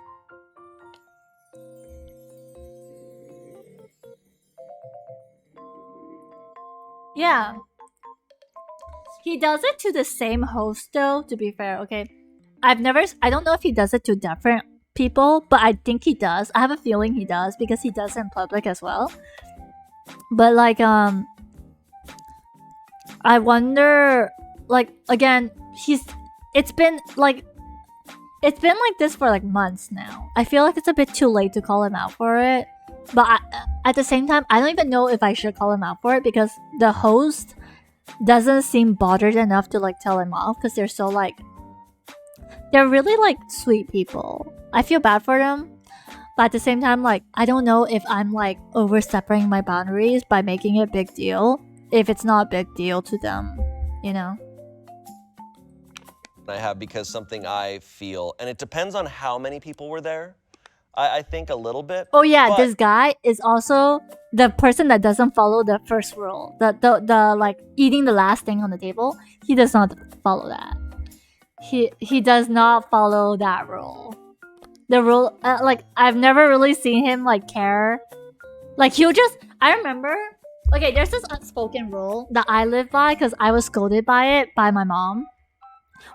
Yeah. He does it to the same host though, to be fair, okay? I don't know if he does it to different people, but I think he does. I have a feeling he does because he does it in public as well. But like, I wonder, like, again, it's been like this for like months now. I feel like it's a bit too late to call him out for it. But at the same time, I don't even know if I should call him out for it because the host doesn't seem bothered enough to like tell him off because they're so like, they're really like sweet people. I feel bad for them. But at the same time, like, I don't know if I'm like overstepping my boundaries by making it a big deal if it's not a big deal to them, you know? I have because something I feel, and it depends on how many people were there. I think a little bit. Oh yeah, but this guy is also the person that doesn't follow the first rule. The like eating the last thing on the table. He does not follow that. He does not follow that rule. The rule, like, I've never really seen him like care. Like, he'll just, I remember, okay, there's this unspoken rule that I live by because I was scolded by it by my mom.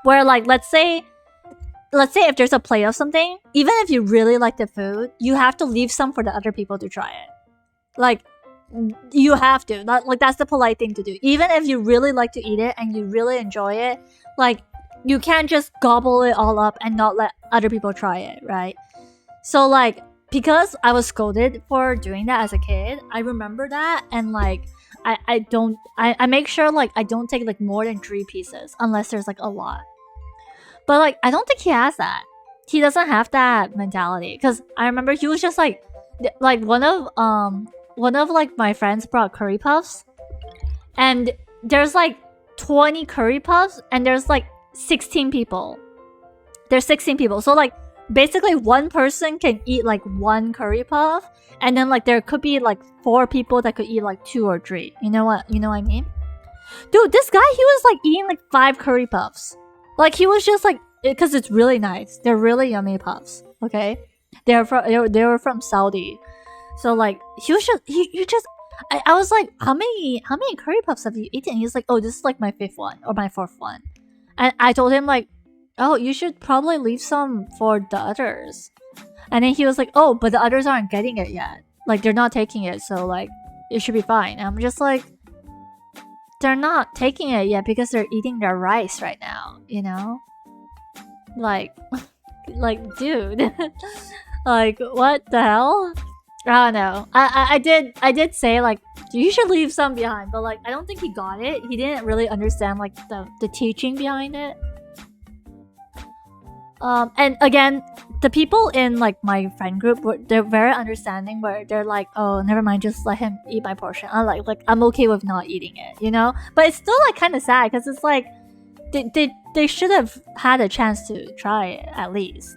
Where like, let's say if there's a plate of something, even if you really like the food, you have to leave some for the other people to try it. Like, you have to. Like, that's the polite thing to do. Even if you really like to eat it and you really enjoy it, like, you can't just gobble it all up and not let other people try it, right? So like, because I was scolded for doing that as a kid, I remember that, and like, I make sure like I don't take like more than 3 pieces unless there's like a lot. But like, I don't think he has that. He doesn't have that mentality. Cause I remember he was just like one of like my friends brought curry puffs, and there's like 20 curry puffs, and there's like 16 people. There's 16 people. So like, basically one person can eat like 1 curry puff, and then like there could be like 4 people that could eat like 2 or 3. You know what I mean? Dude, this guy, he was like eating like 5 curry puffs. Like, he was just like, because it's really nice. They're really yummy puffs. Okay, they were from Saudi. So like, he was just he just. I was like, how many curry puffs have you eaten? He's like, oh, this is like my 5th one or my 4th one. And I told him like, oh, you should probably leave some for the others. And then he was like, oh, but the others aren't getting it yet. Like, they're not taking it, so like, it should be fine. And I'm just like, they're not taking it yet because they're eating their rice right now, you know? Like, dude. Like, what the hell? I don't know. I did say like, you should leave some behind, but like, I don't think he got it. He didn't really understand like the teaching behind it. And again, the people in like my friend group, they're very understanding, where they're like, oh, never mind, just let him eat my portion. I'm like I'm okay with not eating it, you know? But it's still like kind of sad because it's like they should have had a chance to try it at least.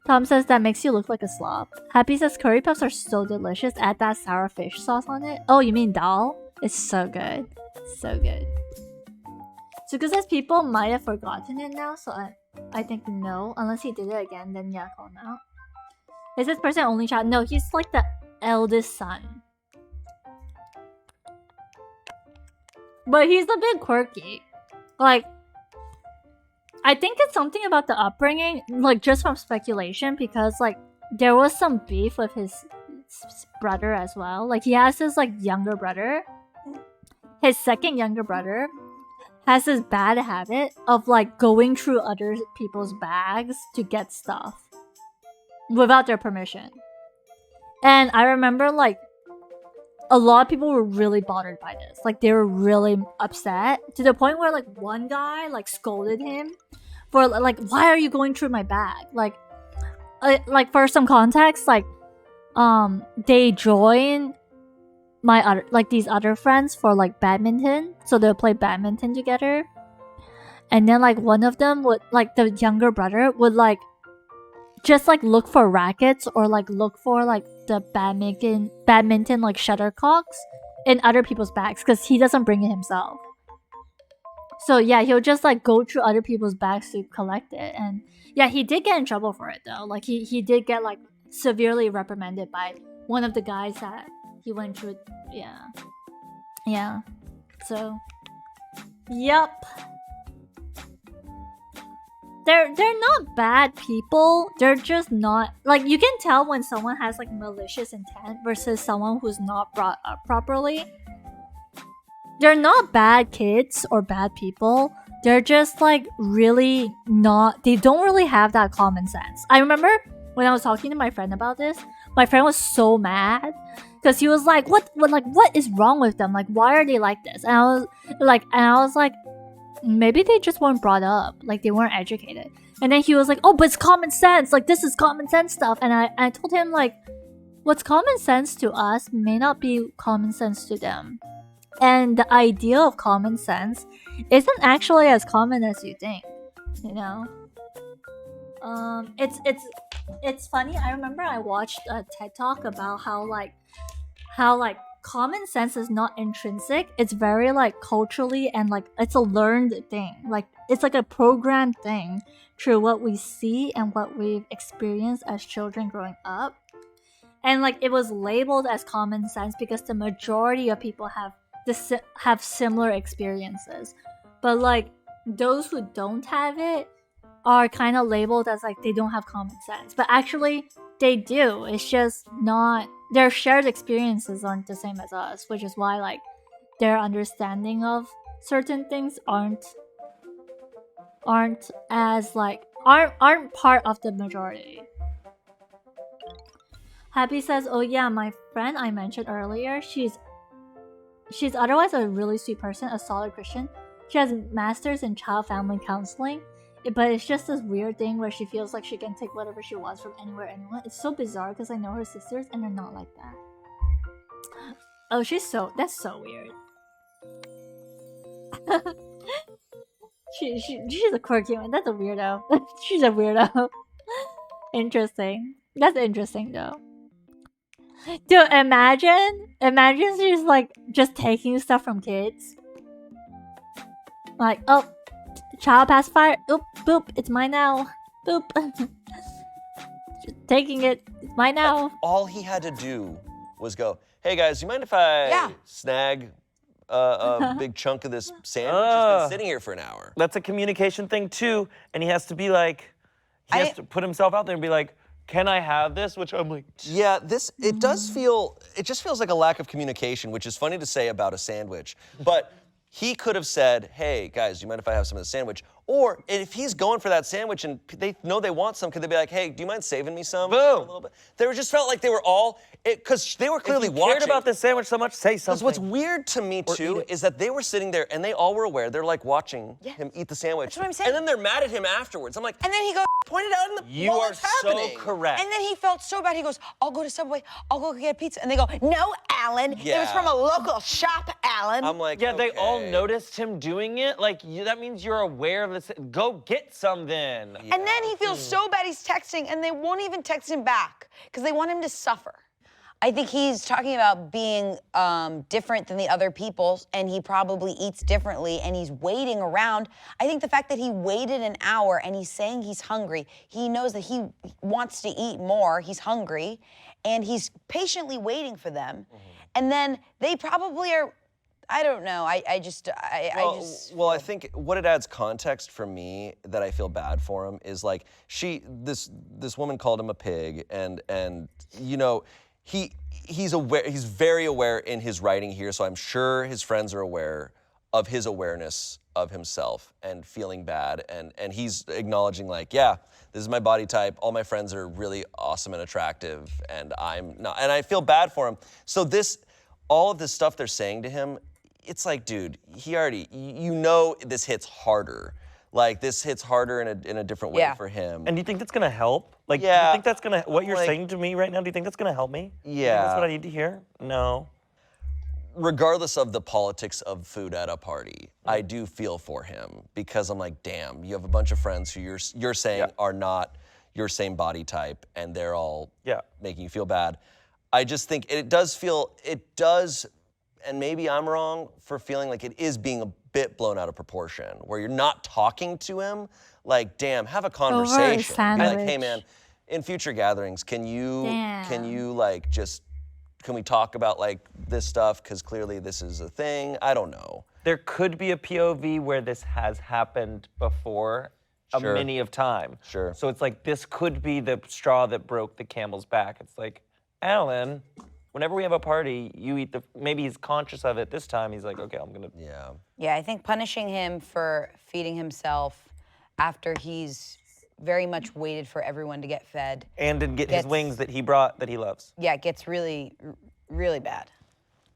Tom says that makes you look like a slob. Happy says curry puffs are so delicious. Add that sour fish sauce on it. Oh, you mean dal? It's so good. So good. Suka says people might have forgotten it now, so I think no. Unless he did it again, then yeah, call him out. Is this person only child? No, he's like the eldest son. But he's a bit quirky. Like, I think it's something about the upbringing, like just from speculation, because like there was some beef with his brother as well. Like, he has this like younger brother. His second younger brother has this bad habit of like going through other people's bags to get stuff. without their permission. And I remember like a lot of people were really bothered by this. Like they were really upset to the point where like one guy like scolded him for like, why are you going through my bag? Like for some context, like they joined my other like these other friends for like badminton, so they'll play badminton together. And then like one of them would like the younger brother would like just like look for rackets or like look for like the badminton like shuttlecocks in other people's bags because he doesn't bring it himself. So yeah, he'll just like go through other people's bags to collect it. And yeah, he did get in trouble for it though. Like he did get like severely reprimanded by one of the guys that he went through. Yeah. So yep. They're not bad people. They're just not like, you can tell when someone has like malicious intent versus someone who's not brought up properly. They're not bad kids or bad people. They're just like really not, they don't really have that common sense. I remember when I was talking to my friend about this, my friend was so mad because he was like, what is wrong with them? Like, why are they like this? And I was like, maybe they just weren't brought up, like they weren't educated. And then he was like, oh, but it's common sense, like this is common sense stuff. And I told him like, what's common sense to us may not be common sense to them. And the idea of common sense isn't actually as common as you think, you know. It's funny. I remember I watched a TED Talk about how common sense is not intrinsic. It's very like culturally and like it's a learned thing. Like it's like a programmed thing through what we see and what we've experienced as children growing up. And like it was labeled as common sense because the majority of people have similar experiences. But like those who don't have it are kind of labeled as like they don't have common sense. But actually they do. It's just not, their shared experiences aren't the same as us, which is why like their understanding of certain things aren't as like aren't part of the majority. Happy says, oh yeah, my friend I mentioned earlier, she's otherwise a really sweet person, a solid Christian. She has masters in child family counseling, but it's just this weird thing where she feels like she can take whatever she wants from anywhere, anyone. It's so bizarre because I know her sisters and they're not like that. Oh, that's so weird. She's a quirky one. That's a weirdo. She's a weirdo. Interesting. That's interesting though. Dude, imagine she's like just taking stuff from kids. Like, oh, child pacifier. Oop, boop, it's mine now. Boop. Just taking it. It's mine now. All he had to do was go, hey guys, you mind if I snag a big chunk of this sandwich? It's been sitting here for an hour. That's a communication thing too, and he has to be like, he has to put himself out there and be like, can I have this? Which I'm like, yeah, it just feels like a lack of communication, which is funny to say about a sandwich. But he could have said, hey guys, do you mind if I have some of the sandwich? Or if he's going for that sandwich and they know they want some, could they be like, hey, do you mind saving me some? Boom. A little bit? They just felt like they were all, because they were clearly watching. Cared about this sandwich so much, say something. Because what's weird to me too is that they were sitting there and they all were aware. They're like watching him eat the sandwich. That's what I'm saying. And then they're mad at him afterwards. I'm like, and then he goes, pointed out in the You while are it's happening. so correct. and then he felt so bad. He goes, I'll go to Subway. I'll go get a pizza. And they go, no, Alan. It was Yeah. from a local shop, Alan. I'm like, yeah, they all okay. noticed him doing it. Like, that means you're aware of this. Go get some then. And then he feels so bad he's texting, and they won't even text him back because they want him to suffer. I think he's talking about being different than the other people, and he probably eats differently, and he's waiting around. I think the fact that he waited an hour and he's saying he's hungry, he knows that he wants to eat more, he's hungry, and he's patiently waiting for them. And then they probably are, I don't know, I just. Well, I think what it adds context for me that I feel bad for him is like this woman called him a pig, and you know, he's aware, he's very aware in his writing here, so I'm sure his friends are aware of his awareness of himself and feeling bad. And he's acknowledging like, yeah, this is my body type. All my friends are really awesome and attractive, and I'm not. And I feel bad for him. So all of this stuff they're saying to him, it's like, dude, this hits harder. Like, this hits harder in a different way for him. And do you think that's gonna help? Like, do Yeah. you think that's gonna, what you're Like- saying to me right now, do you think that's gonna help me? Do you think Yeah. that's what I need to hear? No. Regardless of the politics of food at a party, I do feel for him because I'm like, damn, you have a bunch of friends who you're saying are not your same body type, and they're all making you feel bad. I just think it does, and maybe I'm wrong for feeling like it is being a bit blown out of proportion, where you're not talking to him, like, damn, have a conversation. Be like, hey man, in future gatherings, can you like just, can we talk about like this stuff? Because clearly this is a thing. I don't know. There could be a POV where this has happened before Sure. many of time. Sure. So it's like, this could be the straw that broke the camel's back. It's like, Alan, whenever we have a party, you eat maybe he's conscious of it this time. He's like, okay, I'm gonna. Yeah. Yeah, I think punishing him for feeding himself after he's very much waited for everyone to get fed. And to get his wings that he brought that he loves. Yeah, it gets really, really bad.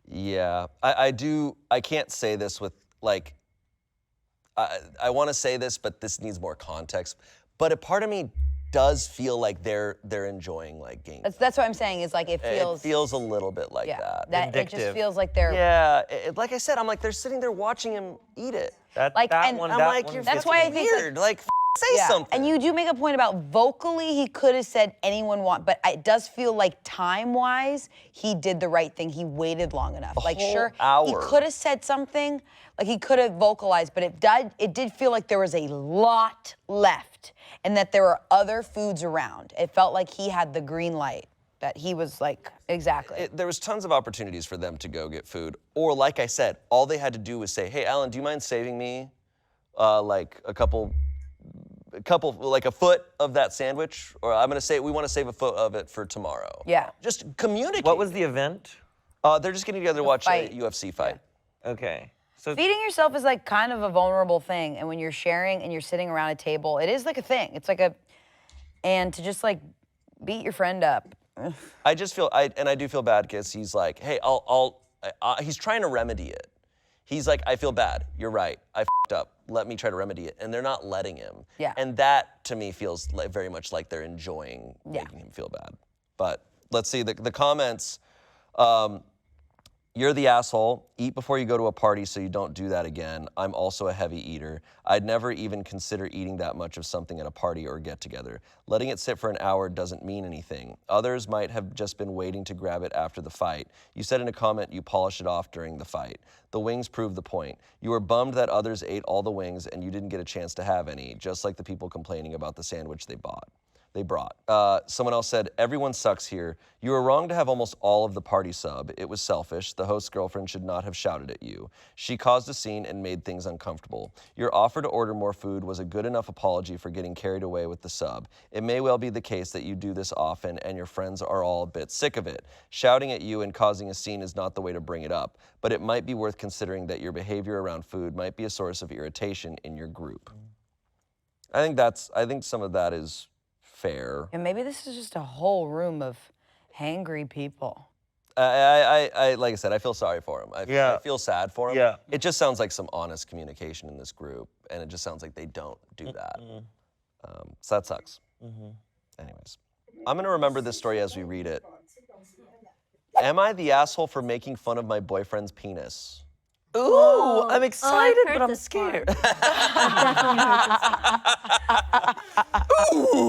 Yeah, I can't say this with like, I want to say this, but this needs more context. But a part of me does feel like they're enjoying like games. That's what I'm saying, is like it feels a little bit like that. It just feels like they're Yeah, like I said, I'm like, they're sitting there watching him eat it. Like, I'm like, that's why I think weird. Like, say something. And you do make a point about vocally, he could have said anyone want, but it does feel like time-wise, he did the right thing. He waited long enough. Like, whole sure, hour. he could have said something, like he could have vocalized, but it did feel like there was a lot left and that there were other foods around. It felt like he had the green light, that he was like, exactly. There was tons of opportunities for them to go get food. Or like I said, all they had to do was say, hey, Alan, do you mind saving me like a couple, like a foot of that sandwich? Or I'm gonna say, we wanna save a foot of it for tomorrow. Yeah. Just communicate. What was the event? They're just getting together to watch fight. a UFC fight. Okay. So Feeding yourself is like kind of a vulnerable thing, and when you're sharing and you're sitting around a table, it is like a thing. It's like and to just like beat your friend up. I just feel, I do feel bad because he's like, hey, he's trying to remedy it. He's like, I feel bad. You're right. I f***ed up. Let me try to remedy it. And they're not letting him. Yeah. And that, to me, feels like very much like they're enjoying making him feel bad. But let's see, the comments. You're the asshole. Eat before you go to a party so you don't do that again. I'm also a heavy eater. I'd never even consider eating that much of something at a party or get together. Letting it sit for an hour doesn't mean anything. Others might have just been waiting to grab it after the fight. You said in a comment you polished it off during the fight. The wings prove the point. You were bummed that others ate all the wings and you didn't get a chance to have any, just like the people complaining about the sandwich they brought. Someone else said, everyone sucks here. You were wrong to have almost all of the party sub. It was selfish. The host's girlfriend should not have shouted at you. She caused a scene and made things uncomfortable. Your offer to order more food was a good enough apology for getting carried away with the sub. It may well be the case that you do this often and your friends are all a bit sick of it. Shouting at you and causing a scene is not the way to bring it up, but it might be worth considering that your behavior around food might be a source of irritation in your group. I think some of that is fair. And maybe this is just a whole room of hangry people. I like I said, I feel sorry for him. I feel sad for him. Yeah. It just sounds like some honest communication in this group, and it just sounds like they don't do that. So that sucks. Anyways, I'm gonna remember this story as we read it. Am I the asshole for making fun of my boyfriend's penis? Ooh, I'm excited, heard but I'm this part. scared. I've definitely heard this.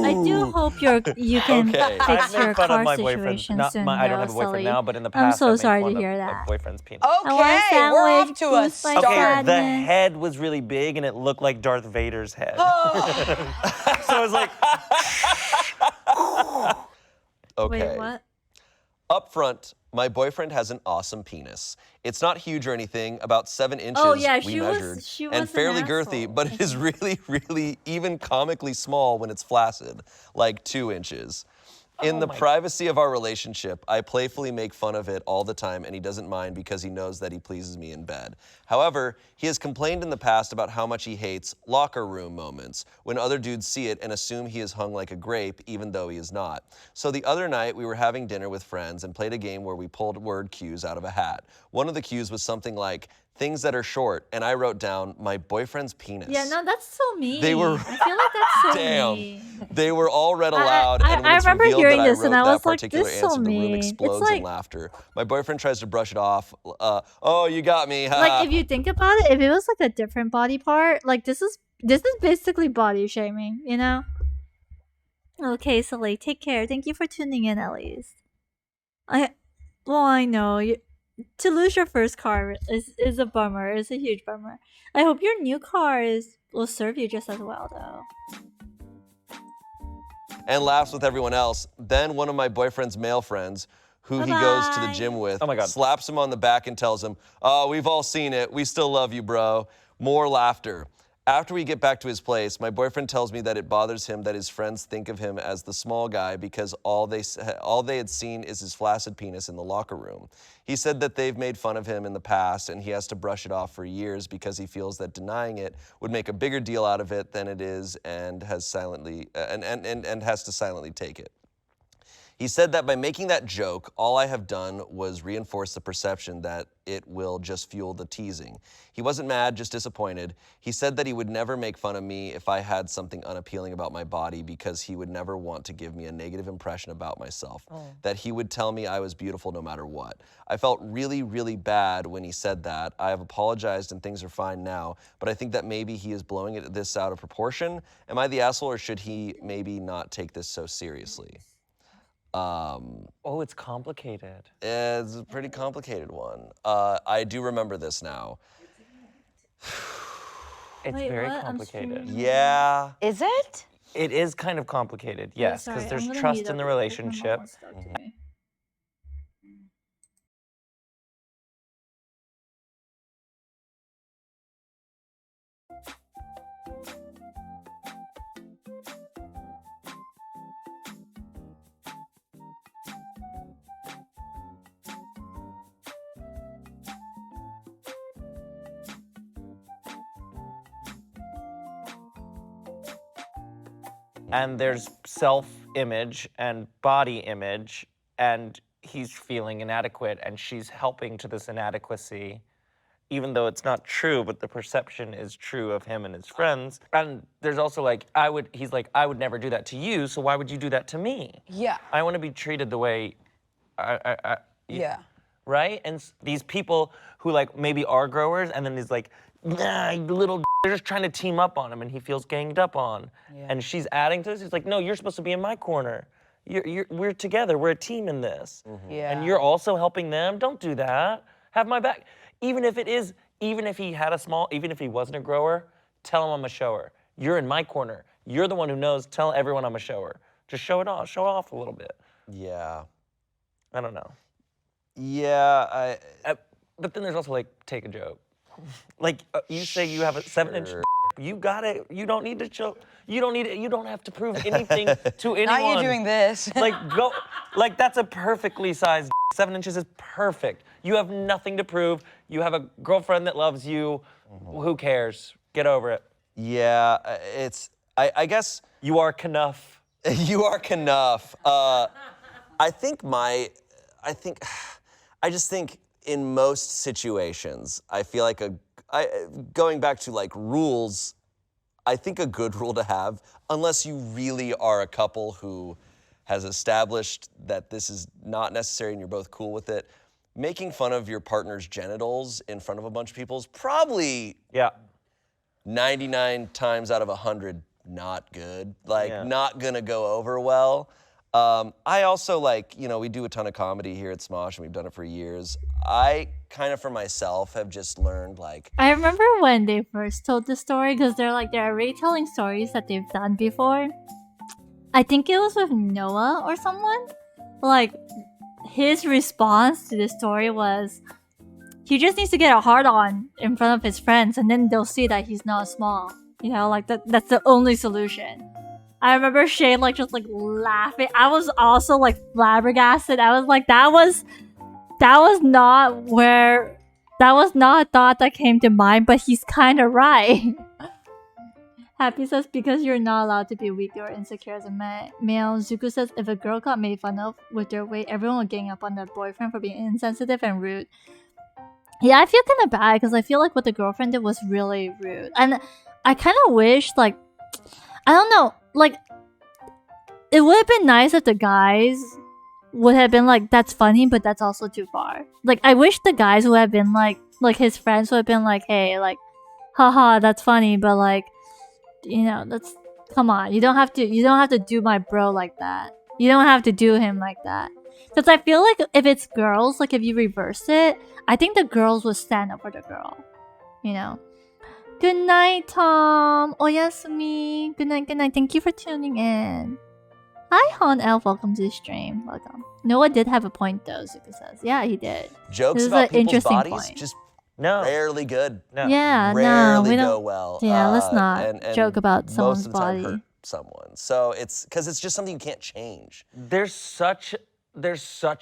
I do hope you can Okay. fix I've your made fun of car my boyfriend. situation Not soon. I don't have a boyfriend Sully. now, but in the I'm past, so I've made sorry fun to hear of that. my boyfriend's penis. Okay, want a we're off sandwich, to a boost my start. Okay, the sadness. head was really big and it looked like Darth Vader's head. so I was like, Okay. Wait, what? Up front, my boyfriend has an awesome penis. It's not huge or anything, about 7 inches Oh, yeah, we she was- measured, she was and an fairly girthy, asshole. but it is really, really even comically small when it's flaccid, like 2 inches. In Oh the my- privacy of our relationship, I playfully make fun of it all the time, and he doesn't mind because he knows that he pleases me in bed. However, he has complained in the past about how much he hates locker room moments, when other dudes see it and assume he is hung like a grape, even though he is not. So the other night, we were having dinner with friends and played a game where we pulled word cues out of a hat. One of the cues was something like, things that are short, and I wrote down, my boyfriend's penis. Yeah, no, that's so mean. They were- I feel like that's so Damn. mean. They were all read aloud, and when I it's remember revealed hearing that I this wrote and I that was like, particular this so answer, the room mean. It's explodes like- in laughter. My boyfriend tries to brush it off. Oh, you got me. Ha. Like if you think about it, if it was like a different body part, like this is basically body shaming, you know? Okay, so like take care. Thank you for tuning in at least. I know to lose your first car is a bummer. It's a huge bummer. I hope your new car will serve you just as well though. And laughs with everyone else. Then one of my boyfriend's male friends, who he goes to the Bye-bye. gym with, Oh my God. slaps him on the back and tells him, oh, we've all seen it. We still love you, bro. More laughter. After we get back to his place, my boyfriend tells me that it bothers him that his friends think of him as the small guy because all they had seen is his flaccid penis in the locker room. He said that they've made fun of him in the past and he has to brush it off for years because he feels that denying it would make a bigger deal out of it than it is and has has to silently take it. He said that by making that joke, all I have done was reinforce the perception that it will just fuel the teasing. He wasn't mad, just disappointed. He said that he would never make fun of me if I had something unappealing about my body because he would never want to give me a negative impression about myself, that he would tell me I was beautiful no matter what. I felt really, really bad when he said that. I have apologized and things are fine now, but I think that maybe he is blowing this out of proportion. Am I the asshole or should he maybe not take this so seriously? Oh, it's complicated. It's a pretty complicated one. I do remember this now. It's Wait, very what? I'm complicated. streaming. Yeah. Is it? It is kind of complicated, yes, Sorry, because I'm there's gonna trust mute in the up real quick, my mom relationship. wants to talk to me. And there's self-image and body image, and he's feeling inadequate, and she's helping to this inadequacy, even though it's not true, but the perception is true of him and his friends. And there's also like, he's like, I would never do that to you, so why would you do that to me? Yeah. I want to be treated the way Yeah. right? And these people who like maybe are growers, and then he's like, nah, you little, they're just trying to team up on him, and he feels ganged up on. Yeah. And she's adding to this. He's like, no, you're supposed to be in my corner. We're together. We're a team in this. Yeah. And you're also helping them. Don't do that. Have my back. Even if he wasn't a grower, tell him I'm a shower. You're in my corner. You're the one who knows. Tell everyone I'm a shower. Just show it off. Show off a little bit. Yeah. I don't know. Yeah. But then there's also like, take a joke. Like you say you have a 7-inch. Sure. You got it. You don't need to show. You don't need it. You don't have to prove anything to anyone. Not you doing this. Like go. Like that's a perfectly sized. 7 inches is perfect. You have nothing to prove. You have a girlfriend that loves you. Who cares? Get over it. Yeah. I guess You are Knuff. you are enough. I just think in most situations, I feel like going back to like rules, I think a good rule to have, unless you really are a couple who has established that this is not necessary and you're both cool with it, making fun of your partner's genitals in front of a bunch of people is probably Yeah. 99 times out of 100 not good. Like, Yeah. not gonna go over well. I also we do a ton of comedy here at Smosh and we've done it for years. I kind of for myself have just learned like, I remember when they first told the story because they're already telling stories that they've done before. I think it was with Noah or someone. Like, his response to the story was, he just needs to get a hard on in front of his friends and then they'll see that he's not small. You know, like that's the only solution. I remember Shane like just like laughing. I was also like flabbergasted. I was like, that was not a thought that came to mind, but he's kind of right. Happy says, because you're not allowed to be weak or insecure as a male. Zuko says, if a girl got made fun of with their weight, everyone would gang up on their boyfriend for being insensitive and rude. Yeah, I feel kind of bad because I feel like what the girlfriend did was really rude. And I kind of wish, like, I don't know, like, it would have been nice if the guys would have been like, that's funny, but that's also too far. Like, I wish the guys would have been like his friends would have been like, hey, like, haha, that's funny, but like, you know, that's, come on, you don't have to do my bro like that. You don't have to do him like that. Because I feel like if it's girls, like if you reverse it, I think the girls would stand up for the girl. You know? Good night, Tom. Oyasumi. Good night, good night. Thank you for tuning in. Hi, Han Elf. Welcome to the stream. Welcome. Noah did have a point, though, Zuko says. Yeah, he did. Jokes This is about an people's interesting bodies point. just No. rarely good. No. Yeah, Rarely no, we go don't. well. Yeah, let's not and joke about most someone's of the time body. hurt someone. So it's because it's just something you can't change. There's such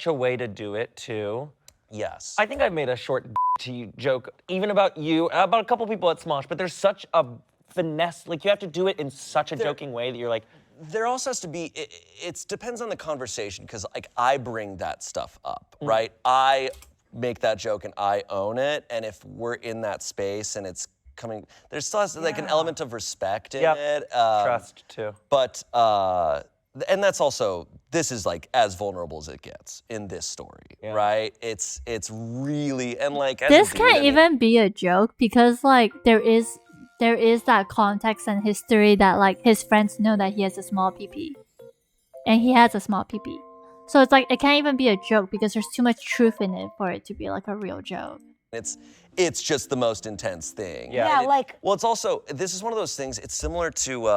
a way to do it too. Yes. I think I made a short to you joke even about you, about a couple people at Smosh, but there's such a finesse. Like you have to do it in such a joking way that you're like, there also has to be, it depends on the conversation, because like I bring that stuff up, right? I make that joke and I own it, and if we're in that space and it's coming, there still has like an element of respect in it. trust too. But, and that's also, this is like as vulnerable as it gets in this story, right? It's really, and like as a This dude, can't I mean, even be a joke because like there is that context and history that like his friends know that he has a small PP. And he has a small PP. So it's like it can't even be a joke because there's too much truth in it for it to be like a real joke. It's just the most intense thing. Yeah. Yeah, And like well, it's also, this is one of those things, it's similar to,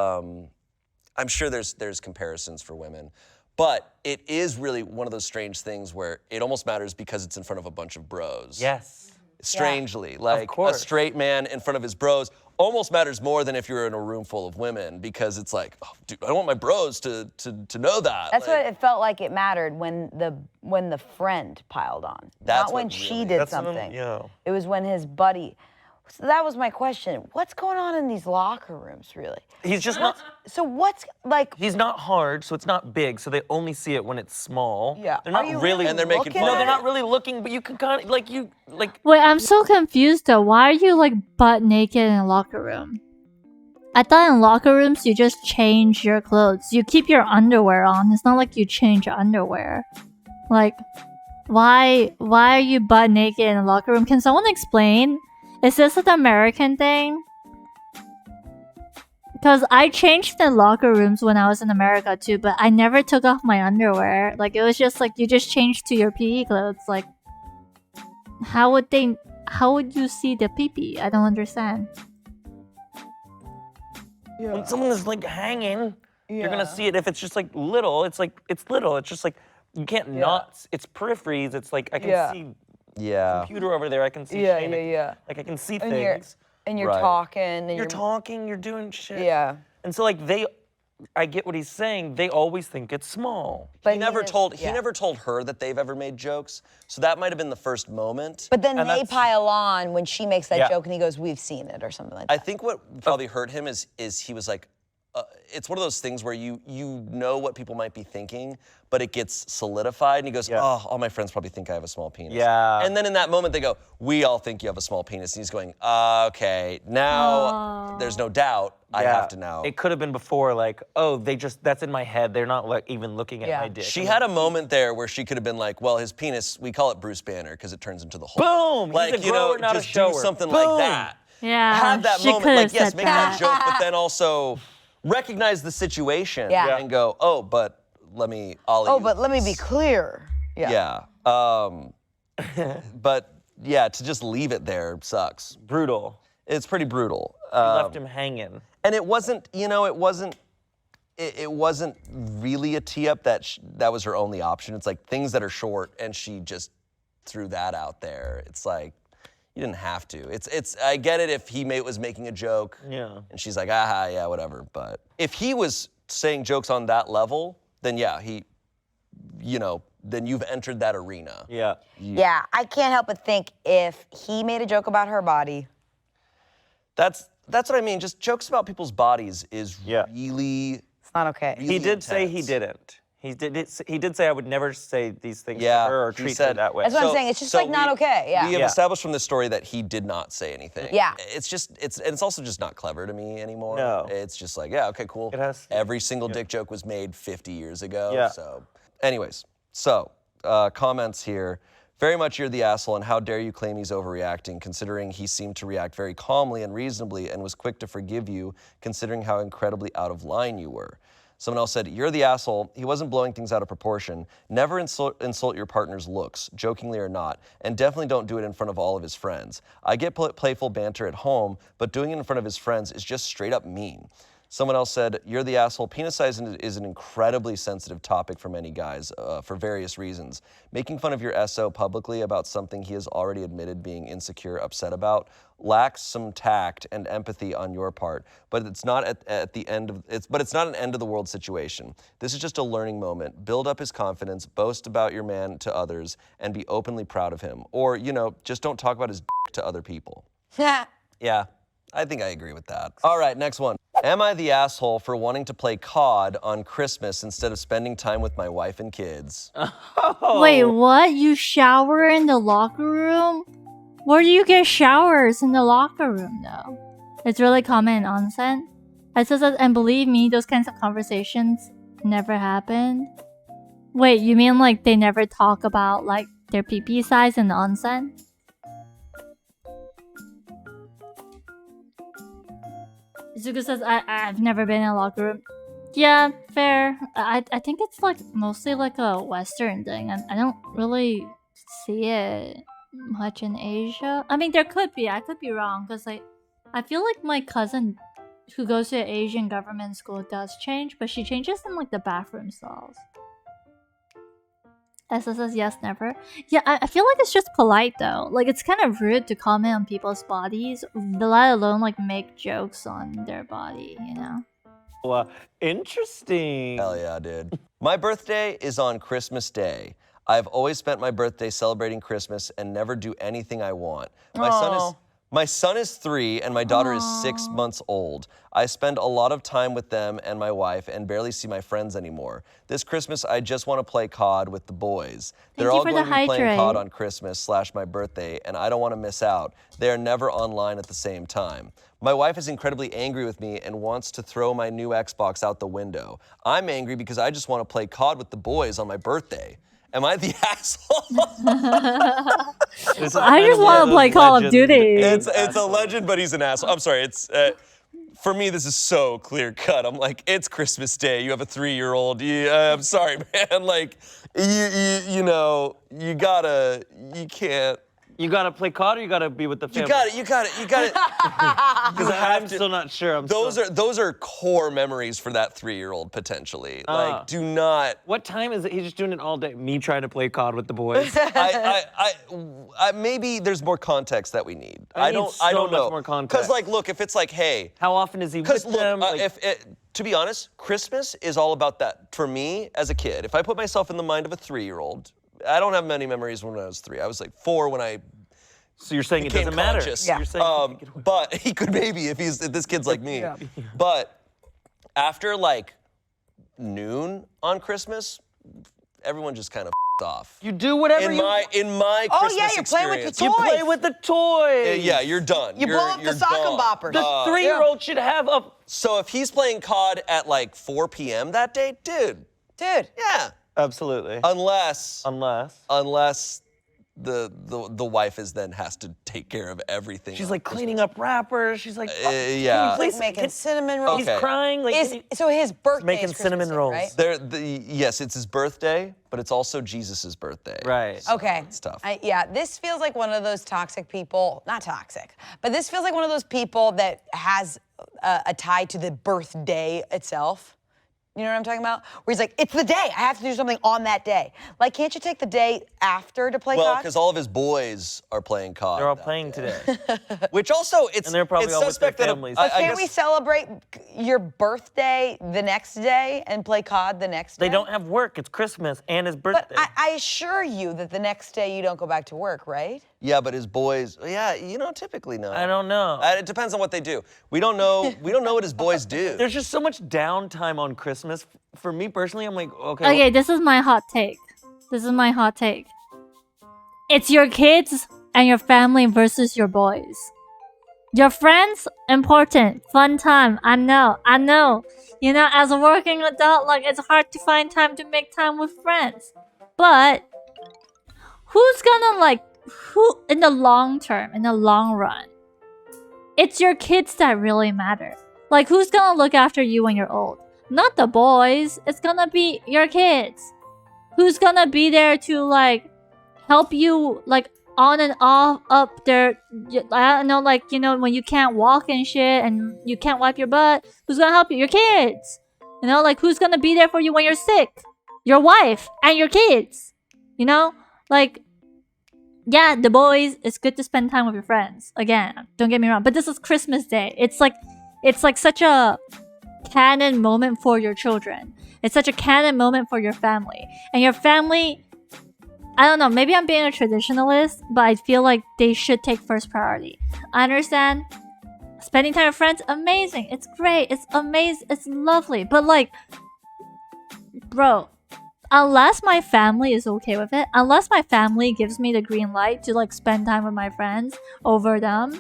I'm sure there's comparisons for women, but it is really one of those strange things where it almost matters because it's in front of a bunch of bros. Yes. Strangely, like a course. straight man in front of his bros almost matters more than if you're in a room full of women, because it's like, oh, dude, I don't want my bros to know that. that's like, what it felt like it mattered when the friend piled on. That's Not when what she really- did That's something- something. yeah. It was when his buddy. So that was my question. What's going on in these locker rooms, really? He's just not, So what's like? he's not hard, so it's not big, so they only see it when it's small. Yeah. They're not Are you really, And they're making looking fun no, of at they're it? not really looking, but you can kind of, like, Wait, I'm so confused though. Why are you like butt naked in a locker room? I thought in locker rooms you just change your clothes. You keep your underwear on. It's not like you change your underwear. Like, why are you butt naked in a locker room? Can someone explain? Is this an American thing? Because I changed in locker rooms when I was in America too, but I never took off my underwear. Like, it was just like you just changed to your PE clothes. Like, how would you see the pee-pee? I don't understand. when someone is like hanging, you're gonna see it. If it's just like little, it's little. It's just like, you can't not, it's peripheries. It's like, I can see yeah. computer over there. I can see Shane. Like I can see things. And you're Right. talking. And You're talking, you're doing shit. Yeah. And so like I get what he's saying. They always think it's small. But He never told her that they've ever made jokes, so that might have been the first moment. But then And they that's- pile on when she makes that Yeah. joke, and he goes, "We've seen it," or something like I that. think what probably hurt him is he was like, it's one of those things where you know what people might be thinking, but it gets solidified, and he goes, oh, all my friends probably think I have a small penis. Yeah. And then in that moment they go, we all think you have a small penis, and he's going, okay, now there's no doubt. I have to now. It could have been before, like, oh, that's in my head. They're not like even looking at Yeah. my dick. She had a moment there where she could have been like, well, his penis, we call it Bruce Banner because it turns into the hole. Boom! Like, He's a grower, not a just shower. do something Boom! like that. Yeah, Have that she moment, could like, have yes, said make that. that joke, but then also recognize the situation Yeah. and go, oh, but let me ollie Oh, you but let me be this." clear. Yeah. Yeah. But yeah, to just leave it there sucks. Brutal. It's pretty brutal. Left him hanging. And it wasn't, it wasn't really a tee up that was her only option. It's like things that are short, and she just threw that out there. It's like, you didn't have to. I get it if he was making a joke. Yeah. And she's like, aha, yeah, whatever. But if he was saying jokes on that level, then yeah, then you've entered that arena. Yeah. Yeah, I can't help but think if he made a joke about her body. That's what I mean. Just jokes about people's bodies is really. It's not okay. Really He did say he intense. didn't. He did say I would never say these things Yeah, to her or he treat her said- that way. That's what I'm saying. It's just like not okay. Yeah. We have Yeah. established from this story that he did not say anything. Yeah. It's also just not clever to me anymore. No. It's just like, yeah, okay, cool. It has- Every single dick joke was made 50 years ago. Yeah. So, anyways, comments here. Very much you're the asshole, and how dare you claim he's overreacting, considering he seemed to react very calmly and reasonably and was quick to forgive you, considering how incredibly out of line you were. Someone else said, you're the asshole. He wasn't blowing things out of proportion. Never insult your partner's looks, jokingly or not, and definitely don't do it in front of all of his friends. I get playful banter at home, but doing it in front of his friends is just straight up mean. Someone else said, you're the asshole. Penis size is an incredibly sensitive topic for many guys for various reasons. Making fun of your SO publicly about something he has already admitted being insecure, upset about, lacks some tact and empathy on your part, but it's not it's not an end of the world situation. This is just a learning moment. Build up his confidence, boast about your man to others, and be openly proud of him. Or, just don't talk about his dick to other people. Yeah, I think I agree with that. All right, next one. Am I the asshole for wanting to play COD on Christmas instead of spending time with my wife and kids? Wait, what? You shower in the locker room? Where do you get showers in the locker room, though? It's really common in onsen. It says that, and believe me, those kinds of conversations never happen. Wait, you mean like they never talk about like their pee-pee size in the onsen? Izuku says, I've never been in a locker room. Yeah, fair. I think it's like mostly like a Western thing. I don't really see it much in Asia. I mean, there could be. I could be wrong because I feel like my cousin who goes to an Asian government school does change, but she changes in like the bathroom stalls. Essa says yes, never. Yeah, I feel like it's just polite though. Like it's kind of rude to comment on people's bodies, let alone like make jokes on their body, you know? Interesting. Hell yeah, dude. My birthday is on Christmas Day. I've always spent my birthday celebrating Christmas and never do anything I want. My son is 3 and my daughter is 6 months old. I spend a lot of time with them and my wife and barely see my friends anymore. This Christmas, I just want to play COD with the boys. They're all going to be playing COD on Christmas / my birthday, and I don't want to miss out. They are never online at the same time. My wife is incredibly angry with me and wants to throw my new Xbox out the window. I'm angry because I just want to play COD with the boys on my birthday. Am I the asshole? I just want to play Call of Duty. It's a legend, but he's an asshole. I'm sorry. It's for me. This is so clear cut. I'm like, it's Christmas Day. You have a 3-year-old. I'm sorry, man. Like, you can't. You gotta play COD or you gotta be with the family? You got it. Because I'm still not sure. Those are core memories for that 3-year-old potentially. Like, do not. What time is it? He's just doing it all day. Me trying to play COD with the boys. I maybe there's more context that we need. I don't know. Much more context. Because like, look, if it's like, hey, how often is he with because them? look, to be honest, Christmas is all about that for me as a kid. If I put myself in the mind of a 3-year-old, I don't have many memories when I was 3. I was like 4 when I. So you're saying it doesn't conscious. matter? Yeah. You're saying but he could maybe if this kid's like me. Yeah. But after like noon on Christmas, everyone just kind of off. you do whatever in my Christmas yeah, you're playing with the experience. toys. You play with the toys. Yeah, you're done. You blow up the sock and boppers. The 3-year-old should have a. So if he's playing COD at like 4 p.m. that day, dude. Yeah. Absolutely. Unless the wife has to take care of everything. She's like cleaning up wrappers. She's like, yeah. He's making cinnamon rolls. He's crying. Like, So his birthday making is cinnamon Christmas rolls. Day, right? Yes, it's his birthday, but it's also Jesus' birthday. right. Okay. It's tough. This feels like one of those toxic people, not toxic, but this feels like one of those people that has a tie to the birthday itself. You know what I'm talking about? Where he's like, it's the day. I have to do something on that day. Like, can't you take the day after to play Well, COD? because all of his boys are playing COD. They're all that playing day. today. Which also, it's And they're probably it's all with their suspect that families. I Can't we guess- celebrate your birthday the next day and play COD the next day? They don't have work. It's Christmas and his birthday. But I assure you that the next day you don't go back to work, right? Yeah, but his boys, typically no. I don't know. It depends on what they do. We don't know. We don't know what his boys do. There's just so much downtime on Christmas. For me personally, I'm like, okay. Okay, this is my hot take. It's your kids and your family versus your boys. Your friends, important, fun time. I know. You know, as a working adult, like, it's hard to find time to make time with friends. But who's gonna, who, in the long term, in the long run, it's your kids that really matter. Like, who's gonna look after you when you're old? Not the boys. It's gonna be your kids. Who's gonna be there to, help you, on and off up there? I don't know, when you can't walk and shit and you can't wipe your butt. Who's gonna help you? Your kids. You know, who's gonna be there for you when you're sick? Your wife and your kids. You know? Yeah, the boys, it's good to spend time with your friends. Again, don't get me wrong. But this is Christmas Day. It's like such a canon moment for your children. It's such a canon moment for your family. And your family, I don't know, maybe I'm being a traditionalist, but I feel like they should take first priority. I understand spending time with friends, amazing. It's great. It's amazing. It's lovely. But bro, unless my family is okay with it, unless my family gives me the green light to spend time with my friends over them,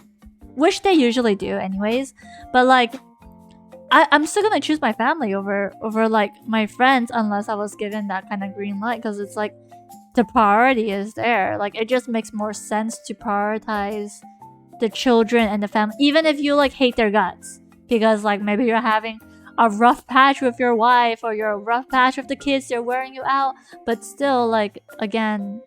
which they usually do anyways, but I'm still gonna choose my family over my friends unless I was given that kind of green light, because it's the priority is there. It just makes more sense to prioritize the children and the family, even if you hate their guts, because maybe you're having a rough patch with your wife or you're a rough patch with the kids, they're wearing you out, but still again,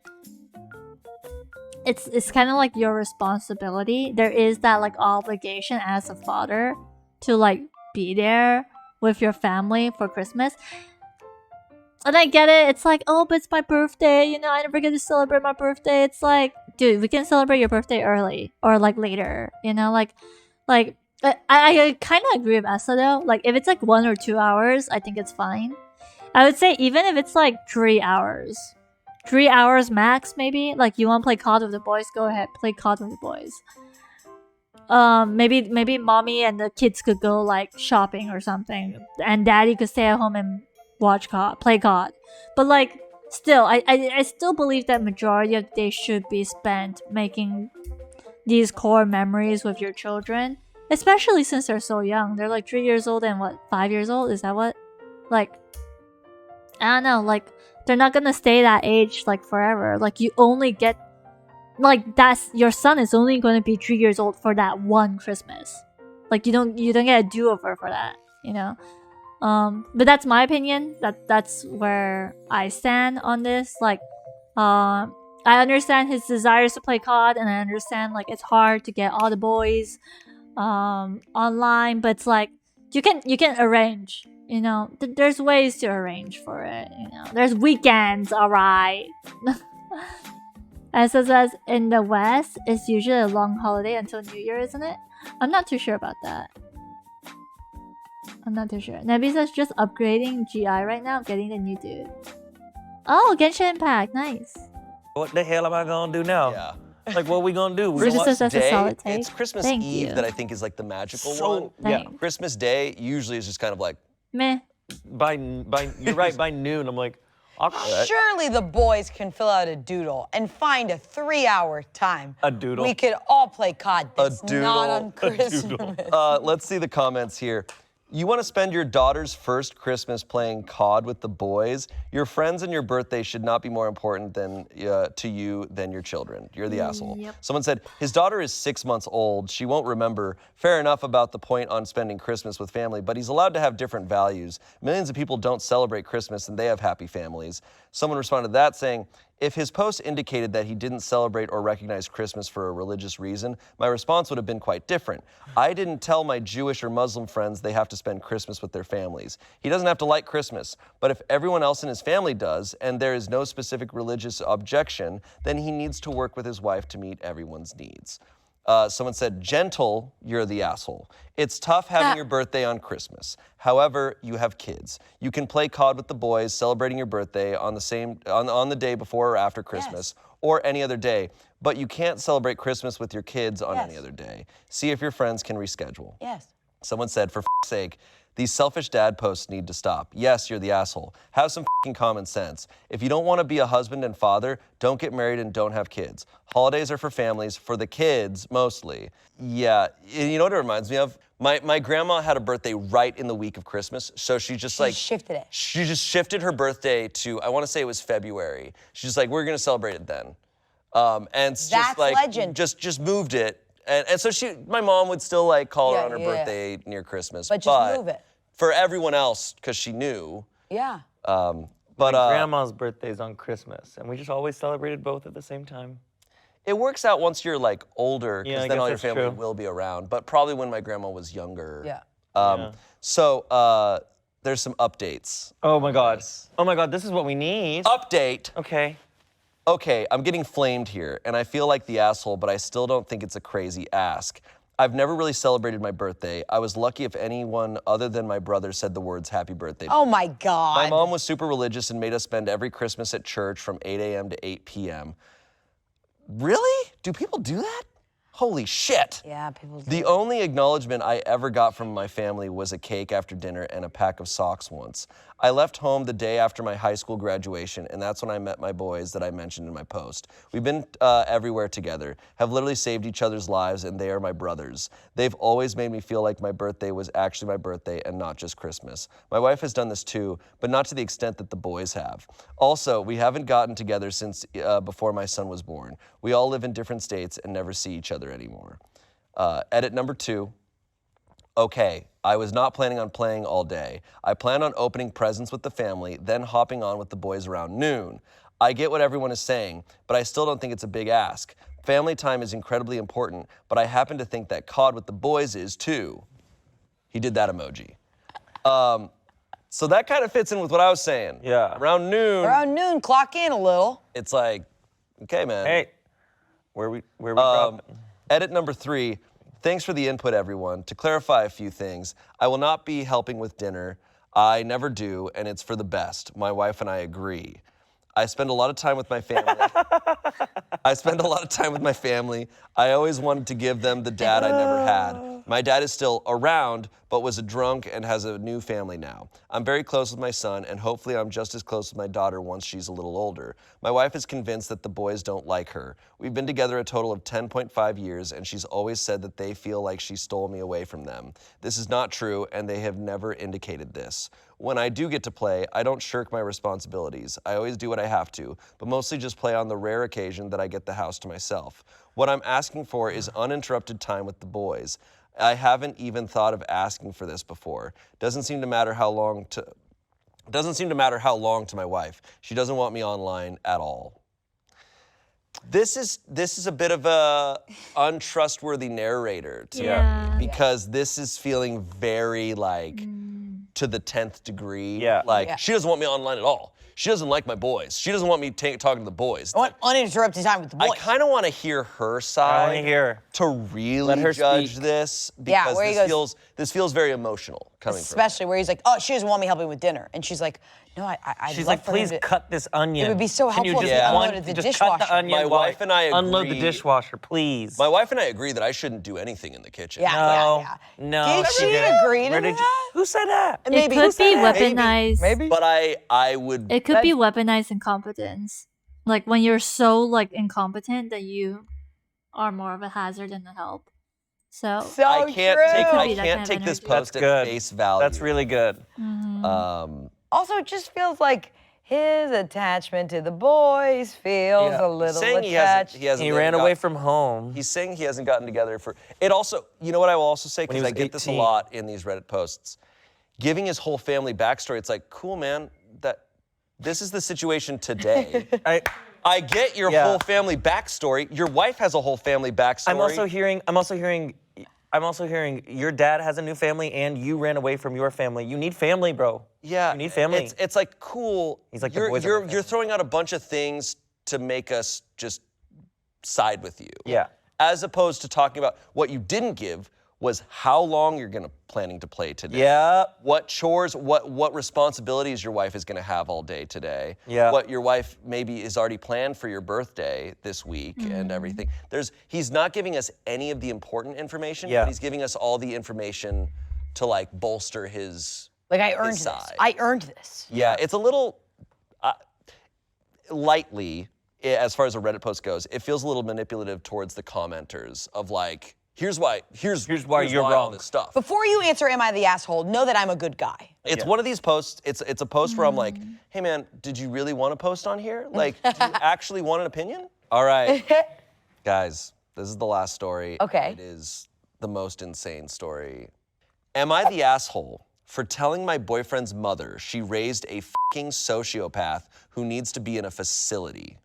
it's kind of your responsibility. There is that obligation as a father to be there with your family for Christmas. And I get it. It's oh, but it's my birthday. You know, I never get to celebrate my birthday. It's dude, we can celebrate your birthday early or later. You know, I kind of agree with Essa though. If it's 1 or 2 hours, I think it's fine. I would say even if it's 3 hours. 3 hours max, maybe. You want to play COD with the boys, go ahead, play COD with the boys. Maybe mommy and the kids could go shopping or something, and daddy could stay at home and watch COD, play COD. But still, I still believe that majority of the day should be spent making these core memories with your children, especially since they're so young. They're 3 years old and 5 years old? Is that what? I don't know, they're not gonna stay that age forever. You only get that's your son is only going to be 3 years old for that one Christmas. You don't get a do-over for that, you know. But that's my opinion. That's where I stand on this. I understand his desires to play COD, and I understand it's hard to get all the boys online, but it's you can arrange, you know. There's ways to arrange for it, you know. There's weekends, alright. As it says, in the West, it's usually a long holiday until New Year, isn't it? I'm not too sure about that. I'm not too sure. Nebi says just upgrading GI right now, getting the new dude. Oh, Genshin Impact, nice. What the hell am I gonna do now? Yeah. What are we gonna do? Bruce says that's a Day, solid take. it's Christmas Thank Eve you. that I think is the magical So- one. yeah. Thanks. Christmas Day usually is just kind of Meh. By you're right. By noon, I'm Surely the boys can fill out a doodle and find a 3-hour time. A doodle. We could all play COD. That's doodle. not on A Christmas. doodle. let's see the comments here. You want to spend your daughter's first Christmas playing COD with the boys? Your friends and your birthday should not be more important to you than your children. You're the asshole. Yep. Someone said, his daughter is 6 months old. She won't remember. Fair enough about the point on spending Christmas with family, but he's allowed to have different values. Millions of people don't celebrate Christmas and they have happy families. Someone responded to that saying, If his post indicated that he didn't celebrate or recognize Christmas for a religious reason, my response would have been quite different. I didn't tell my Jewish or Muslim friends they have to spend Christmas with their families. He doesn't have to like Christmas, but if everyone else in his family does, and there is no specific religious objection, then he needs to work with his wife to meet everyone's needs. Someone said, gentle, you're the asshole. It's tough having your birthday on Christmas. However, you have kids. You can play COD with the boys, celebrating your birthday on the day before or after Christmas, or any other day. But you can't celebrate Christmas with your kids on any other day. See if your friends can reschedule. Yes. Someone said, for f***'s sake, these selfish dad posts need to stop. Yes, you're the asshole. Have some f***ing common sense. If you don't want to be a husband and father, don't get married and don't have kids. Holidays are for families, for the kids mostly. Yeah, you know what it reminds me of? My grandma had a birthday right in the week of Christmas, so she just shifted it. She just shifted her birthday to, I want to say it was February. She's just like, we're gonna celebrate it then. And it's just That's like, legend. just moved it. And so my mom would still like call her on her birthday near Christmas. But just move it. For everyone else, because she knew. Yeah. But My grandma's birthday's on Christmas, and we just always celebrated both at the same time. it works out once you're like older, because Yeah, I then guess all your that's family true. will be around. But probably when my grandma was younger. Yeah. So there's some updates. Oh my God. Oh my God, this is what we need. Update. Okay. Okay, I'm getting flamed here, and I feel like the asshole, but I still don't think it's a crazy ask. I've never really celebrated my birthday. I was lucky if anyone other than my brother said the words happy birthday. Oh my God. My mom was super religious and made us spend every Christmas at church from 8 a.m. to 8 p.m. Really? Do people do that? Holy shit. Yeah, people do. The only acknowledgement I ever got from my family was a cake after dinner and a pack of socks once. I left home the day after my high school graduation, and that's when I met my boys that I mentioned in my post. We've been everywhere together, have literally saved each other's lives, and they are my brothers. They've always made me feel like my birthday was actually my birthday and not just Christmas. My wife has done this too, but not to the extent that the boys have. Also, we haven't gotten together since before my son was born. We all live in different states and never see each other anymore. Edit number 2. Okay, I was not planning on playing all day. I planned on opening presents with the family, then hopping on with the boys around noon. I get what everyone is saying, but I still don't think it's a big ask. Family time is incredibly important, but I happen to think that COD with the boys is too. He did that emoji. So that kind of fits in with what I was saying. Yeah. Around noon, Around noon, clock in a little. it's like, okay, man. Hey, where we dropping? Edit number 3. Thanks for the input, everyone. To clarify a few things, I will not be helping with dinner. I never do, and it's for the best. My wife and I agree. I spend a lot of time with my family. I always wanted to give them the dad I never had. My dad is still around, but was a drunk and has a new family now. I'm very close with my son, and hopefully I'm just as close with my daughter once she's a little older. My wife is convinced that the boys don't like her. We've been together a total of 10.5 years, and she's always said that they feel like she stole me away from them. This is not true, and they have never indicated this. When I do get to play, I don't shirk my responsibilities. I always do what I have to, but mostly just play on the rare occasion that I get the house to myself. What I'm asking for is uninterrupted time with the boys. I haven't even thought of asking for this before. Doesn't seem to matter how long to my wife. She doesn't want me online at all. This is a bit of a untrustworthy narrator to me, because this is feeling very like to the 10th degree. Yeah. Like she doesn't want me online at all. She doesn't like my boys. She doesn't want me talking to the boys. I want uninterrupted time with the boys. I kind of want to hear her I side want to hear. to really Let her judge speak. this, Yeah, because where he this feels very emotional coming from her. Especially where he's like, oh, she doesn't want me helping with dinner. And she's like, no, I'd She's love like, for him please to... cut this onion. It would be so Can you helpful just if you one- unloaded the just cut the dishwasher. onion My while wife and I unload the agree. dishwasher, please. My wife and I agree that I shouldn't do anything in the kitchen. No. Did she she didn't. agree to Where did you- that? Who said that? It Maybe. could be Maybe. weaponized. Maybe. But I would. It could be weaponized incompetence. Like when you're so like incompetent that you are more of a hazard than a help. So So I can't true. take Could I be that can't kind of take this energy. post That's at good. face value. That's really good. Also, it just feels like his attachment to the boys feels Yeah. a little saying attached. he hasn't He been ran got- away from home. He's saying he hasn't gotten together for. It also, you know what I will also say, When he because I was get this a 18. lot in these Reddit posts. Giving his whole family backstory, it's like, cool, man. That this is the situation today. I get your Yeah. whole family backstory. Your wife has a whole family backstory. I'm also hearing your dad has a new family and you ran away from your family. You need family, bro. Yeah, You need family. It's like cool. He's like the you're boys of you're my you're family. throwing out a bunch of things to make us just side with you. Yeah. As opposed to talking about what you didn't give was how long you're planning to play today. Yeah. What chores, what responsibilities your wife is gonna have all day today. Yeah. What your wife maybe is already planned for your birthday this week and everything. He's not giving us any of the important information, Yeah. but he's giving us all the information to like bolster his Like I earned this. side. I earned this. Yeah, it's a little lightly, as far as a Reddit post goes, it feels a little manipulative towards the commenters of like, here's why you're all wrong. this stuff. Before you answer, am I the asshole? Know that I'm a good guy. It's one of these posts, it's a post where I'm like, hey man, did you really want to post on here? Like, do you actually want an opinion? All right, guys, this is the last story. Okay. It is the most insane story. Am I the asshole for telling my boyfriend's mother she raised a fucking sociopath who needs to be in a facility?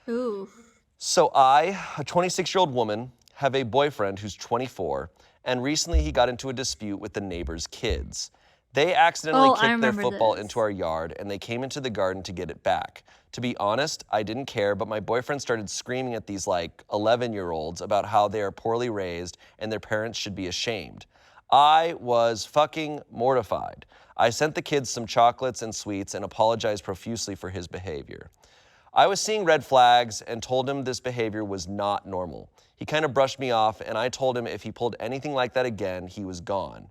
Ooh. So I, a 26-year-old woman, have a boyfriend who's 24, and recently he got into a dispute with the neighbor's kids. They accidentally Oh, I kicked their remember football this. into our yard, and they came into the garden to get it back. To be honest, I didn't care, but my boyfriend started screaming at these like 11-year-olds about how they are poorly raised and their parents should be ashamed. I was fucking mortified. I sent the kids some chocolates and sweets and apologized profusely for his behavior. I was seeing red flags and told him this behavior was not normal. He kind of brushed me off, and I told him if he pulled anything like that again, he was gone.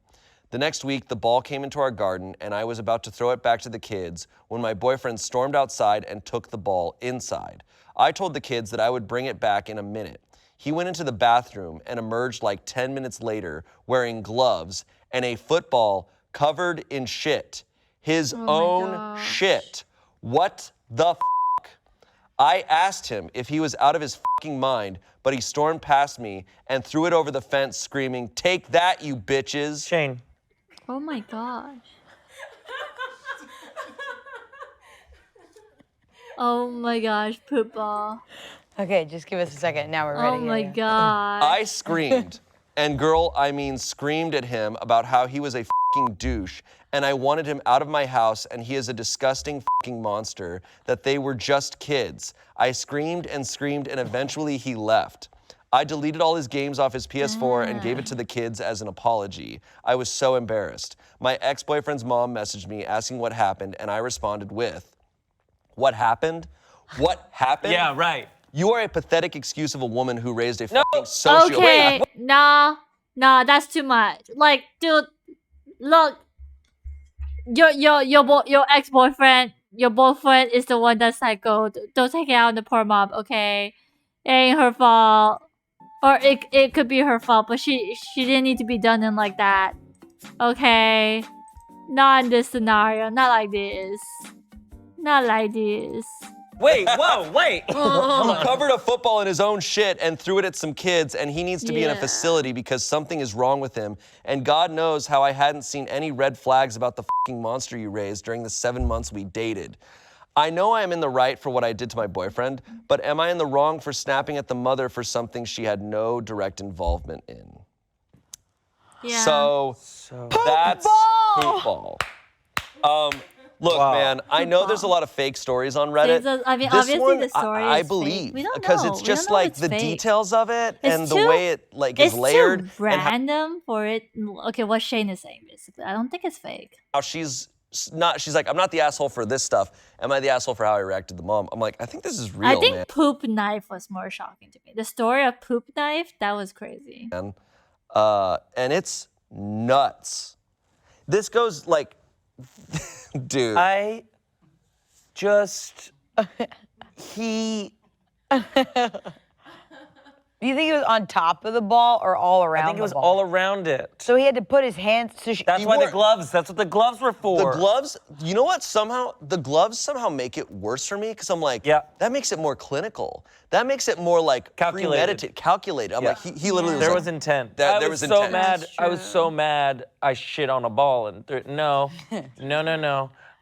The next week, the ball came into our garden, and I was about to throw it back to the kids when my boyfriend stormed outside and took the ball inside. I told the kids that I would bring it back in a minute. He went into the bathroom and emerged like 10 minutes later wearing gloves and a football covered in shit. His own gosh. shit. What the f***? I asked him if he was out of his fucking mind, but he stormed past me and threw it over the fence screaming, "Take that, you bitches." Shane. Oh my gosh. Oh my gosh, poop ball. Okay, just give us a second. Now we're ready. Oh my god. I screamed, and girl, I mean screamed at him about how he was a fucking douche, and I wanted him out of my house, and he is a disgusting fucking monster, that they were just kids. I screamed, and eventually he left. I deleted all his games off his PS4 and gave it to the kids as an apology. I was so embarrassed. My ex-boyfriend's mom messaged me asking what happened, and I responded with, "What happened? What happened? Yeah, right. You are a pathetic excuse of a woman who raised a fucking sociopath." Okay, nah, that's too much. Like, dude, look, your ex-boyfriend, your boyfriend is the one that's psycho. Don't take it out on the poor mom, okay? It ain't her fault, or it could be her fault, but she didn't need to be done in like that, okay? Not in this scenario, not like this, not like this. Wait, whoa, wait. He covered a football in his own shit and threw it at some kids, and he needs to be in a Yeah. facility because something is wrong with him. And God knows how I hadn't seen any red flags about the fucking monster you raised during the 7 months we dated. I know I am in the right for what I did to my boyfriend, but am I in the wrong for snapping at the mother for something she had no direct involvement in? Yeah. So that's poop ball. Look, Wow. man, I know there's a lot of fake stories on Reddit. I mean, This obviously one, the story I is fake. believe We don't because know. it's We don't just know like it's the fake. details of it It's and the too- way it like is It's layered too and random for it. Okay, what Shane is saying basically. I don't think it's fake. how she's like, I'm not the asshole for this stuff. Am I the asshole for how I reacted to the mom? I'm like, I think this is real, I think man. poop knife was more shocking to me. The story of poop knife, that was crazy. And it's nuts. This goes like, dude. I just he Do you think it was on top of the ball or all around I think it was the ball? all around it. So he had to put his hands. So That's You why were- the gloves. That's what the gloves were for. The gloves, you know what? Somehow, the gloves somehow make it worse for me because I'm like, Yeah. that makes it more clinical. That makes it more like Calculated. premeditated, calculated. I'm Yeah. like, he literally There was was like, intent. There- I there was was so intent. mad. That's I was so mad. I shit on a ball and no.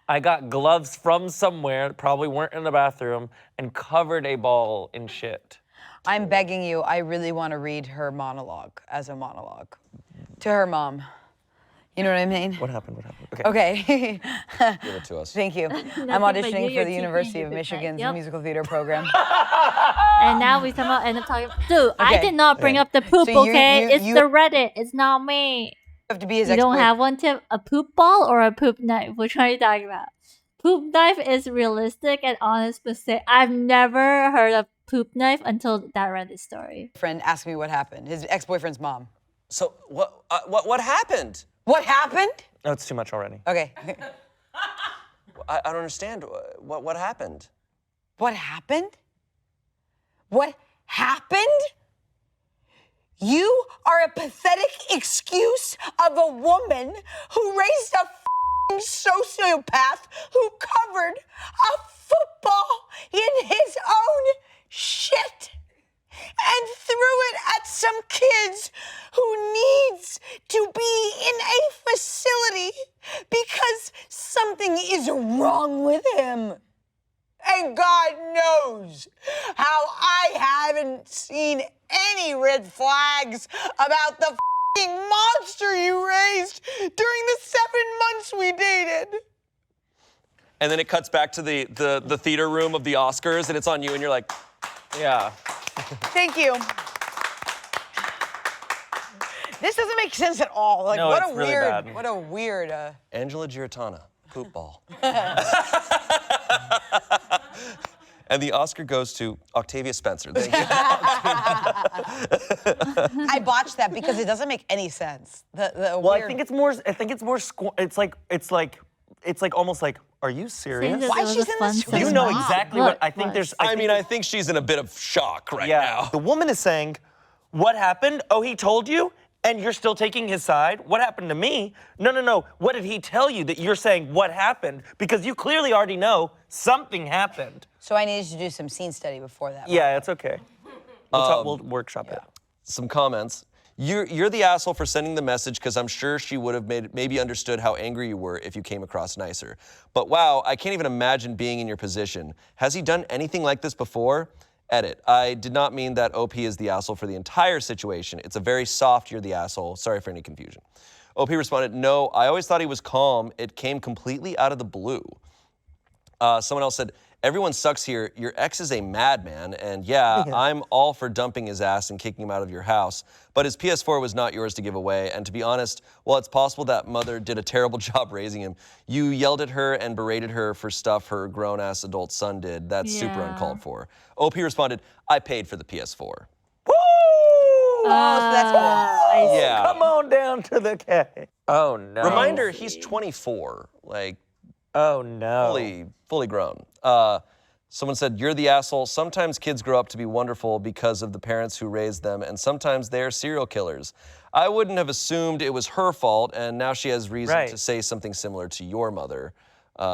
I got gloves from somewhere, probably weren't in the bathroom, and covered a ball in shit. I'm begging you, I really want to read her monologue as a monologue to her mom. You know what I mean? What happened? Okay. Give it to us. Thank you. I'm Nothing but auditioning you're for the teaching University me of to Michigan's type. Yep. musical theater program. And now we somehow end up talking. Dude, I Okay. did not bring up the poop, So you- okay? you- It's you- the Reddit. It's not me. You have to be his You don't ex-boyfriend. have one tip? A poop ball or a poop knife? Which one are you talking about? Poop knife is realistic and honest mistake. I've never heard of poop knife until that Reddit story. Friend asked me what happened. His ex-boyfriend's mom. So what happened? What happened? No, it's too much already. Okay. I don't understand. What happened? What happened? What happened? You are a pathetic excuse of a woman who raised a f***ing sociopath who covered a football in his own shit and threw it at some kids who needs to be in a facility because something is wrong with him. And God knows how I haven't seen any red flags about the f***ing monster you raised during the 7 months we dated. And then it cuts back to the theater room of the Oscars, and it's on you, and you're like, Yeah. Thank you. This doesn't make sense at all. Like, No, what it's a really weird, bad. what a weird. Angela Giratana, poop ball. And the Oscar goes to Octavia Spencer. Thank you. I botched that because it doesn't make any sense. The Well, weird. I think it's more. It's like almost like, are you serious? Saying Why it was she's a in fun this cinema. You know Wow. exactly Look, what I think. look. There's. I think she's in a bit of shock right now. The woman is saying, "What happened? Oh, he told you, and you're still taking his side. What happened to me? No. What did he tell you that you're saying what happened? Because you clearly already know something happened." So I needed to do some scene study before that. Yeah, it's okay. We'll workshop it. Some comments. You're the asshole for sending the message because I'm sure she would have maybe understood how angry you were if you came across nicer. But wow, I can't even imagine being in your position. Has he done anything like this before? Edit. I did not mean that OP is the asshole for the entire situation. It's a very soft, you're the asshole. Sorry for any confusion. OP responded, no, I always thought he was calm. It came completely out of the blue. Someone else said, everyone sucks here. Your ex is a madman. And yeah, I'm all for dumping his ass and kicking him out of your house. But his PS4 was not yours to give away. And to be honest, while it's possible that mother did a terrible job raising him, you yelled at her and berated her for stuff her grown-ass adult son did. That's super Yeah. uncalled for. OP responded, I paid for the PS4. Woo! Oh, so that's cool. I see. Yeah. Come on down to the K. Oh no. Reminder, he's 24. Like, Oh no. fully grown. Someone said, you're the asshole. Sometimes kids grow up to be wonderful because of the parents who raised them, and sometimes they're serial killers. I wouldn't have assumed it was her fault, and now she has reason Right. to say something similar to your mother. She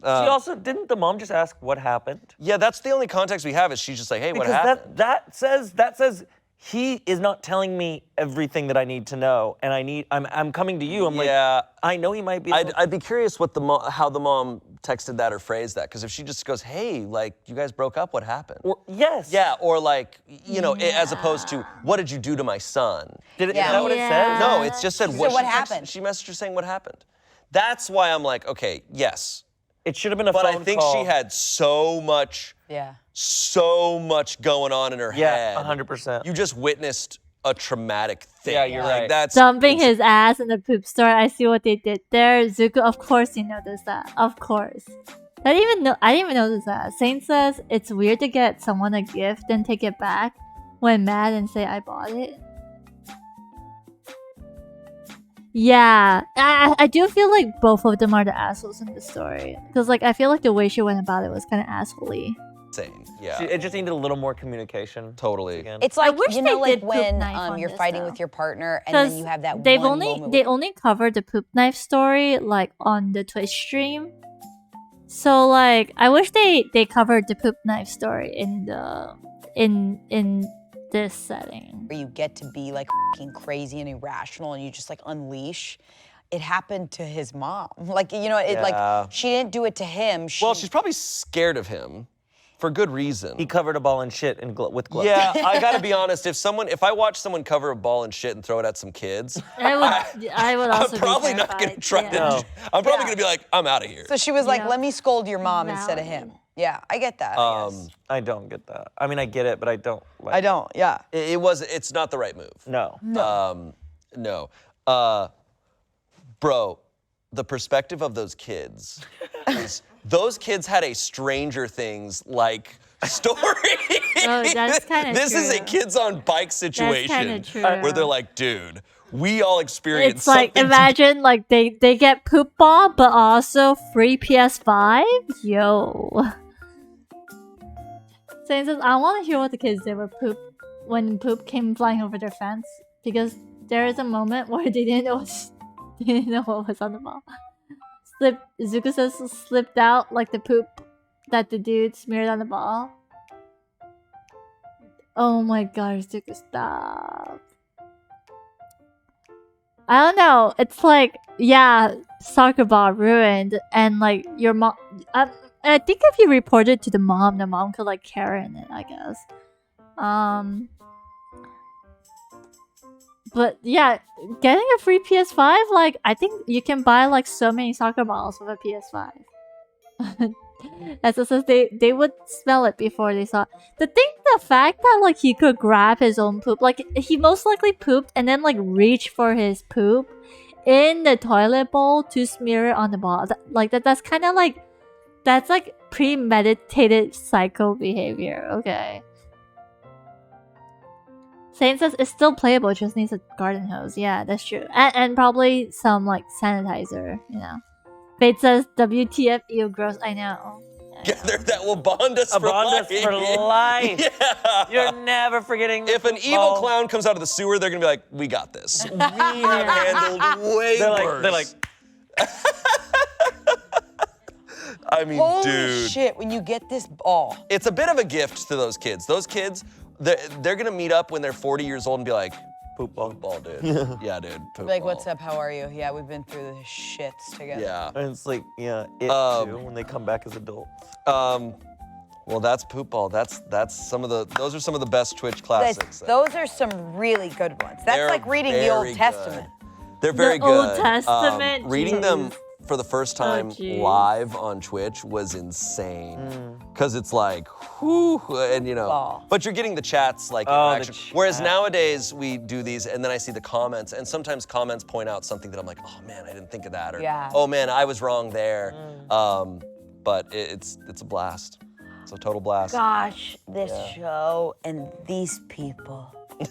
also didn't the mom just ask what happened? Yeah, that's the only context we have is she's just like, hey, what Because happened? that says he is not telling me everything that I need to know, and I'm coming to you. I'm Yeah. like, I know he might be. I'd be curious what how the mom texted that or phrased that, because if she just goes, hey, like, you guys broke up, what happened? Yes. Yeah, or like, you know, as opposed to, what did you do to my son? Did it? Yeah. Is that what it Yeah. says? No, it's just said She what said what she texted- happened. She messaged her saying what happened. That's why I'm like, okay, yes. It should have been a But phone I think call. she had so much going on in her head. 100%. You just witnessed a traumatic thing. Yeah, you're Like, right. That's Dumping it's- his ass in the poop store. I see what they did there. Zuko, of course you noticed that. Of course. I didn't even notice that. Saint says it's weird to get someone a gift and take it back when mad and say I bought it. Yeah, I do feel like both of them are the assholes in the story. Because like I feel like the way she went about it was kind of assholey. insane. Yeah, It just needed a little more communication. totally. Again. It's I like, wish you know, they like did poop when knife on you're this, fighting though. with your partner and then you have that they've one only moment they where- only covered the poop knife story like on the Twitch stream. So like I wish they covered the poop knife story in the in this setting. where you get to be like fucking crazy and irrational and you just like unleash. it happened to his mom. Like, you know, it Yeah. like she didn't do it to him. Well, she's probably scared of him for good reason. He covered a ball in shit with gloves. Yeah, I gotta be honest. If I watch someone cover a ball in shit and throw it at some kids, I would I'm also probably be not gonna terrified. try Yeah. to. No. I'm probably Yeah. gonna be like, I'm out of here. So she was like, Yeah. let me scold your mom instead of Valid. him. Yeah, I get that. I guess. I don't get that. I mean, I get it, but I don't. Like I don't. Yeah. It's not the right move. No. No. Bro, the perspective of those kids is those kids had a Stranger Things like story. Oh, that's kinda This is a true. kids on bike situation true. where they're like, dude, we all experienced It's like something. imagine like they get poop ball but also free PS5. Yo. Saying says I want to hear what the kids did with poop when poop came flying over their fence because there is a moment where they didn't know what was on the ball. Zuko says slipped out like the poop that the dude smeared on the ball. Oh my gosh, Zuko, stop. I don't know. It's like, yeah, soccer ball ruined, and like your mom. I think if you reported to the mom could like Karen it, I guess. But yeah, getting a free PS5, like I think you can buy like so many soccer balls with a PS5. As it says, they would smell it before they saw it. The fact that like he could grab his own poop, like he most likely pooped and then like reach for his poop in the toilet bowl to smear it on the ball. That's kind of like that's like premeditated psycho behavior. Okay. Saint says it's still playable, it just needs a garden hose. Yeah, that's true. And probably some like sanitizer, you know. Fate says WTF, ew, gross. I know. Together that will bond us for life. For life. Yeah. You're never forgetting. If an evil clown comes out of the sewer, they're gonna be like, we got this. We have handled way worse. They're like, I mean, Holy dude. shit! When you get this ball, It's a bit of a gift to those kids. Those kids, they're gonna meet up when they're 40 years old and be like, poop ball. poop ball, dude. Yeah, dude. Poop like, ball. what's up? How are you? Yeah, we've been through the shits together. Yeah. And it's like, yeah, it too, when they come back as adults. Well, that's poop ball. That's some of the. Those are some of the best Twitch classics. Those are some really good ones. That's They're like reading the very Old good. Testament. They're very The Old good. Testament, Reading them jeez. for the first time jeez. live on Twitch was insane. Cause it's like, whoo, and you know, Oh. but you're getting the chats like Oh, the interaction. Whereas chat. nowadays we do these, and then I see the comments, and sometimes comments point out something that I'm like, oh man, I didn't think of that, or Yeah. oh man, I was wrong there. But it's a blast. It's a total blast. Gosh, this show and these people. These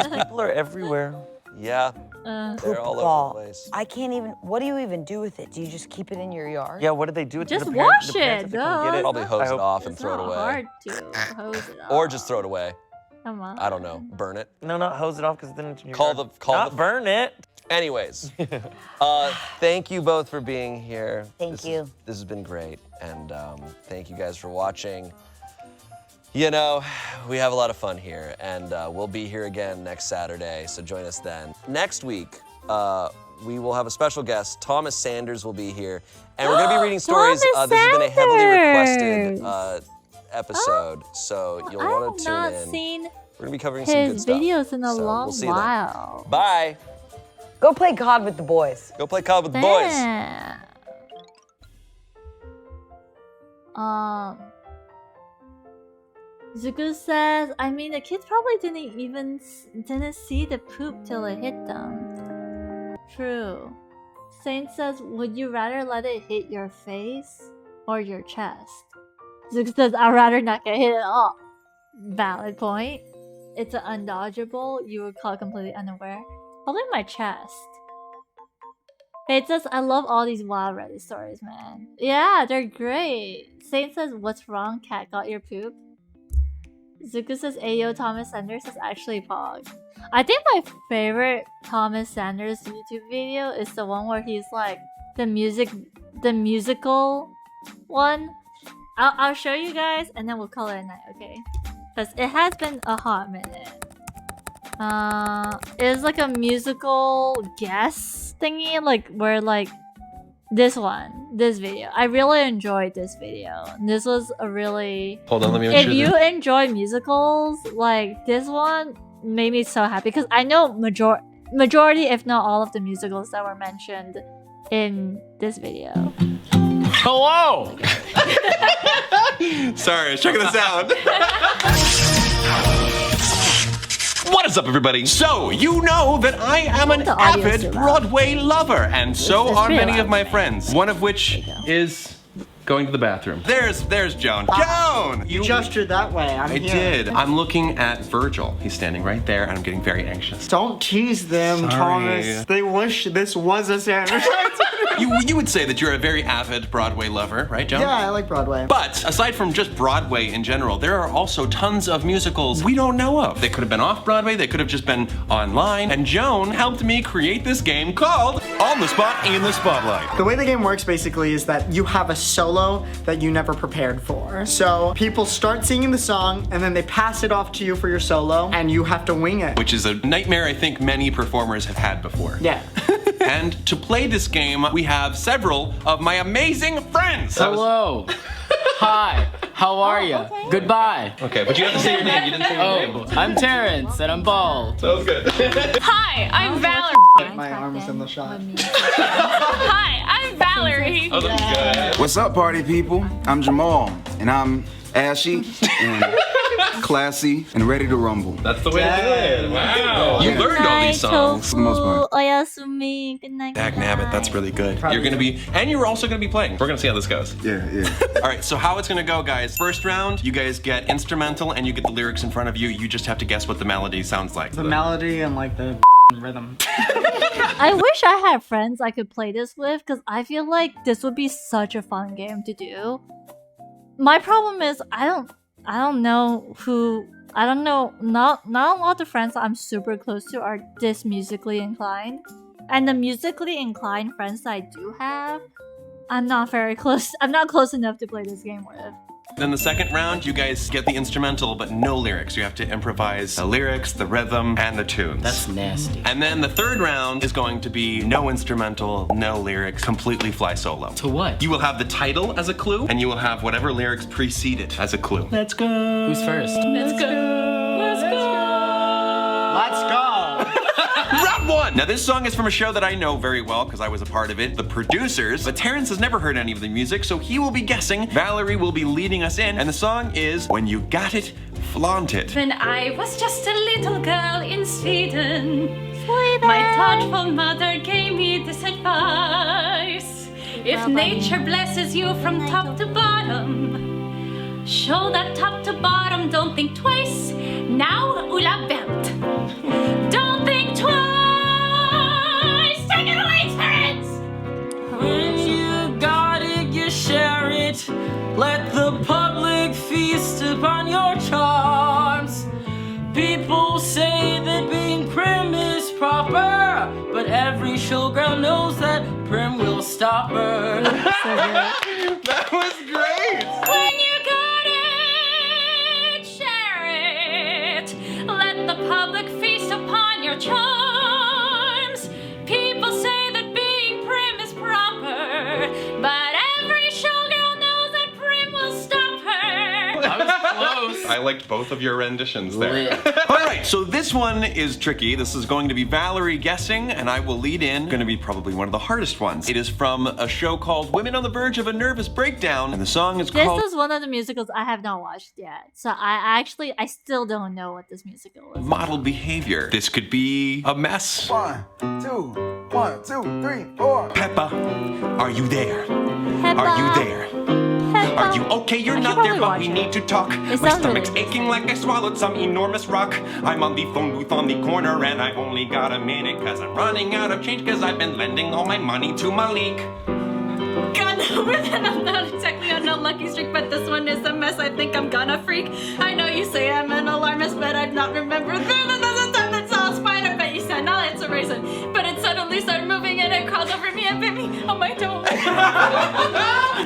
people are everywhere. Yeah, they're all over Ball. the place. I can't even. What do you even do with it? Do you just keep it in your yard? Yeah, what do they do? Just the wash the parents it, have to come duh. get it? Probably hose I it hope- off and It's throw it not away. hard to hose it off. Or just throw it away. Come on. I don't know. Burn it. No, not hose it off because then it's in your Call yard. the- call not the- burn it. Anyways, thank you both for being here. Thank you. This has been great, and thank you guys for watching. You know, we have a lot of fun here, and we'll be here again next Saturday, so join us then. Next week, we will have a special guest. Thomas Sanders will be here, and we're going to be reading stories. Thomas This has been a heavily requested Sanders! episode, so you'll I want to have tune not in. seen We're going to be covering some good his stuff. videos in a So long we'll see you then. while. Bye. Go play COD with the boys. Go play COD with the boys. Damn. Zuku says, I mean, the kids probably didn't see the poop till it hit them. True. Saint says, would you rather let it hit your face or your chest? Zuku says, I'd rather not get hit at all. Valid point. It's an undodgeable. You would call completely unaware. Probably my chest. Fate says, I love all these wild Reddit stories, man. Yeah, they're great. Saint says, what's wrong? Cat got your poop. Zuko says, Ayo, Thomas Sanders is actually Pog. I think my favorite Thomas Sanders YouTube video is the one where he's like the musical one. I'll show you guys and then we'll call it a night, okay? Because it has been a hot minute. It's like a musical guest thingy, like where like this video. I really enjoyed this video. This was a really. Hold on, let me make If sure. you enjoy musicals, like this one made me so happy because I know majority, if not all, of the musicals that were mentioned in this video. Hello! Sorry, I was checking the sound. What is up, everybody? So, you know that I am an The audio's avid too loud. Broadway lover, and so It's are pretty many loud. of my friends. One of which There you go. is going to the bathroom. There's Joan. Joan! You gestured that way. I'm I here. did. I'm looking at Virgil. He's standing right there, and I'm getting very anxious. Don't tease them, Sorry. Thomas. They wish this was a sandwich. You would say that you're a very avid Broadway lover, right, Joan? Yeah, I like Broadway. But aside from just Broadway in general, there are also tons of musicals we don't know of. They could have been off Broadway, they could have just been online, and Joan helped me create this game called On the Spot in the Spotlight. The way the game works basically is that you have a solo that you never prepared for. So people start singing the song and then they pass it off to you for your solo and you have to wing it. Which is a nightmare I think many performers have had before. Yeah. And to play this game, we have several of my amazing friends. Hello. Hi. How are you? Goodbye. Okay, but you have to say your name. You didn't say your name. Oh, I'm Terrence and I'm bald. That was good. Hi, I'm Valerie. My arm was in the shot. Hi, I'm Valerie. Oh, that was good. What's up, party people? I'm Jamal, and I'm ashy and classy and ready to rumble. That's the way to do it. Wow. You learned all these songs. For the most part. Oyasumi. Good night. Dag nabbit, that's really good. You're gonna be, and you're also gonna be playing. We're gonna see how this goes. Yeah. All right, so how it's gonna go, guys. First round, you guys get instrumental and you get the lyrics in front of you. You just have to guess what the melody sounds like. The melody and like the rhythm. I wish I had friends I could play this with because I feel like this would be such a fun game to do. My problem is I don't know who. I don't know. Not a lot of friends I'm super close to are this musically inclined, and the musically inclined friends that I do have, I'm not very close. I'm not close enough to play this game with. Then the second round, you guys get the instrumental, but no lyrics. You have to improvise the lyrics, the rhythm, and the tunes. That's nasty. And then the third round is going to be no instrumental, no lyrics, completely fly solo. To what? You will have the title as a clue, and you will have whatever lyrics precede it as a clue. Let's go. Who's first? Let's go. Let's go. Let's go. Round one! Now this song is from a show that I know very well because I was a part of it, The Producers, but Terrence has never heard any of the music, so he will be guessing. Valerie will be leading us in, and the song is When You Got It, Flaunt It. When I was just a little girl in Sweden, my thoughtful mother gave me this advice. If nature blesses you from top to bottom, show that top to bottom, don't think twice. Now, Ulla Bent. Don't think twice. Take it away, Terrence. When you got it, you share it. Let the public feast upon your charms. People say that being prim is proper, but every showgirl knows that prim will stop her. That was great! When you got it, share it. Let the public feast upon your charms. People say that being prim is proper, but every showgirl knows that prim will stop her. I was close. I liked both of your renditions there. Lit. All right, so this one is tricky. This is going to be Valerie guessing, and I will lead in. Going to be probably one of the hardest ones. It is from a show called Women on the Verge of a Nervous Breakdown, and the song is This called is one of the musicals I have not watched yet, so I still don't know what this musical is. Model Behavior. This could be a mess. 1, 2, 1, 2, 3, 4. Peppa, are you there? Peppa, Are you there? Peppa. Are you okay? You're I should not there, probably but watch we it. need to talk. It My sounds really stomach's aching like I swallowed some enormous rock. I'm on the phone booth on the corner, and I've only got a minute, cause I'm running out of change, cause I've been lending all my money to Malik. God, no, but then I'm not exactly on a lucky streak, but this one is a mess. I think I'm gonna freak. I know you say I'm an alarmist, but I've not remembered. That's all spider, but you said, no, it's a raisin. But it suddenly started moving and it crawled over me and bit me on my toe.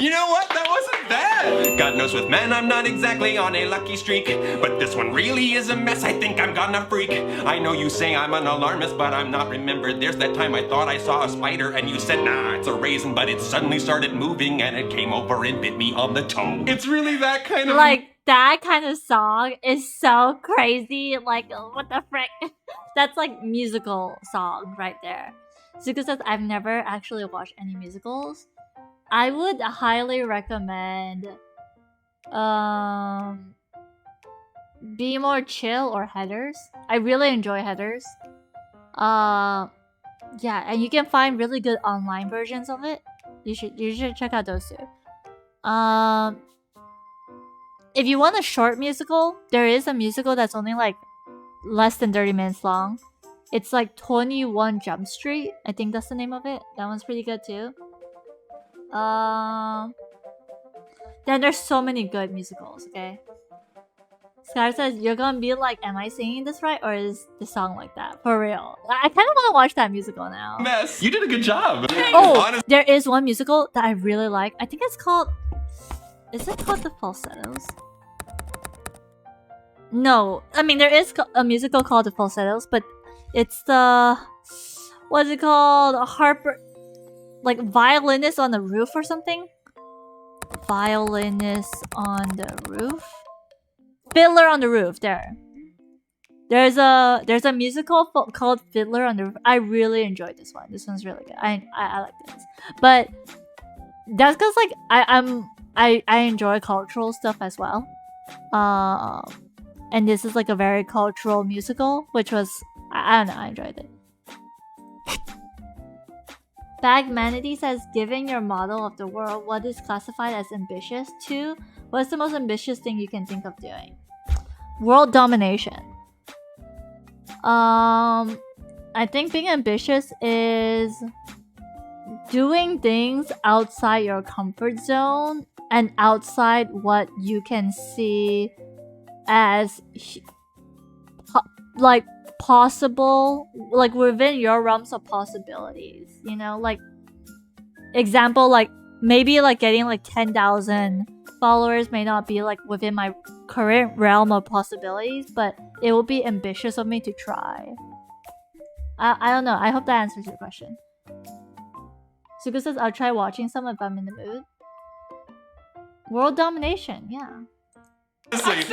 You know what? That wasn't bad. God knows with men I'm not exactly on a lucky streak, but this one really is a mess. I think I'm gonna freak. I know you say I'm an alarmist, but I'm not. Remember, there's that time I thought I saw a spider and you said, nah, it's a raisin, but it suddenly started moving and it came over and bit me on the toe. It's really that kind of Like, that kind of song is so crazy. Like, what the frick? That's like musical song right there. Zuko says, I've never actually watched any musicals. I would highly recommend Be More Chill or Heathers. I really enjoy Heathers. Yeah, and you can find really good online versions of it. You should check out those two. If you want a short musical, there is a musical that's only like less than 30 minutes long. It's like 21 Jump Street. I think that's the name of it. That one's pretty good too. Then there's so many good musicals, okay? Sky says, you're gonna be like, am I singing this right? Or is the song like that? For real. I kind of want to watch that musical now. mess. You did a good job. Oh, there is one musical that I really like. I think it's called... Is it called The Falsettos? No. I mean, there is a musical called The Falsettos, but it's the... What's it called? A harper... Like, Violinist on the Roof or something? Violinist on the Roof? Fiddler on the Roof, there. There's a musical called Fiddler on the Roof. I really enjoyed this one. This one's really good. I like this. But that's because like I enjoy cultural stuff as well. And this is like a very cultural musical, which was I don't know, I enjoyed it. Bagmanity says, giving your model of the world what is classified as ambitious to, what's the most ambitious thing you can think of doing? World domination. I think being ambitious is doing things outside your comfort zone and outside what you can see as like possible, like within your realms of possibilities, you know, like example, like maybe like getting like 10,000 followers may not be like within my current realm of possibilities, but it will be ambitious of me to try. I don't know. I hope that answers your question. Suga says, I'll try watching some if I'm in the mood. World domination, yeah. Honestly,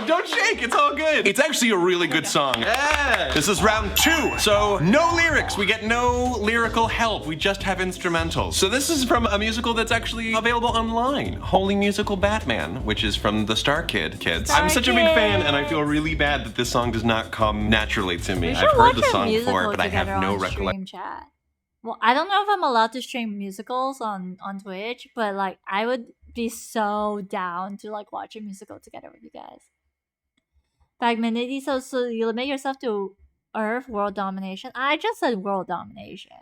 don't shake, it's all good. It's actually a really good song. Yeah. This is round 2. So no lyrics, we get no lyrical help, we just have instrumentals. So this is from a musical that's actually available online, Holy Musical Batman, which is from the Star Kid kids. I'm such a big fan and I feel really bad that this song does not come naturally to me. I've heard the song before, but I have no recollection. Well, I don't know if I'm allowed to stream musicals on Twitch, but like I would be so down to like watch a musical together with you guys. Bagmanity, so you limit yourself to Earth world domination. I just said world domination.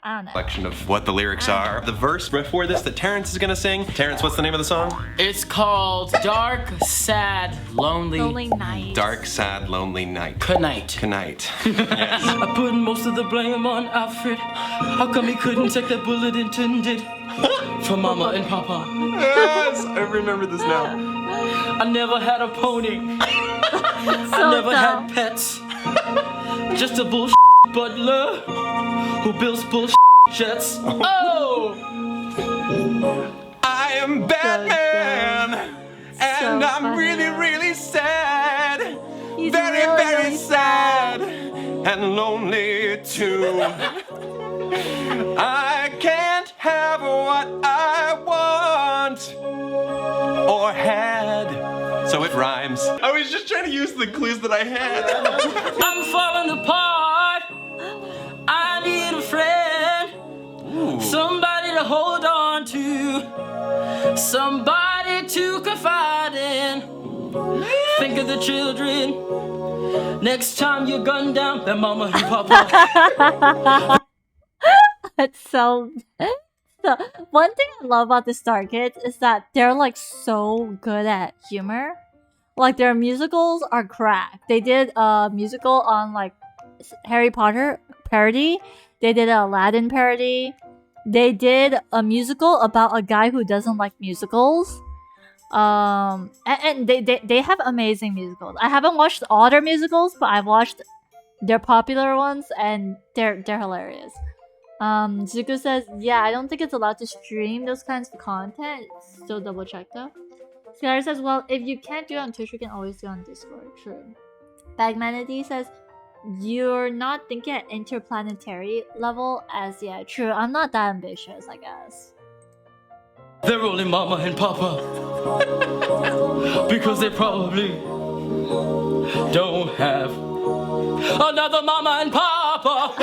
I don't know. Collection of what the lyrics are. The verse before this that Terrence is gonna sing. Terrence, what's the name of the song? It's called Dark, Sad, Lonely Night. Dark, Sad, Lonely Night. Good night. Good night. Yes. I put most of the blame on Alfred. How come he couldn't take that bullet intended for Mama and Papa? Yes, I remember this now. I never had a pony. I never had pets. Just a bullshit butler who builds bullshit jets. Oh! I am Batman, and I'm really, really sad. He's very, really, very really sad and lonely too. I can't have what I want or had. So it rhymes. I was just trying to use the clues that I had. I'm falling apart. I need a friend. Ooh. Somebody to hold on to. Somebody to confide in. Think of the children. Next time you gun down their mama and papa. It's so one thing I love about the Star Kids is that they're like so good at humor. Like their musicals are crack. They did a musical on like Harry Potter parody. They did an Aladdin parody. They did a musical about a guy who doesn't like musicals. And they have amazing musicals. I haven't watched all their musicals, but I've watched their popular ones, and they're hilarious. Zuko says, yeah, I don't think it's allowed to stream those kinds of content. Still double check though. Skylar says, well, if you can't do it on Twitch, you can always do it on Discord. True. Bagmanity says, you're not thinking at interplanetary level as, yeah, true. I'm not that ambitious, I guess. They're only Mama and Papa because they probably don't have another Mama and Papa.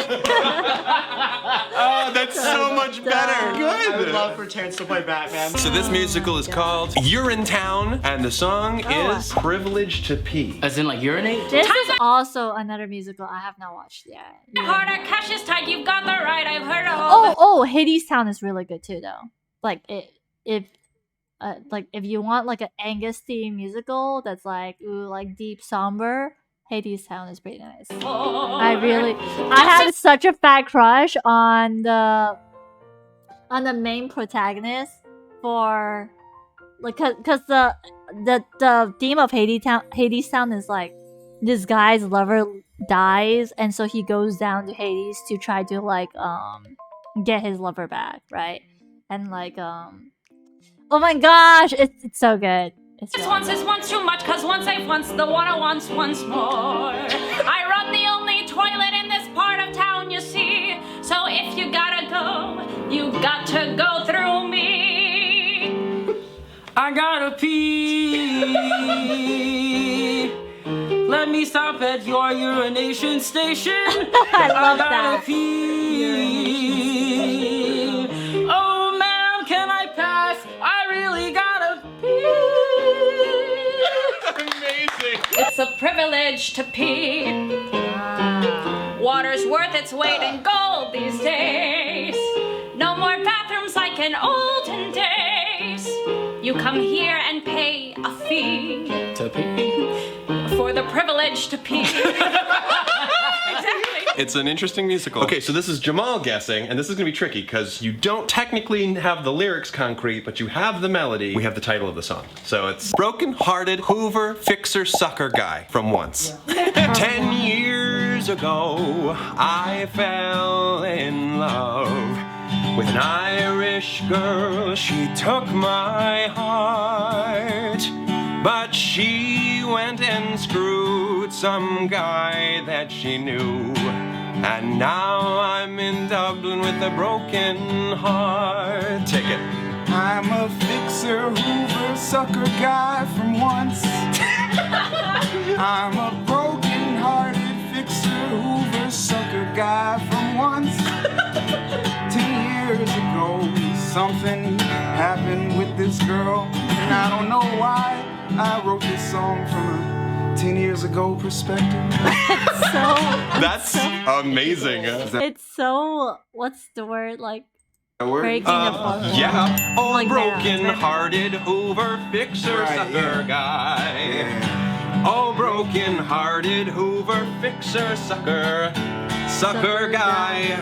Oh, that's so much better. I would Good. love for Terrence to play Batman. So this musical is called You're in Town, and the song is Privilege to Pee. As in like urinate? This is also another musical I have not watched yet. Yeah. Harder, cash is tight, you've got the right, I've heard of all Oh, Hades Town is really good too, though. Like if you want like an Angus theme musical that's like like deep somber, Hades Town is pretty nice. I had such a fat crush on the main protagonist for like cause the theme of Hades Town is like this guy's lover dies, and so he goes down to Hades to try to like get his lover back, right? And like oh my gosh, it's so good. It's really Once is once too much, cause once I've once the one I wants once more. I run the only toilet in this part of town, you see. So if you gotta go, you got to go through me. I gotta pee. Let me stop at your urination station. I love gotta that. pee. Oh man, can I pass? I really gotta pee. Amazing. It's a privilege to pee. Water's worth its weight in gold these days. No more bathrooms like in olden days. You come here and pay a fee To pee. for the privilege to pee. Exactly. It's an interesting musical. Okay, so this is Jamal guessing, and this is gonna be tricky because you don't technically have the lyrics concrete, but you have the melody. We have the title of the song. So it's Broken-Hearted Hoover Fixer Sucker Guy from Once. 10 years ago, I fell in love with an Irish girl. She took my heart, but she went and screwed some guy that she knew. And now I'm in Dublin with a broken heart. Take it. I'm a fixer, Hoover, sucker guy from Once. I'm a broken-hearted fixer, Hoover, sucker guy from Once. 10 years ago, something happened with this girl, and I don't know why I wrote this song from a 10 years ago perspective. That's amazing. It's so what's the word like Word? breaking apart. Yeah. Oh, Like that. broken-hearted Hoover Fixer Right, Sucker yeah. Guy. Yeah. Oh, broken-hearted Hoover Fixer Sucker Sucker Guy.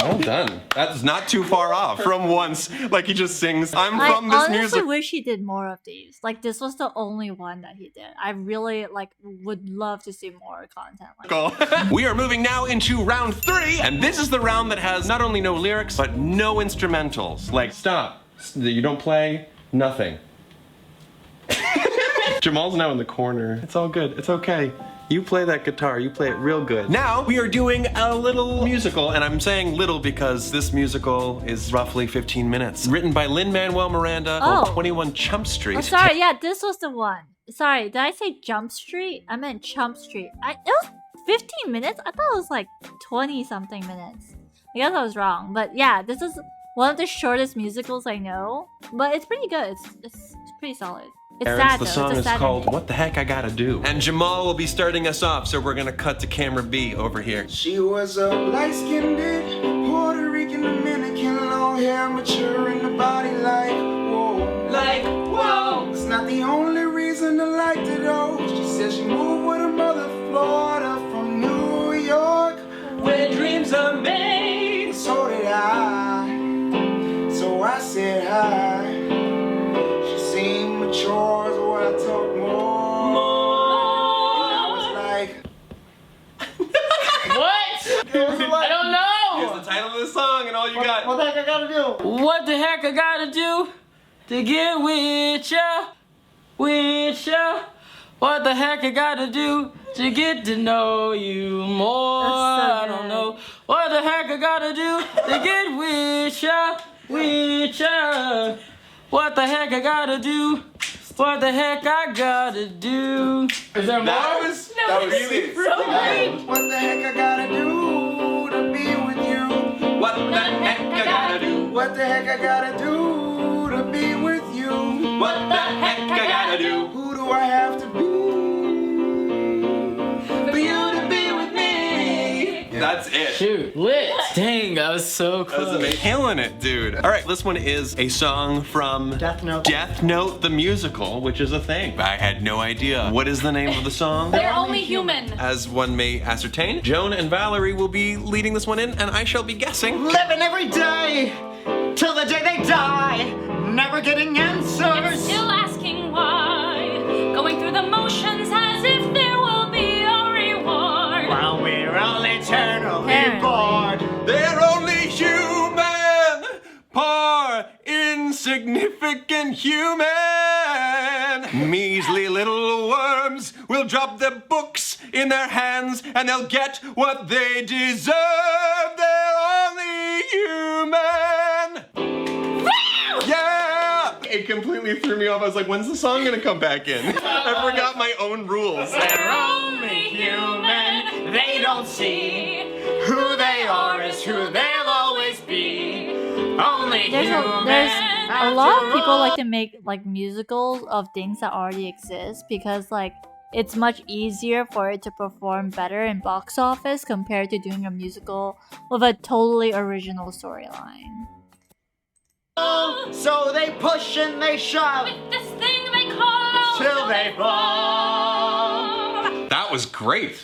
Well done. That's not too far off from Once. Like he just sings, I'm I from this honestly music. wish he did more of these. Like this was the only one that he did. I really like would love to see more content like that. We are moving now into round 3, and this is the round that has not only no lyrics, but no instrumentals. Like, stop. You don't play nothing. Jamal's now in the corner. It's all good. It's okay. You play that guitar. You play it real good. Now we are doing a little musical, and I'm saying little because this musical is roughly 15 minutes. Written by Lin-Manuel Miranda called Oh. 21 Chump Street. Oh, sorry, yeah, this was the one. Sorry, did I say Jump Street? I meant Chump Street. It was 15 minutes? I thought it was like 20 something minutes. I guess I was wrong. But yeah, this is one of the shortest musicals I know. But it's pretty good. It's pretty solid. It's Terrence, sad the though. song It's a is sad called ending. What the Heck I Gotta Do. And Jamal will be starting us off, so we're gonna cut to camera B over here. She was a light-skinned Puerto Rican Dominican, long hair, mature in the body like whoa. Like, whoa. It's not the only reason I liked it though. She said she moved with her mother, Florida, from New York. Where dreams are made. So did I. So I said hi. She gotta do? What the heck I gotta do to get with ya? With ya? What the heck I gotta do to get to know you more? I don't know. What the heck I gotta do to get with ya? With ya? What the heck I gotta do? What the heck I gotta do? Is there more? That was really great. What the heck I gotta do to be with you? What the heck I gotta do? What the heck I gotta do to be with you? What the heck I gotta do? Who do I have to be for you to be with me? That's it. Shoot, lit. Dang, that was so That was cool. amazing. Killing it, dude. All right, this one is a song from Death Note. Death Note the musical, which is a thing. I had no idea. What is the name of the song? They're only human. As one may ascertain, Joan and Valerie will be leading this one in, and I shall be guessing. Living every day till the day they die, never getting answers. Still asking why. Going through the motions as if there will be a reward. While we're all eternally bored. They're only human, poor, insignificant human. Measly little worms will drop their books in their hands and they'll get what they deserve. They're only human. Yeah! It completely threw me off. I was like, when's the song gonna come back in? I forgot my own rules. They're only human. They don't see who they are is who they'll always be. Only There's human. a lot of people like to make like musicals of things that already exist because like it's much easier for it to perform better in box office compared to doing a musical with a totally original storyline. So they push and they shove With this thing they call till they fall. That was great.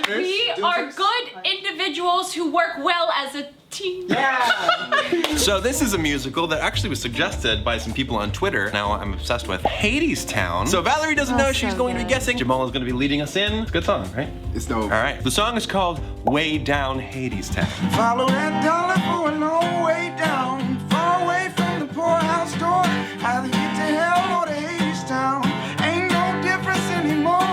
We are good individuals who work well as a team. Yeah. So this is a musical that actually was suggested by some people on Twitter. Now I'm obsessed with Hadestown. So Valerie doesn't know she's so going to be good. guessing. Jamal is going to be leading us in. It's a good song, right? It's dope. All right. The song is called Way Down Hadestown. Follow that dollar for a long way down, far away from the poorhouse door. Either get to hell or to Hadestown. Ain't no difference anymore.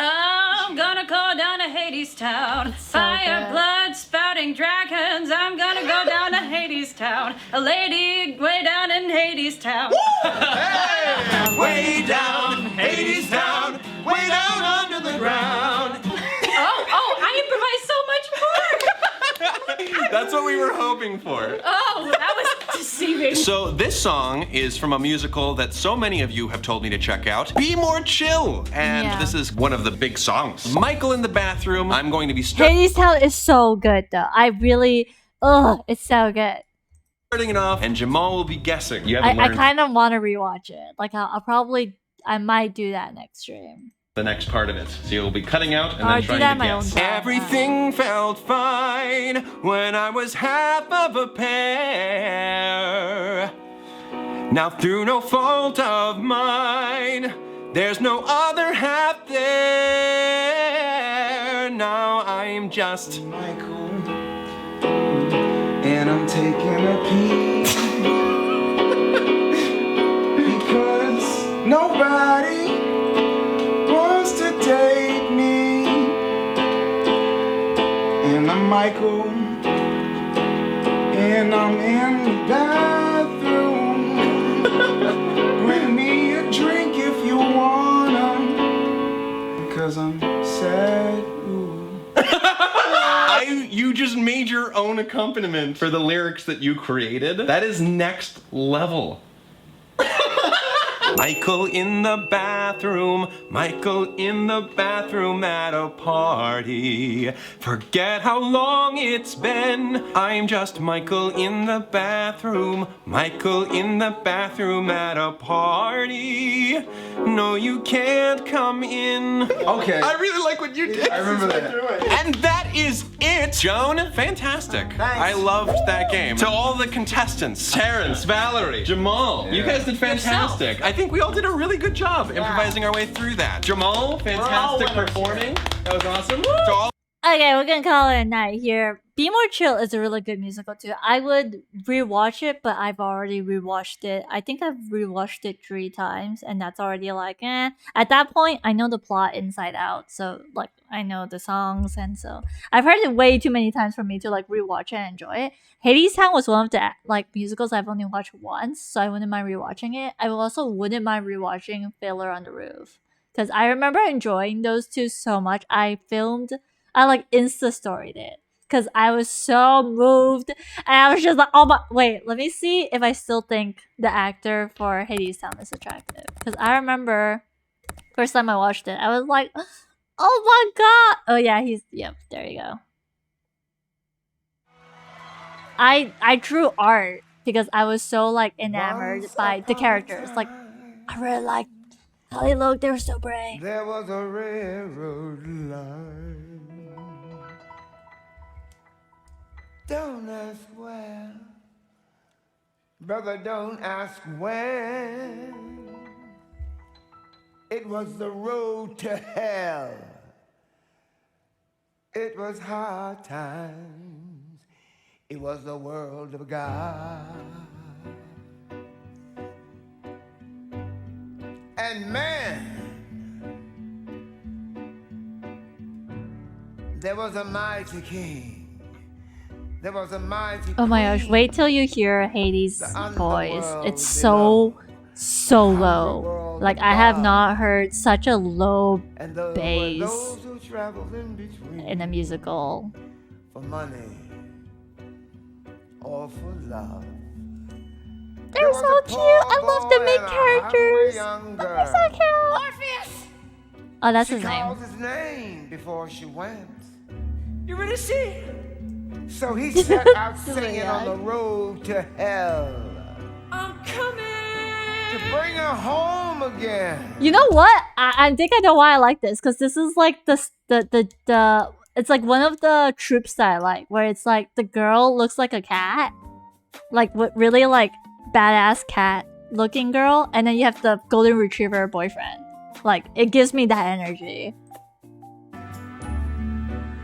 I'm gonna go down to Hadestown. Fire, good. blood, spouting dragons. I'm gonna go down to Hadestown. A lady way down in Hadestown. Way down Hadestown. Way down under the ground. Oh, I improvised so much more. That's what we were hoping for. Oh, that was deceiving. So this song is from a musical that so many of you have told me to check out, Be More Chill. And Yeah. this is one of the big songs. Michael in the Bathroom. I'm going to be Hadestown is so good though. I really, it's so good. starting it off, and Jamal will be guessing. You I haven't learned kind of want to rewatch it. Like I might do that next stream. the next part of it. So you'll be cutting out and Or then do trying that to in my own guess. time. Everything felt fine when I was half of a pear. Now through no fault of mine, there's no other half there. Now I'm just Michael, and I'm taking a pee because nobody wants to take me. And I'm Michael, and I'm in the bathroom. Bring me a drink if you wanna, because I'm sad. Ooh. You just made your own accompaniment for the lyrics that you created. That is next level. Michael in the bathroom, Michael in the bathroom at a party. Forget how long it's been. I'm just Michael in the bathroom, Michael in the bathroom at a party. No, you can't come in. Okay. I really like what you did. I remember that. And that is it, Joan. Fantastic. I loved that game. To all the contestants, Terrence, Valerie, Jamal, you guys did fantastic. I think we all did a really good job improvising our way through that. Jamal, fantastic performing. That was awesome. To all Okay, we're gonna call it a night here. Be More Chill is a really good musical too. I would rewatch it, but I've already rewatched it. I think I've rewatched it 3 times, and that's already like, eh. At that point, I know the plot inside out, so like I know the songs, and so I've heard it way too many times for me to like rewatch it and enjoy it. Hades Town was one of the like musicals I've only watched once, so I wouldn't mind rewatching it. I also wouldn't mind rewatching Fiddler on the Roof, because I remember enjoying those two so much. I like Insta storied it. Because I was so moved. And I was just like, oh my... Wait, let me see if I still think the actor for Hades Town is attractive. Because I remember... First time I watched it, I was like, oh my god! Oh yeah, he's... Yep, there you go. I drew art because I was so like enamored by the characters. Like, I really liked how they looked. They were so brave. There was a railroad line. Don't ask where, brother, don't ask when. It was the road to hell. It was hard times. It was the world of God. And man, there was a mighty king. There was a mighty Oh my gosh, wait till you hear Hades' voice. It's so low. Like, I have not heard such a low bass in a musical. For money or for love. They're so cute. I love the main characters. They're so cute. Orpheus! Oh, that's She his called name. his name before she went. You really see? So he set out singing on the road to hell I'm coming. to bring her home again. You know what? I think I know why I like this, because this is like the it's like one of the troops that I like, where it's like the girl looks like a cat, like what really like badass cat looking girl, and then you have the golden retriever boyfriend. Like, it gives me that energy.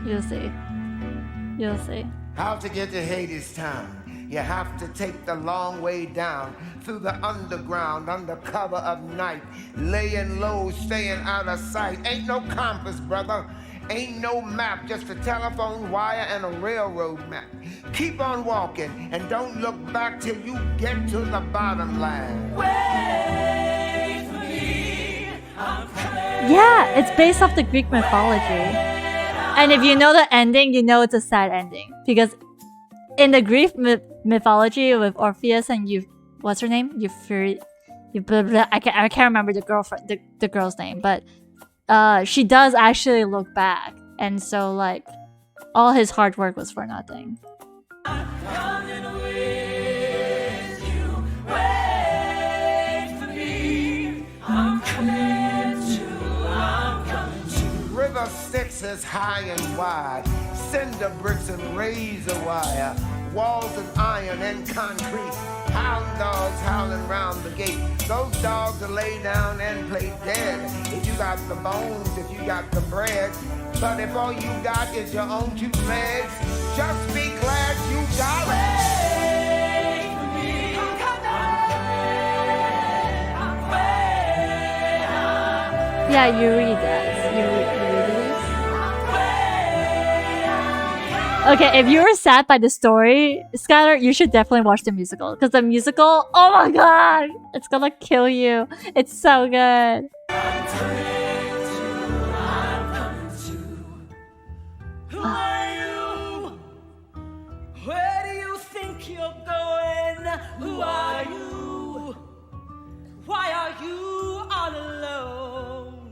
You'll see. You'll see. How to get to Hades Town? You have to take the long way down through the underground, under cover of night, laying low, staying out of sight. Ain't no compass, brother. Ain't no map, just a telephone wire and a railroad map. Keep on walking and don't look back till you get to the bottom line. Wait for me. I'm coming. Yeah, it's based off the Greek mythology. And if you know the ending, you know it's a sad ending. Because in the Greek mythology with Orpheus and what's her name? I can't remember the girl's name, but she does actually look back. And so like all his hard work was for nothing. I'm coming with you. Wait for me. I'm coming to. River Styx is high and wide, cinder bricks and razor wire, walls of iron and concrete, hound dogs howling round the gate. Those dogs will lay down and play dead if you got the bones, if you got the bread. But if all you got is your own 2 legs, just be glad you got Wait for me. I'm coming. Yeah, Yuri does. Yuri. Okay, if you were sad by the story, Skylar, you should definitely watch the musical. Because the musical, oh my god, it's gonna kill you. It's so good. Who are you? Where do you think you're going? Who are you? Why are you all alone?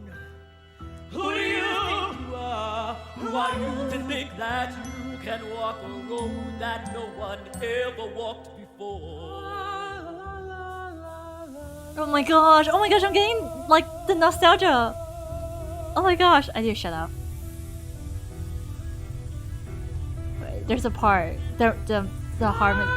Who do you think you are? Who are you to think that you can walk a road that no one ever walked before? Oh my gosh, I'm getting like the nostalgia. Oh my gosh, I need to shut up. Wait, there's a part. The harmony.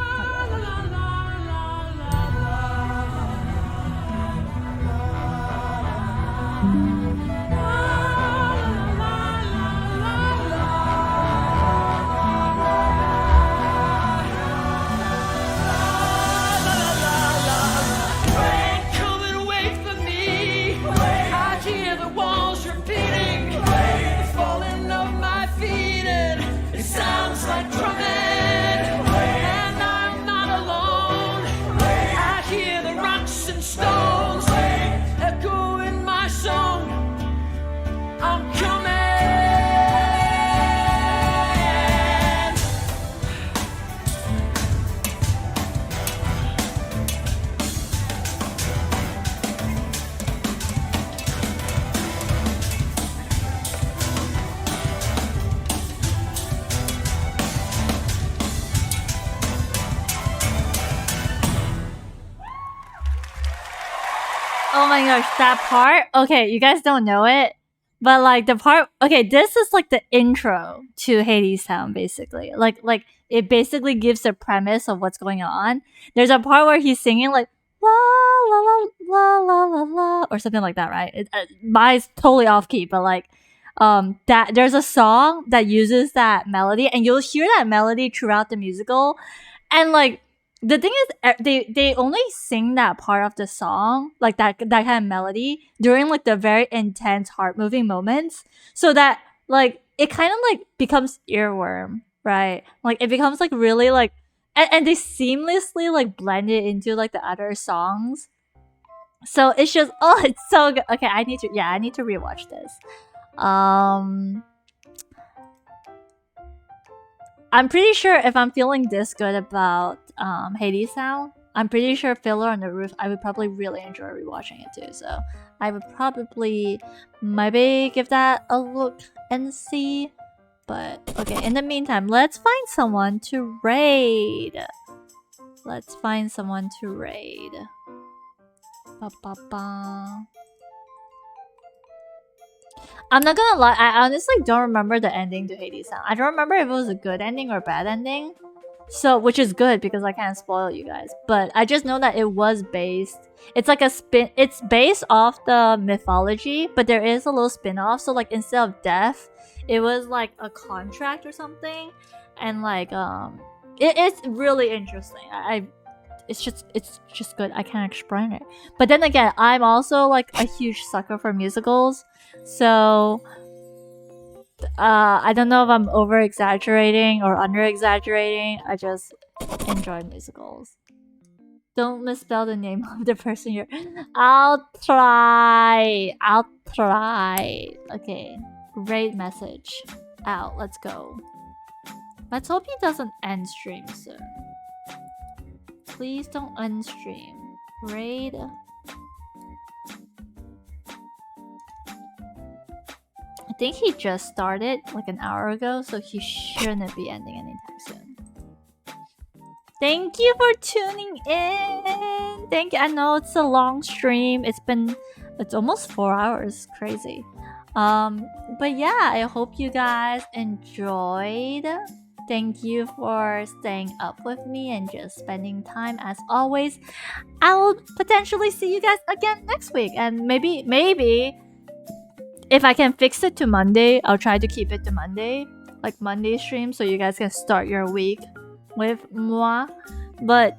my gosh, that part. Okay, you guys don't know it, but like the part. Okay, this is like the intro to Hadestown, basically. Like it basically gives the premise of what's going on. There's a part where he's singing like la la la la la la la or something like that, right? Mine's totally off key, but like that there's a song that uses that melody, and you'll hear that melody throughout the musical, and like. The thing is, they only sing that part of the song, like that kind of melody, during like the very intense, heart moving moments, so that like it kind of like becomes earworm, right? Like it becomes like really like, and they seamlessly like blend it into like the other songs. So it's just it's so good. Okay, I need to rewatch this. I'm pretty sure if I'm feeling this good about Hadestown, I'm pretty sure Fiddler on the Roof, I would probably really enjoy rewatching it too. So I would probably maybe give that a look and see. But okay, in the meantime, let's find someone to raid. Let's find someone to raid. Ba ba ba. I'm not gonna lie, I honestly don't remember the ending to Hadestown. I don't remember if it was a good ending or a bad ending. So, which is good because I can't spoil you guys. But I just know that it was based. It's like a spin. It's based off the mythology, but there is a little spin-off. So like instead of death, it was like a contract or something, and like it's really interesting. It's just good. I can't explain it. But then again, I'm also like a huge sucker for musicals. So I don't know if I'm over exaggerating or under exaggerating. I just enjoy musicals. Don't misspell the name of the person you're. I'll try. Okay. Great message. Out. Let's go. Let's hope he doesn't end stream soon. Please don't end stream. Raid. I think he just started like an hour ago, so he shouldn't be ending anytime soon. Thank you for tuning in. Thank you. I know it's a long stream. It's almost 4 hours. Crazy. But yeah, I hope you guys enjoyed. Thank you for staying up with me and just spending time as always. I will potentially see you guys again next week, and maybe if I can fix it to Monday, I'll try to keep it to Monday, like Monday stream, so you guys can start your week with moi. But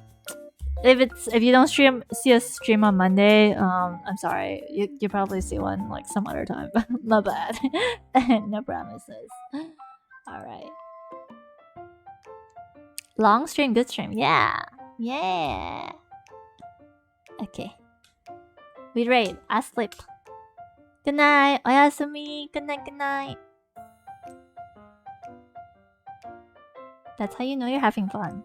if you don't see a stream on Monday, I'm sorry. You probably see one like some other time. My bad. No promises. All right. Long stream, good stream. Yeah. Okay. We raid. I sleep. Good night. Oyasumi. Good night. That's how you know you're having fun.